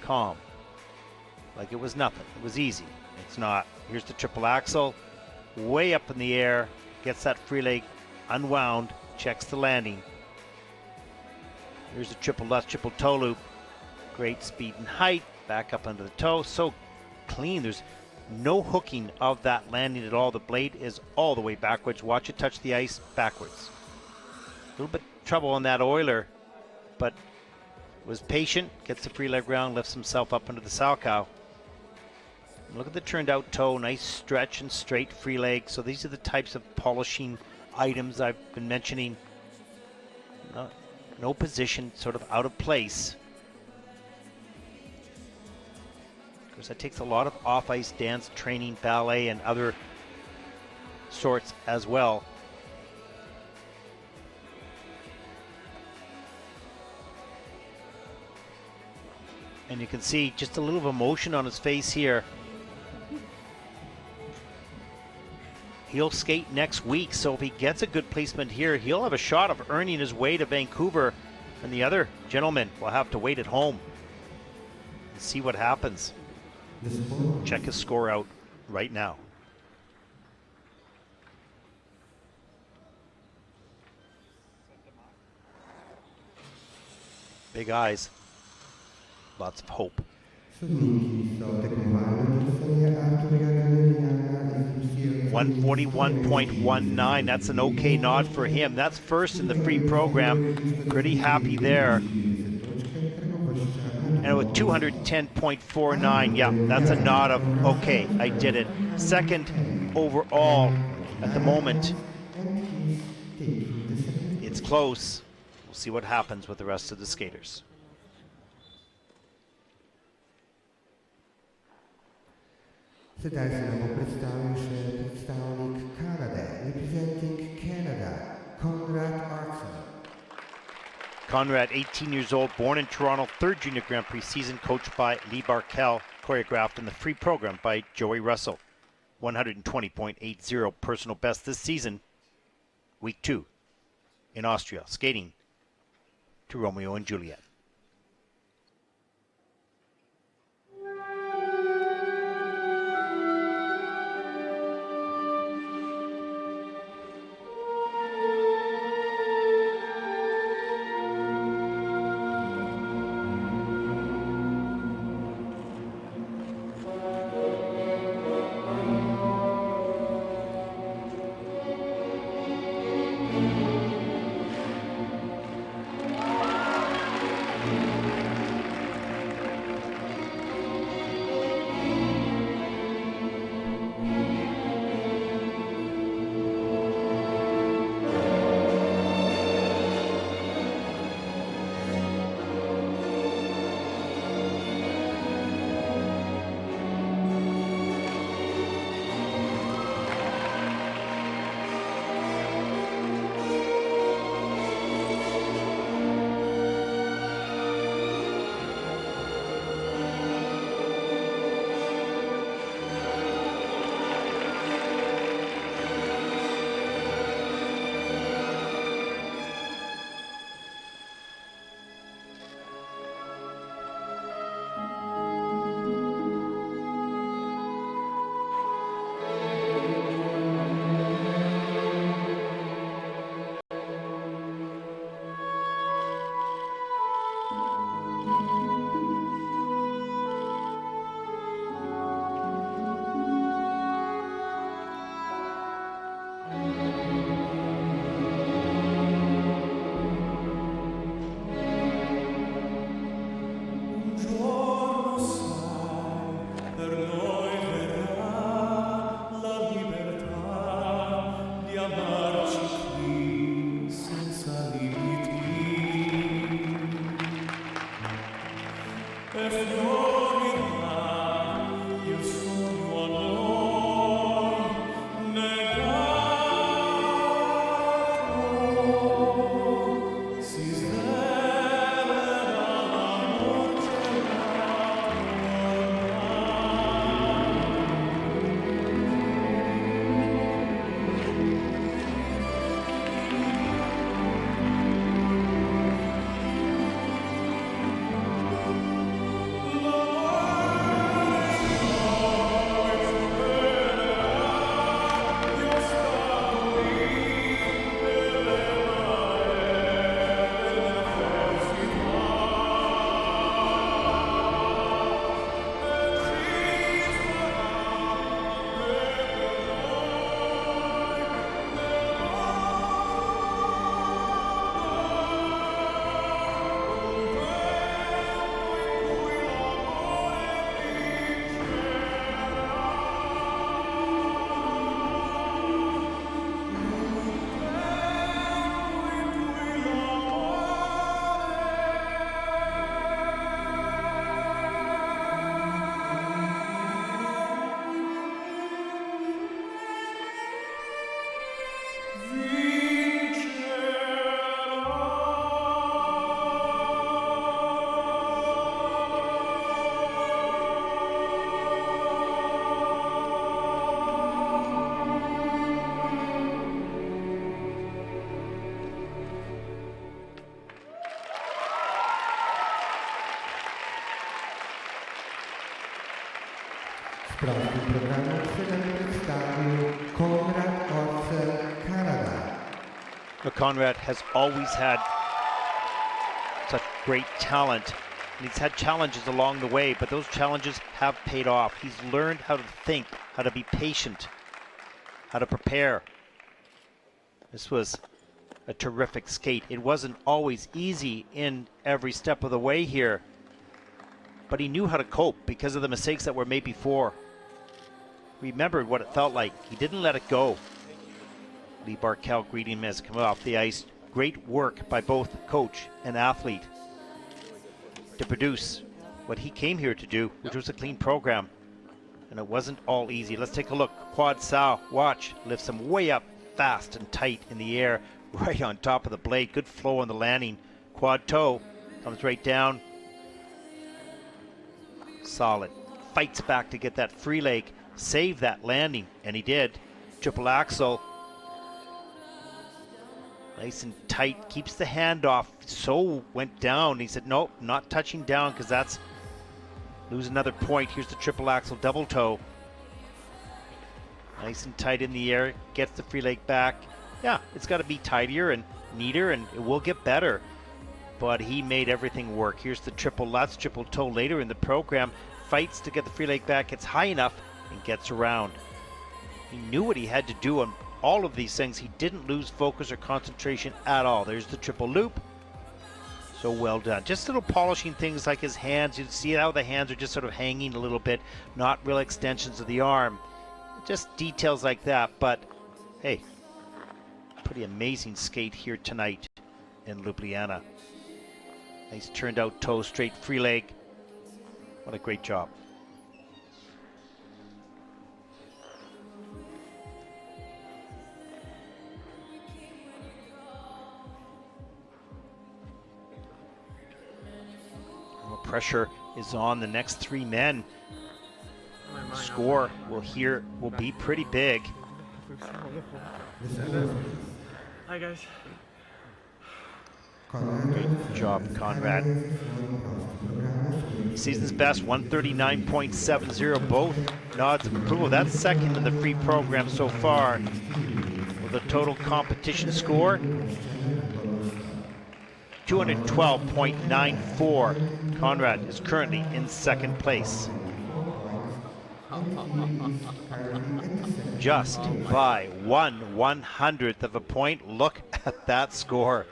Calm. Like it was nothing. It was easy. It's not. Here's the triple axel. Way up in the air. Gets that free leg unwound. Checks the landing. Here's the triple Lutz, triple toe loop. Great speed and height. Back up under the toe, so clean. There's no hooking of that landing at all. The blade is all the way backwards. Watch it touch the ice backwards. A little bit trouble on that Euler, but was patient, gets the free leg round, lifts himself up into the Salchow. Look at the turned out toe, nice stretch and straight free leg. So these are the types of polishing items I've been mentioning. No position, sort of out of place. Of course, that takes a lot of off-ice dance training, ballet, and other sorts as well. And you can see just a little of emotion on his face here. He'll skate next week, so if he gets a good placement here, he'll have a shot of earning his way to Vancouver. And the other gentleman will have to wait at home and see what happens. Check his score out right now. Big eyes. Lots of hope. 141.19. That's an okay nod for him. That's first in the free program. Pretty happy there. And with 210.49, yeah, that's a nod of, okay, I did it. Second overall at the moment. It's close. We'll see what happens with the rest of the skaters. Predstavnik Kanade, representing Canada, Conrad Orzel. Conrad, 18 years old, born in Toronto, third Junior Grand Prix season, coached by Lee Barkel, choreographed in the free program by Joey Russell. 120.80 personal best this season. Week 2 in Austria, skating to Romeo and Juliet. Lord prossimo programma se ne представлю Conrad Orzel, Canada. Conrad has always had such great talent, and he's had challenges along the way, but those challenges have paid off. He's learned how to think, how to be patient, how to prepare. This was a terrific skate. It wasn't always easy in every step of the way here, but he knew how to cope because of the mistakes that were made before. Remembered what it felt like. He didn't let it go. Lee Barkel greeting him as he came off the ice. Great work by both coach and athlete to produce what he came here to do, which was a clean program. And it wasn't all easy. Let's take a look. Quad Sao, watch, lifts him way up, fast and tight in the air, right on top of the blade. Good flow on the landing. Quad toe comes right down. Solid. Fights back to get that free leg, save that landing, and he did. Triple axel. Nice and tight, keeps the hand off. So went down. He said, nope, not touching down because that's lose another point. Here's the triple axel double toe. Nice and tight in the air, gets the free leg back. Yeah, it's got to be tidier and neater, and it will get better. But he made everything work. Here's the triple lutz, triple toe later in the program. Fights to get the free leg back, gets high enough, and gets around. He knew what he had to do on all of these things. He didn't lose focus or concentration at all. There's the triple loop. So well done. Just little polishing things like his hands. You see how the hands are just sort of hanging a little bit, not real extensions of the arm. Just details like that, but hey, pretty amazing skate here tonight in Ljubljana. Nice turned out toe, straight free leg. What a great job. Well, pressure is on the next three men. Score will be pretty big. Hi guys. Good job, Conrad. Season's best, 139.70. Both nods of approval. That's second in the free program so far. With a total competition score, 212.94. Conrad is currently in second place. Just by 1/100th of a point. Look at that score.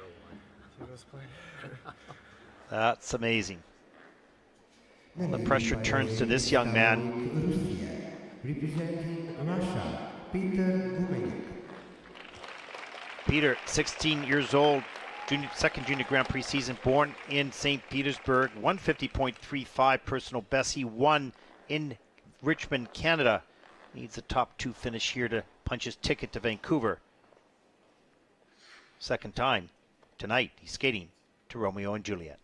That's amazing. The pressure turns to this young man. Representing Russia, Petr Gumennik. Peter, 16 years old, second junior Grand Prix season, born in St. Petersburg, 150.35 personal best. He won in Richmond, Canada. Needs a top two finish here to punch his ticket to Vancouver. Second time tonight, he's skating to Romeo and Juliet.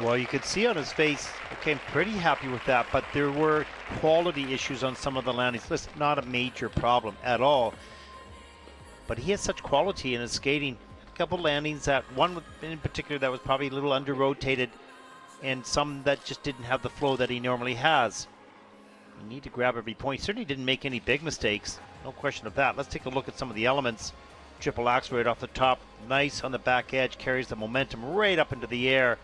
Well, you could see on his face, okay, I'm pretty happy with that, but there were quality issues on some of the landings. Listen, not a major problem at all, but he has such quality in his skating. A couple landings, that one in particular that was probably a little under-rotated, and some that just didn't have the flow that he normally has. You need to grab every point. He certainly didn't make any big mistakes, no question of that. Let's take a look at some of the elements. Triple axe right off the top, nice on the back edge, carries the momentum right up into the air.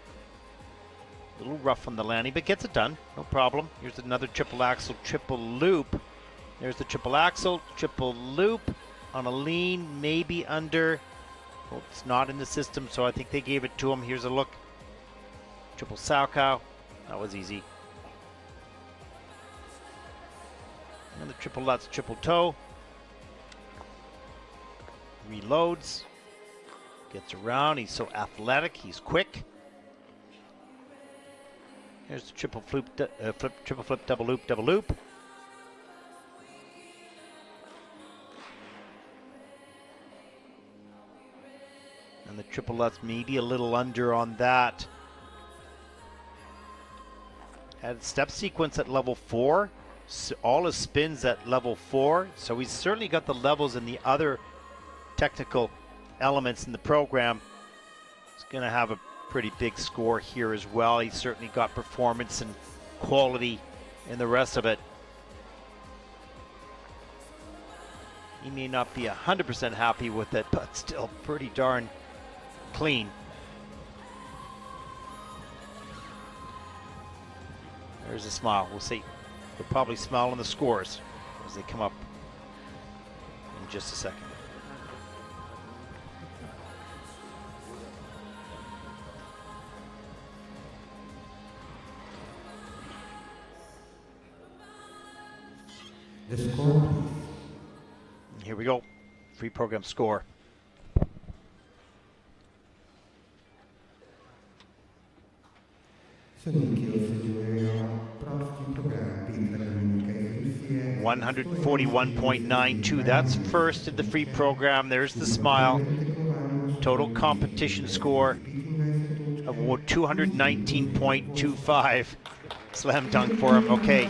A little rough on the landing, but gets it done, no problem. Here's another triple axel, triple loop. There's the triple axel, triple loop on a lean, maybe under. Well, it's not in the system, so I think they gave it to him. Here's a look. Triple Sahaka, that was easy. And the triple Lutz, triple toe. Reloads, gets around, he's so athletic, he's quick. Here's the triple flip, triple flip, double loop, double loop. And the triple Lutz maybe a little under on that. Had step sequence at level 4. So all his spins at level 4. So he's certainly got the levels in the other technical elements in the program. He's going to have a pretty big score here as well. He's certainly got performance and quality in the rest of it. He may not be 100% happy with it, but still pretty darn clean. There's a smile. We'll see. He'll probably smile on the scores as they come up in just a second. The score, please. Here we go. Free program score. Sono 141.92. That's first in the free program. There's the smile. Total competition score of 219.25. Slam dunk for him. Okay.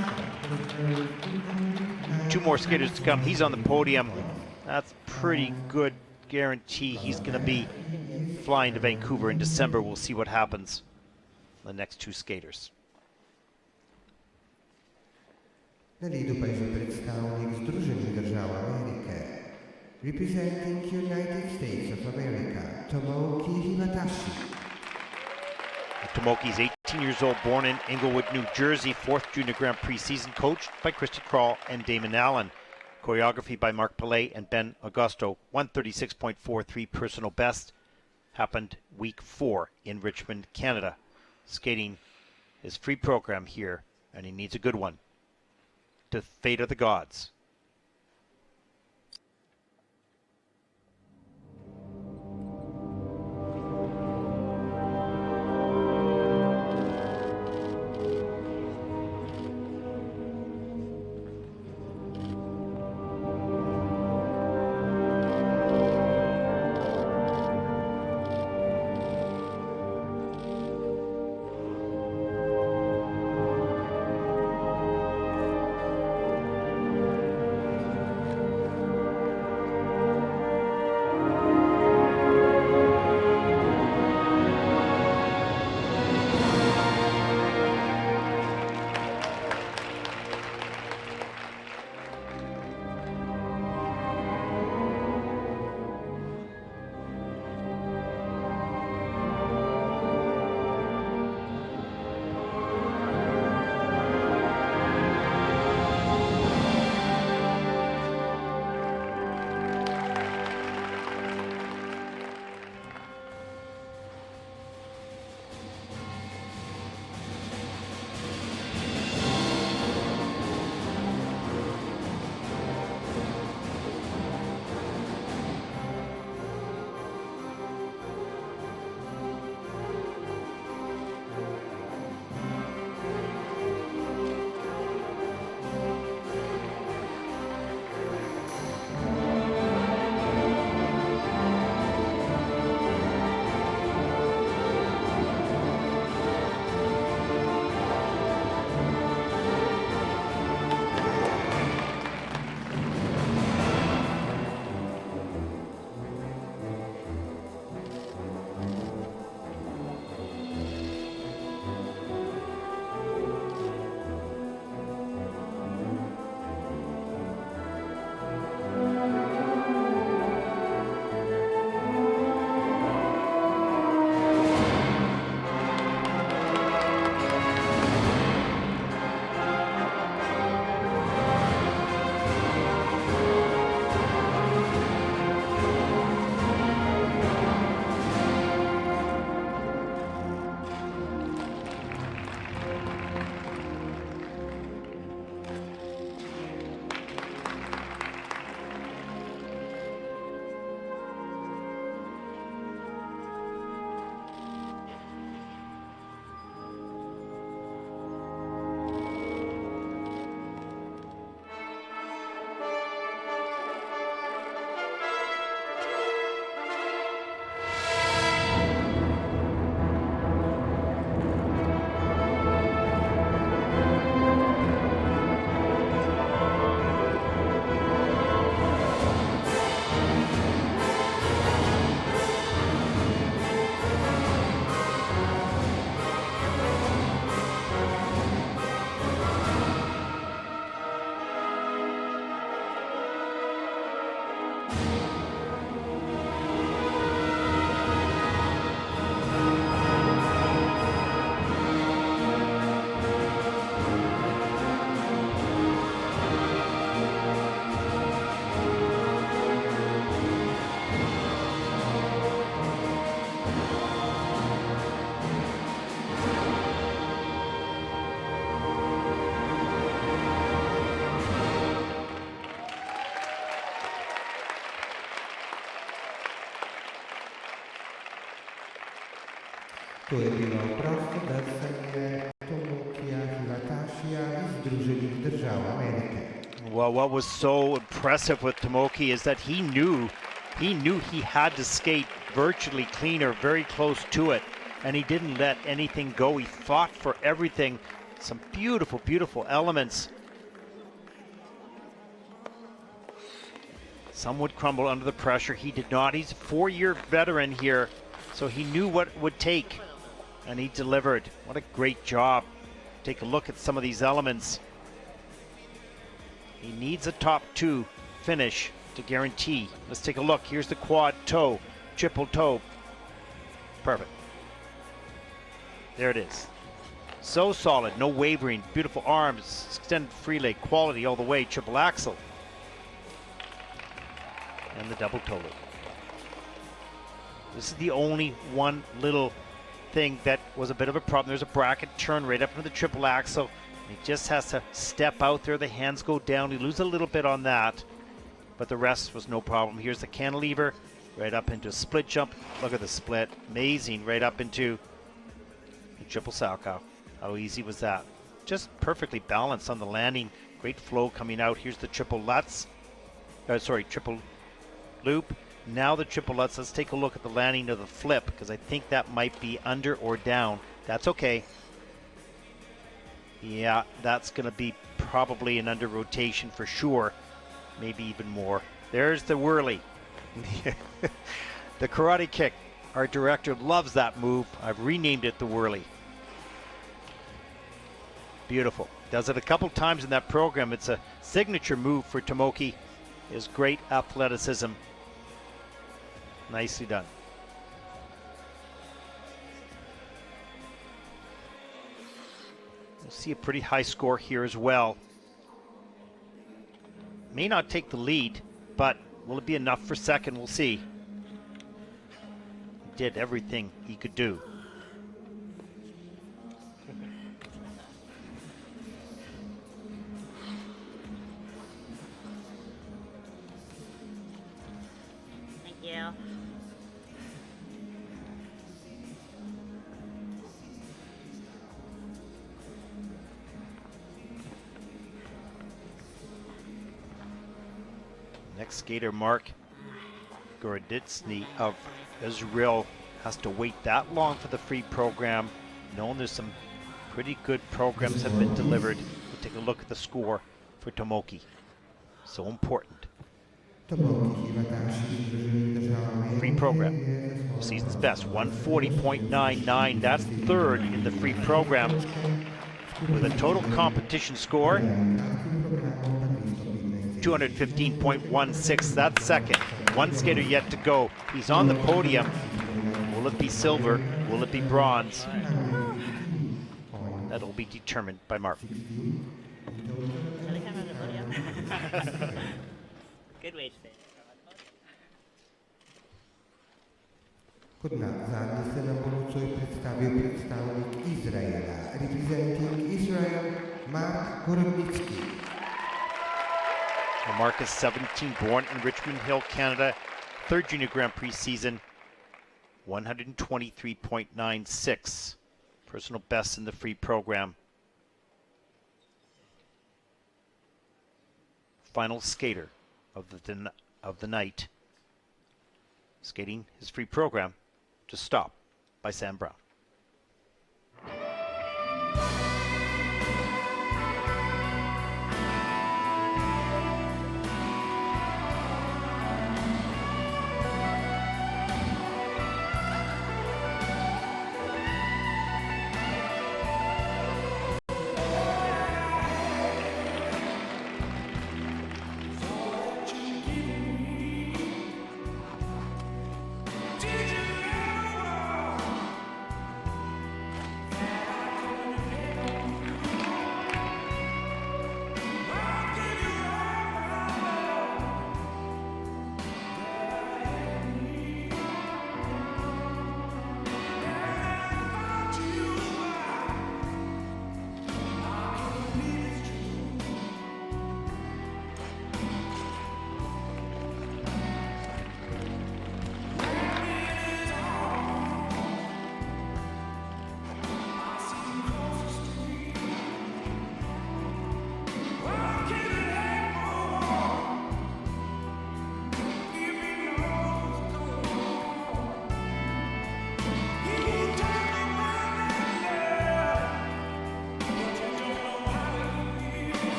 2 more skaters to come. He's on the podium. That's pretty good guarantee. He's going to be flying to Vancouver in December. We'll see what happens. The next 2 skaters. Na lidu países predstavnik Združenih držav Amerike, representing United States of America, Tomoki Hiwatashi. Tomoki's 18 years old, born in Englewood, New Jersey, 4th Junior Grand Prix season, coached by Christy Krall and Damon Allen. Choreography by Mark Pillay and Ben Augusto. 136.43 personal best. Happened week 4 in Richmond, Canada. Skating his free program here, and he needs a good one to fate of the gods. To je bilo prosto drsanje Tomokija Hiwatashija iz Združenih držav Amerike. Well, what was so impressive with Tomoki is that he knew he had to skate virtually clean or very close to it, and he didn't let anything go. He fought for everything. Some beautiful, beautiful elements. Some would crumble under the pressure. He did not. He's a 4-year veteran here, so he knew what it would take, and he delivered. What a great job. Take a look at some of these elements. He needs a top 2 finish to guarantee. Let's take a look. Here's the quad toe, triple toe. Perfect. There it is. So solid, no wavering, beautiful arms, extended free leg, quality all the way, triple axel. And the double toe loop. This is the only one little thing that was a bit of a problem. There's a bracket turn right up into the triple axel. He just has to step out there. The hands go down. He loses a little bit on that, but the rest was no problem. Here's the cantilever, right up into a split jump. Look at the split. Amazing. Right up into the triple Sahaka. How easy was that? Just perfectly balanced on the landing. Great flow coming out. Here's the triple Lutz. Triple loop. Now the triple Lutz. Let's take a look at the landing of the flip, because I think that might be under or down. That's okay. Yeah, that's going to be probably an under rotation for sure. Maybe even more. There's the whirly. The karate kick. Our director loves that move. I've renamed it the whirly. Beautiful. Does it a couple times in that program. It's a signature move for Tomoki. His great athleticism. Nicely done. We'll see a pretty high score here as well. May not take the lead, but will it be enough for second? We'll see. He did everything he could do. Thank you. Next skater, Mark Goroditsny of Israel, has to wait that long for the free program, knowing there's some pretty good programs have been delivered. We'll take a look at the score for Tomoki. So important. Free program. Season's best, 140.99. That's third in the free program with a total competition score 215.16. That's second. One skater yet to go. He's on the podium. Will it be silver? Will it be bronze? That'll be determined by Mark. Good way to say it. Kod nas zadnji se nam bo nocoj predstavil predstavnik Izraela, representing Israel, Mark Goroditsky. Mark is 17, born in Richmond Hill, Canada. Third Junior Grand Prix season, 123.96. Personal best in the free program. Final skater of the night. Skating his free program to Stop by Sam Brown.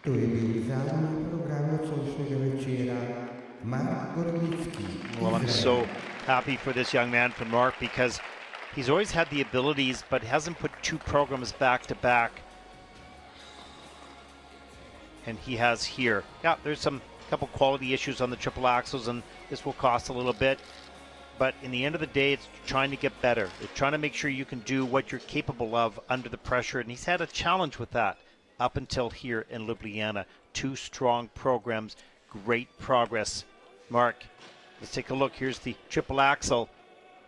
To je bizarní program nocoušního večera Mark Gornicki. Well, I'm so happy for this young man, for Mark, because he's always had the abilities, but hasn't put two programs back to back. And he has here. Yeah, there's some couple quality issues on the triple axles, and this will cost a little bit. But in the end of the day, it's trying to get better. It's trying to make sure you can do what you're capable of under the pressure, and he's had a challenge with that up until here in Ljubljana. Two strong programs, great progress. Mark, let's take a look. Here's the triple axle.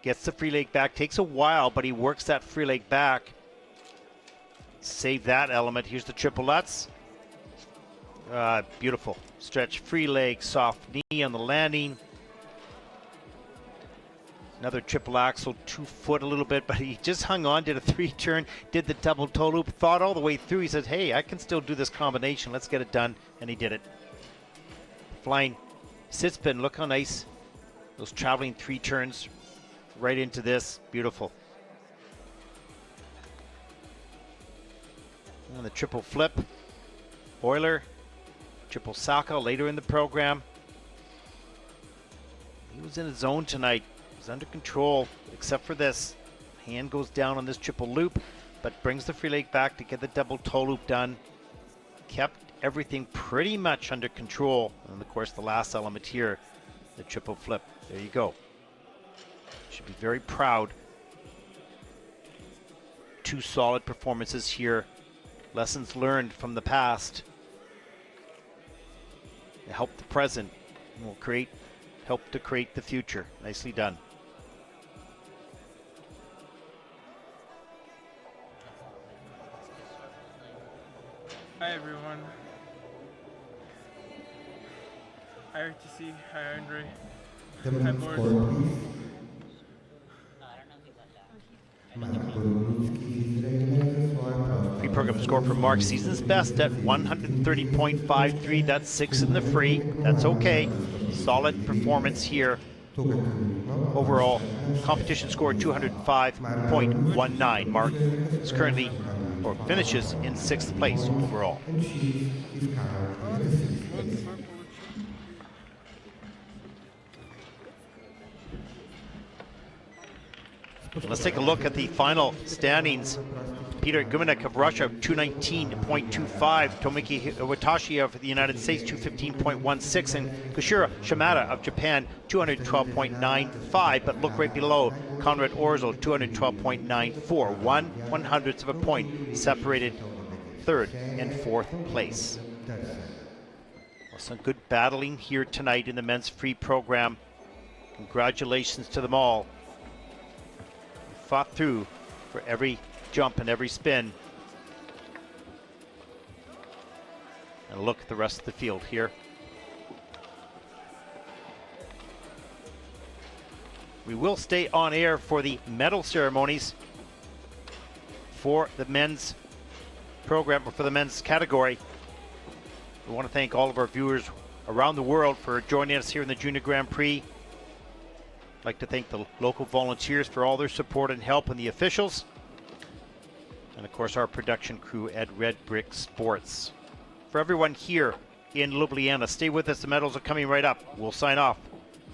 Gets the free leg back. Takes a while, but he works that free leg back. Save that element. Here's the triplettes. Beautiful. Stretch free leg, soft knee on the landing. Another triple axle, 2 foot a little bit, but he just hung on, did a 3-turn, did the double toe loop, thought all the way through. He said, hey, I can still do this combination. Let's get it done. And he did it. Flying sit spin, look how nice. Those traveling 3 turns right into this. Beautiful. And the triple flip. Euler. Triple Saka later in the program. He was in his zone tonight. He's under control, except for this. Hand goes down on this triple loop, but brings the free leg back to get the double toe loop done. Kept everything pretty much under control. And of course, the last element here, the triple flip. There you go. Should be very proud. 2 solid performances here. Lessons learned from the past. To help the present and will help to create the future. Nicely done. Hi everyone. Hi RTC, hi Andre. The Hi men's board. score, please. Mark Gornicki, Israel, for Pre-program score for Mark, season's best at 130.53. That's 6 in the free. That's okay. Solid performance here. Overall, competition score 205.19. Mark is currently, or finishes in 6th place overall. And she is currently the 6th. Let's take a look at the final standings. Petr Gumennik of Russia, 219.25. Tomoki Hiwatashi of the United States, 215.16. And Koshiro Shimada of Japan, 212.95. But look right below, Conrad Orzel, 212.94. 1/100th of a point separated 3rd and 4th place. Well, some good battling here tonight in the men's free program. Congratulations to them all. Fought through for every jump and every spin. And look at the rest of the field here. We will stay on air for the medal ceremonies for the men's program, or for the men's category. We want to thank all of our viewers around the world for joining us here in the Junior Grand Prix. I'd like to thank the local volunteers for all their support and help, and the officials. And of course our production crew at Red Brick Sports. For everyone here in Ljubljana, stay with us. The medals are coming right up. We'll sign off.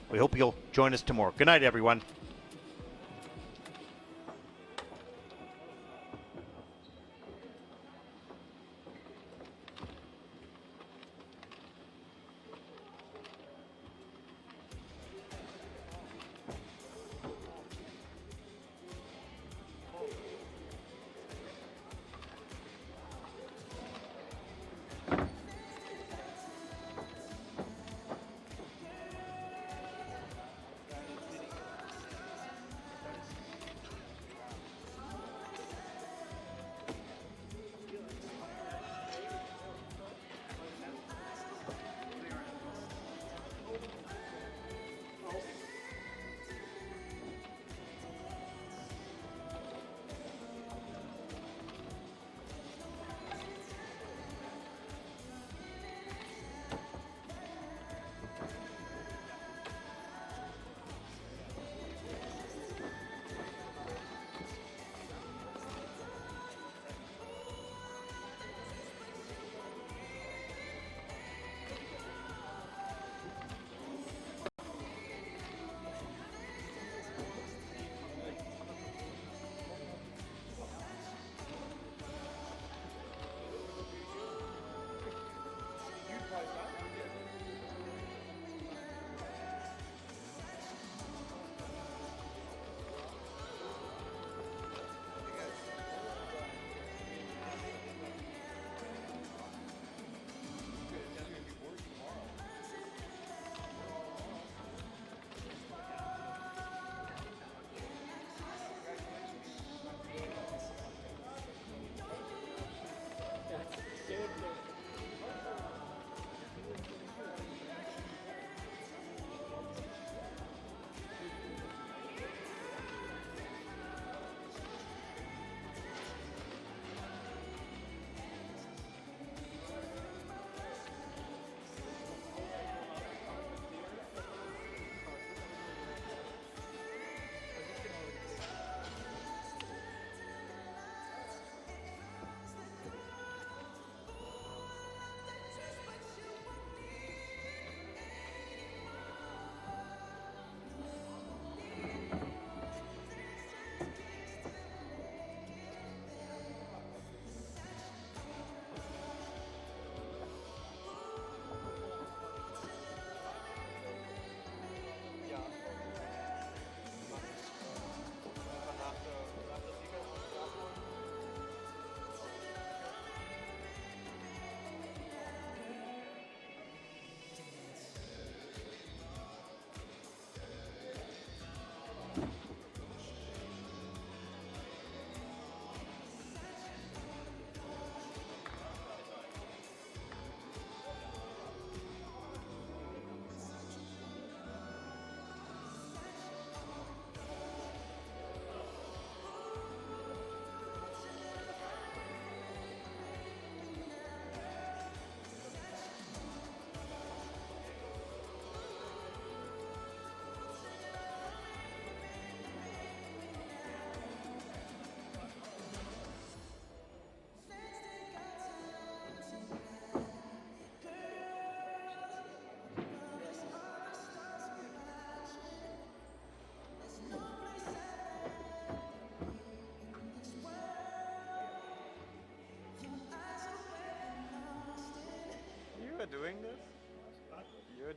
We hope you'll join us tomorrow. Good night, everyone.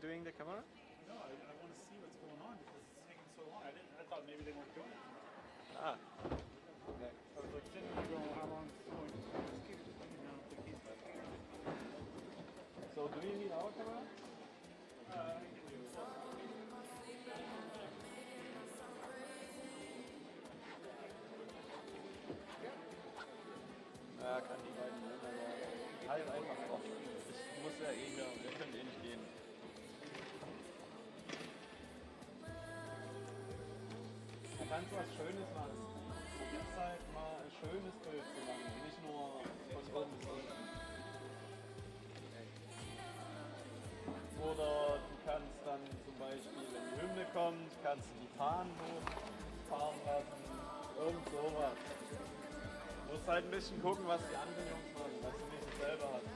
monitoring the camera? No, I want to see what's going on because it's taking so long. I thought maybe they weren't doing it. Ah. Okay. I was like, sitting there going, how long is it going? Just keep it. I don't think he's back. So do you need our camera? Ja, kann die beiden aber halt einfach auf. Das muss ja eh hier, wir können eh nicht gehen. Man kann was Schönes machen. Jetzt halt mal ein schönes Bild zu machen, nicht nur von oben bis unten. Oder du kannst dann zum Beispiel, wenn die Hymne kommt, kannst du die Fahnen hochfahren lassen, irgend sowas. Du musst halt ein bisschen gucken, was die anderen Jungs machen, was du nicht selber hast.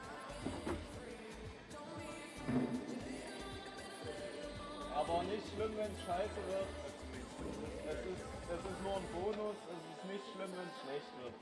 Aber nicht schlimm, wenn es scheiße wird. Es ist nur ein Bonus, es ist nicht schlimm, wenn es schlecht wird.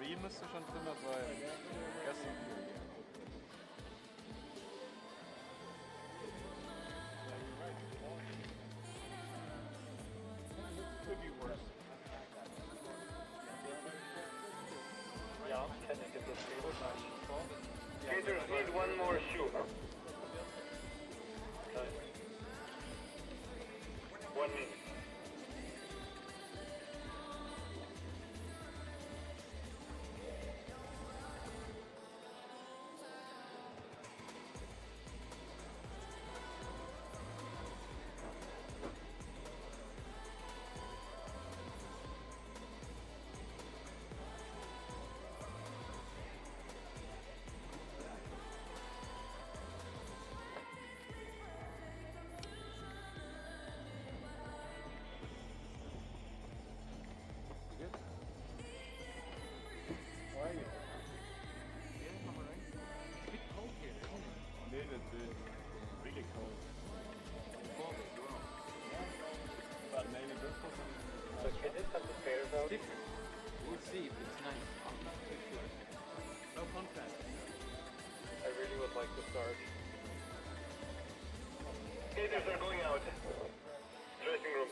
Die müsste schon drin sein. Vergessen. Could be worse. Ja, can I get the table? Gators need one more shoe. Okay. 1 minute. Really cold. But maybe this wasn't. So can this have the stairs out? We'll see if it's nice. I'm not too sure. No contrast. I really would like to start. Gators are going out. Dressing room.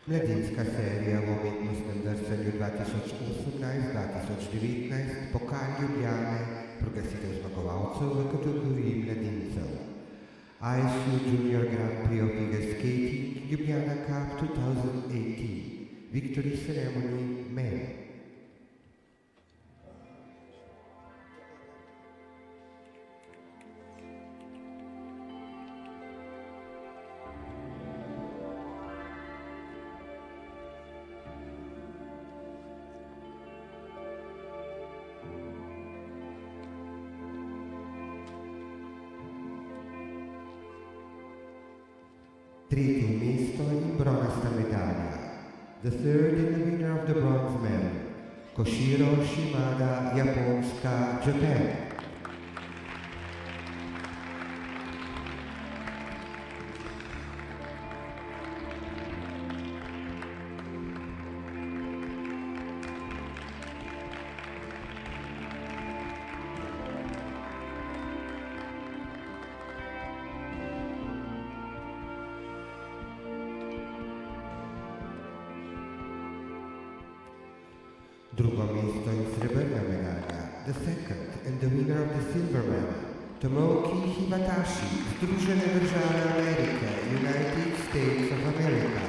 Mladinska serija v umetnostnem drsanju 2018-2019 Pokal Ljubljane proglasitev zmagovalcev v kategoriji mladincev. ISU Junior Grand Prix of Figure Skating Ljubljana Cup 2018 Victory Ceremony Men. Tretje mesto in bronasta medalja. The third and the winner of the bronze medal, Koshiro Shimada, Japonska, Japan. Drugo mesto in srebrna medalja, the second and the winner of the silver medal, Tomoki Hiwatashi, Združene države Amerike, United States of America.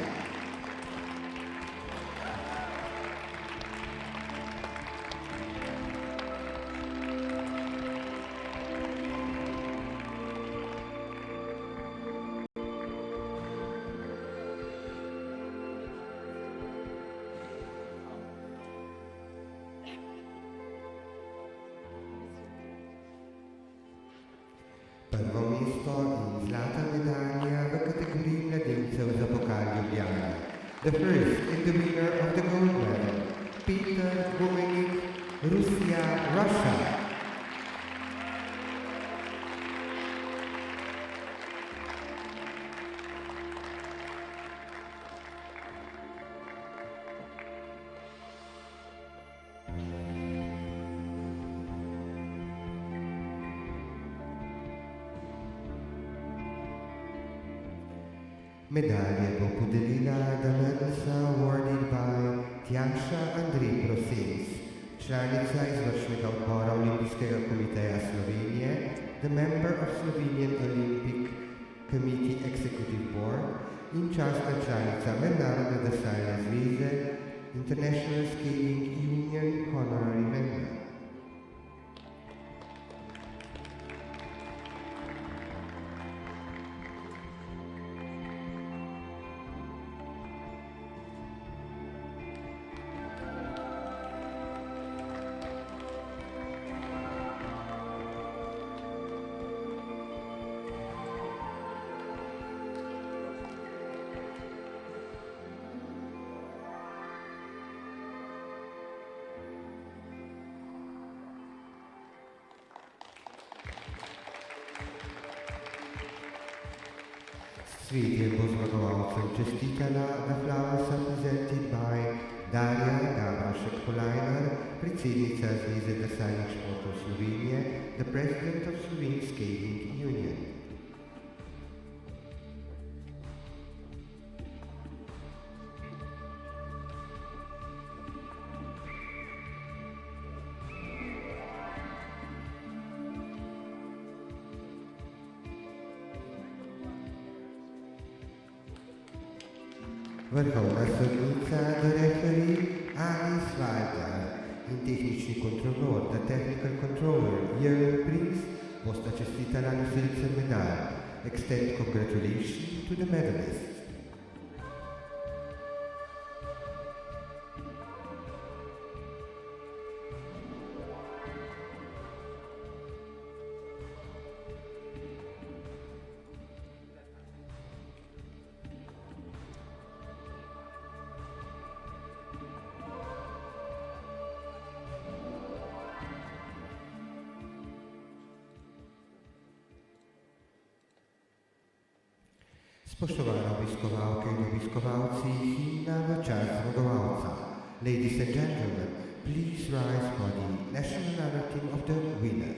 Prvo mesto in zlata medalja v kategoriji mladincev za pokal Ljubljana. The first and the winner of the gold medal, Petr Gumennik, Russia. Medalje bo podelila the medals awarded by Tjaša Andrej Prosenc, članica izvršnega odbora Olimpijskega komiteja Slovenije, the member of Slovenian Olympic Committee Executive Board in častna članica Mednarodne drsalne zveze, International Skating Union honorary member. Svet bo zmagovalcem čestitala, the flowers are presented by Darja Gabrašek-Polajnar, predsednica Zveze drsalnih športov Slovenije, the president of Slovene Skating Union. Vrhovna sodnica, the referee, Alice Walter in tehnični kontrolor, the technical controller, Yerevan Prix, bosta čestitala nosilcem medalj. Extend congratulations to the medalists. Spoštovane obiskovalke in obiskovalci, himna v čast zmagovalca. Ladies and gentlemen, please rise for the national anthem of the winner.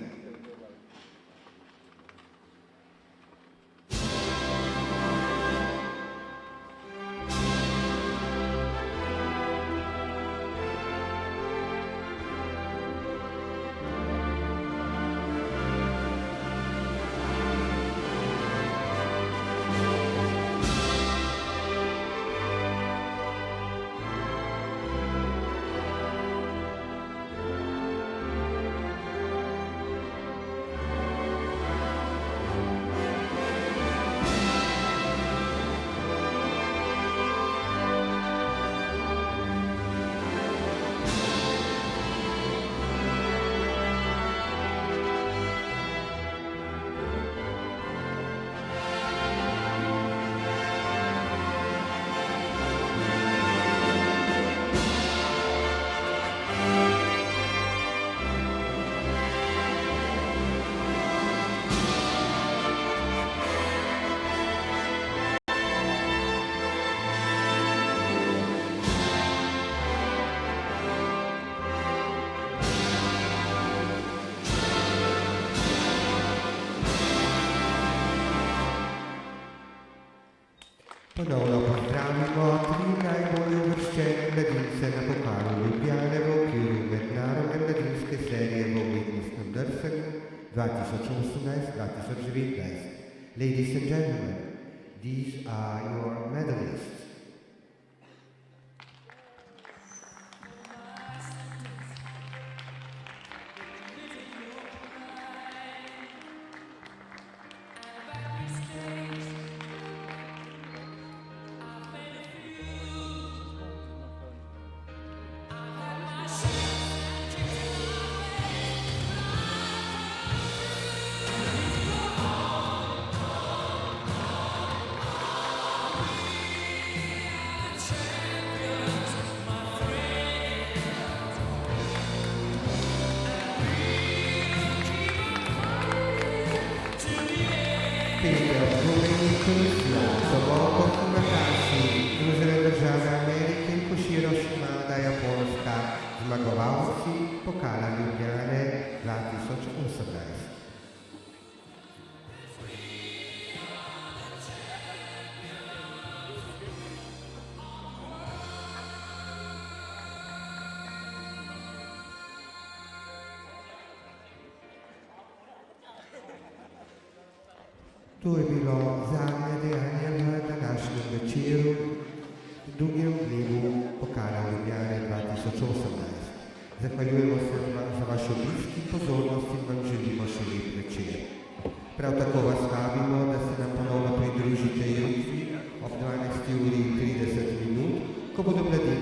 Ponovno pozdravimo tri najbolje uvrščene mladince na pokalu Ljubljane v okviru 2018-2019. Ladies and gentlemen, these are your medalists. Petr Gumennik, Tomoki Hiwatashi, drużyna države Ameryki, Koshiro Shimada, Japonska, zmagowalci Pokala Ljubljane 2018. To je bilo zadnje dejanje v današnjem večeru, v drugem dnevu Pokala Ljubljane 2018. Zahvaljujemo se za vaš obisk in pozornost in vam želimo še lep večer. Prav tako vas vabimo, da se nam ponovno pridružite jutri ob 12:30, ko bodo mladini